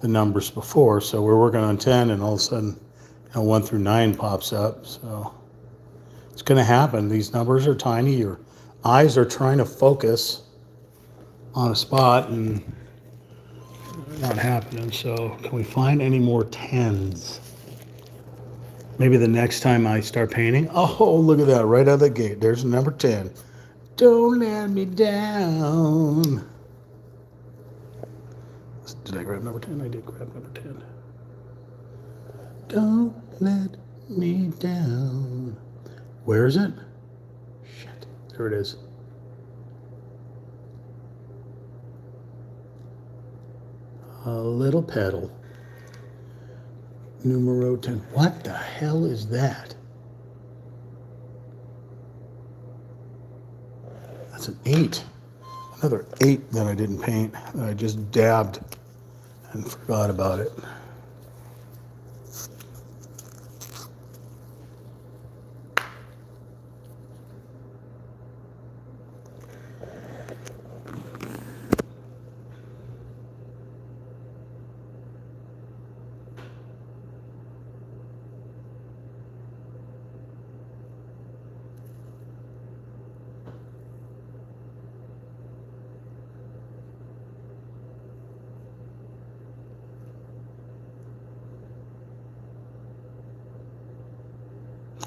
[SPEAKER 1] the numbers before. So we're working on 10 and all of a sudden, 1 through 9 pops up. So it's going to happen. These numbers are tiny. Your eyes are trying to focus on a spot and not happening. So can we find any more 10s? Maybe the next time I start painting. Oh, look at that, right out of the gate. There's number 10. Don't let me down. Did I grab number 10? I did grab number 10. Don't let me down. Where is it? Shit. There it is. A little pedal. Numero 10. What the hell is that? That's an 8. Another 8 that I didn't paint, that I just dabbed and forgot about it.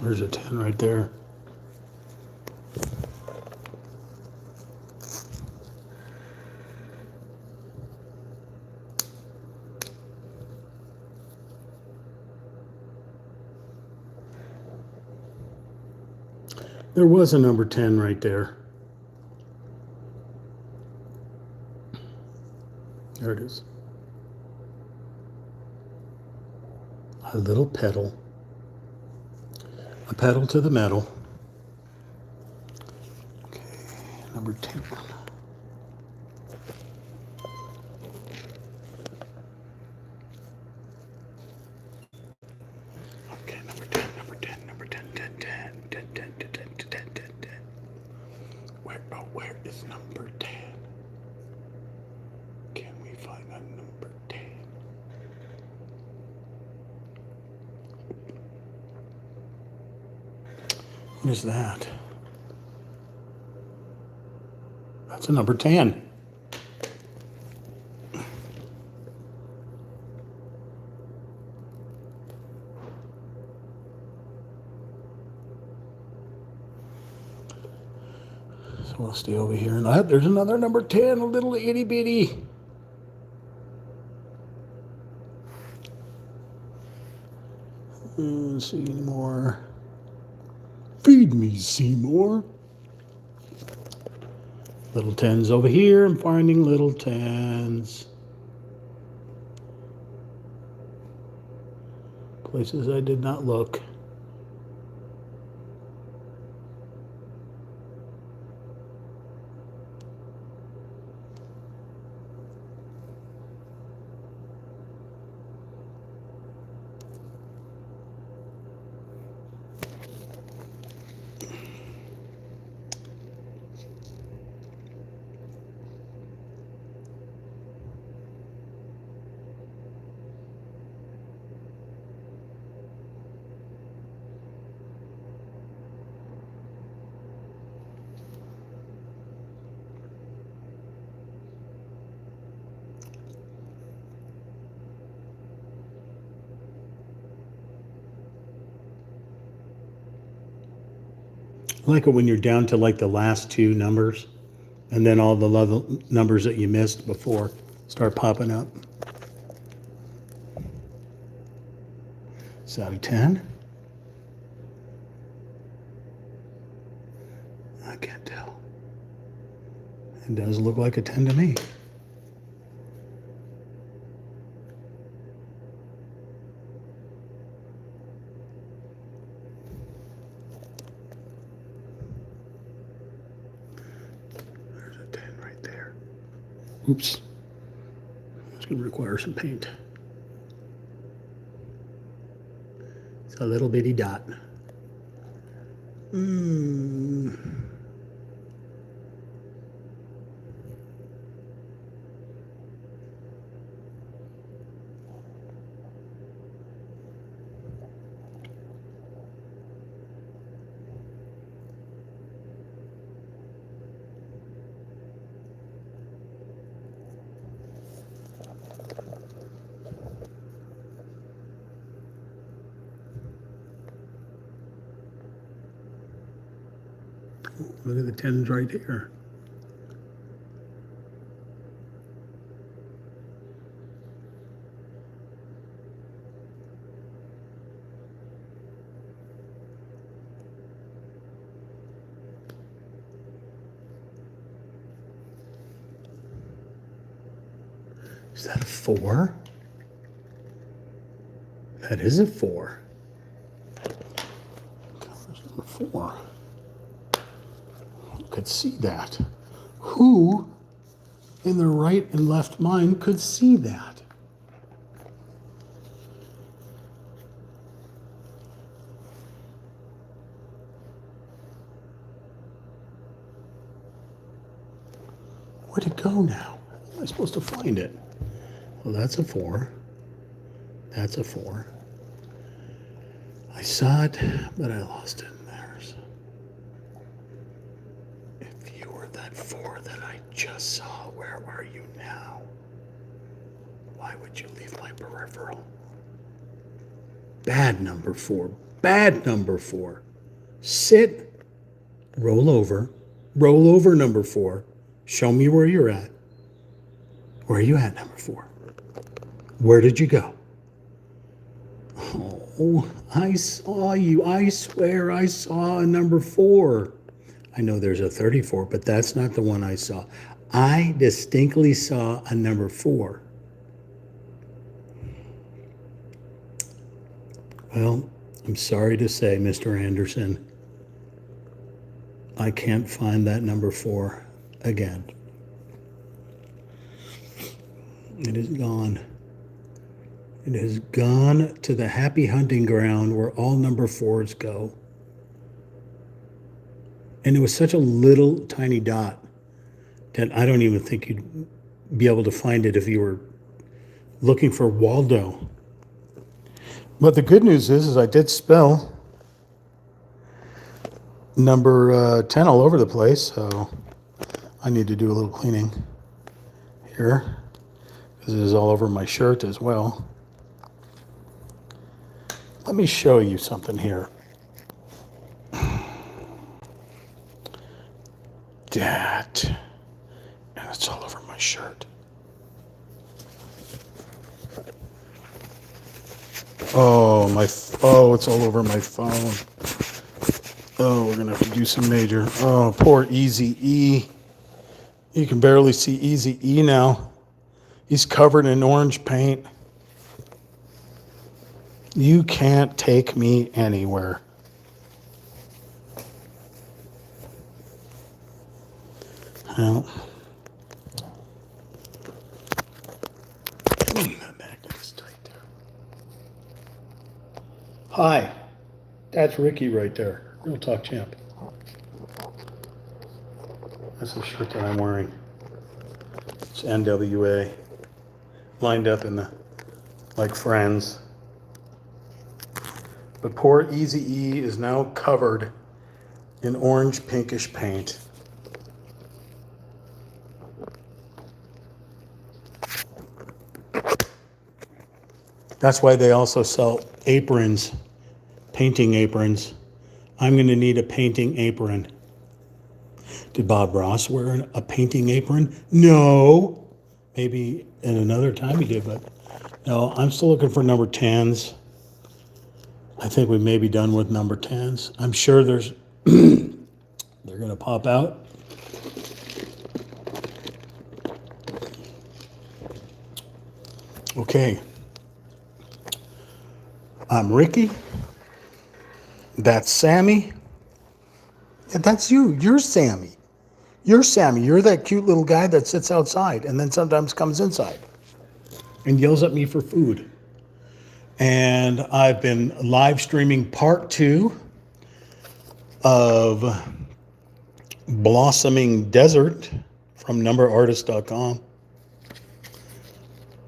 [SPEAKER 1] There's a 10 right there. There was a number 10 right there. There it is. A little pedal. A pedal to the metal. Okay, number 10. Okay, number 10, number 10, number 10, 10, 10, 10, 10, 10, 10, 10, 10, 10, 10. Where is number 10? Can we find a number 10? What is that? That's a number 10. So we'll stay over here. And there's another number 10, a little itty bitty. Let's see any more. Feed me, Seymour. Little 10s over here. I'm finding little 10s. Places I did not look. I like it when you're down to like the last 2 numbers and then all the level numbers that you missed before start popping up. Is that a 10? I can't tell. It does look like a 10 to me. There's a 10 right there. Oops. It's going to require some paint. It's a little bitty dot. Look at the tens right here. Is that a 4? That is a 4. Number 4. Who could see that? Who in their right and left mind could see that? Where'd it go now? How am I supposed to find it? Well, that's a 4. That's a 4. I saw it, but I lost it. There's. If you were that 4 that I just saw, where are you now? Why would you leave my peripheral? Bad number 4. Bad number 4. Sit. Roll over. Roll over, number 4. Show me where you're at. Where are you at, number 4? Where did you go? Oh, I saw you. I swear I saw a number 4. I know there's a 34, but that's not the one I saw. I distinctly saw a number 4. Well, I'm sorry to say, Mr. Anderson, I can't find that number 4 again. It is gone. It has gone to the happy hunting ground where all number 4s go. And it was such a little tiny dot that I don't even think you'd be able to find it if you were looking for Waldo. But the good news is I did spell number 10 all over the place, so I need to do a little cleaning here because it is all over my shirt as well. Let me show you something here. That, and it's all over my shirt. Oh, it's all over my phone. Oh, we're gonna have to do some major. Oh, poor Easy E. You can barely see Easy E now. He's covered in orange paint. You can't take me anywhere. Well, that magnet is tight there. Hi, that's Ricky right there. Real Talk Champ. That's the shirt that I'm wearing. It's NWA. Lined up in the, like Friends. But poor Easy E is now covered in orange pinkish paint. That's why they also sell aprons, painting aprons. I'm going to need a painting apron. Did Bob Ross wear a painting apron? No. Maybe at another time he did, but no, I'm still looking for number 10s. I think we may be done with number 10s. I'm sure they're going to pop out. Okay. I'm Ricky. That's Sammy. Yeah, that's you. You're Sammy. You're Sammy. You're that cute little guy that sits outside and then sometimes comes inside and yells at me for food. And I've been live streaming part 2 of Blossoming Desert from numberartist.com.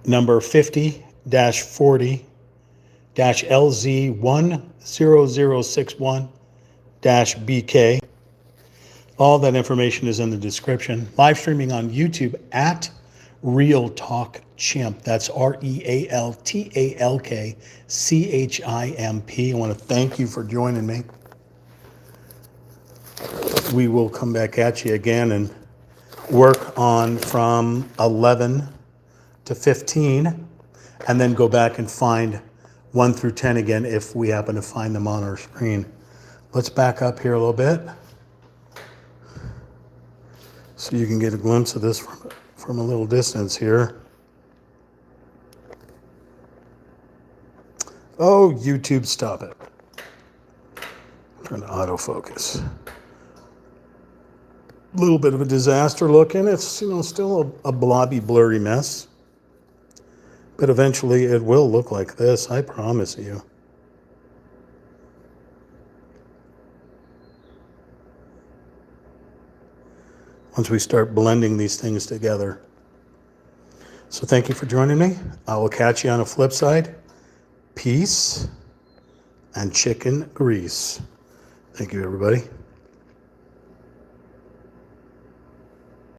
[SPEAKER 1] Number 50-40-LZ10061-BK. All that information is in the description. Live streaming on YouTube at Real Talk Chimp. That's RealTalkChimp. I want to thank you for joining me. We will come back at you again and work on from 11 to 15, and then go back and find 1 through 10 again if we happen to find them on our screen. Let's back up here a little bit so you can get a glimpse of this from a little distance here. Oh, YouTube, stop it. I'm trying to autofocus. A little bit of a disaster looking. It's, still a blobby, blurry mess. But eventually it will look like this, I promise you. Once we start blending these things together. So thank you for joining me. I will catch you on the flip side. Peace and chicken grease. Thank you, everybody.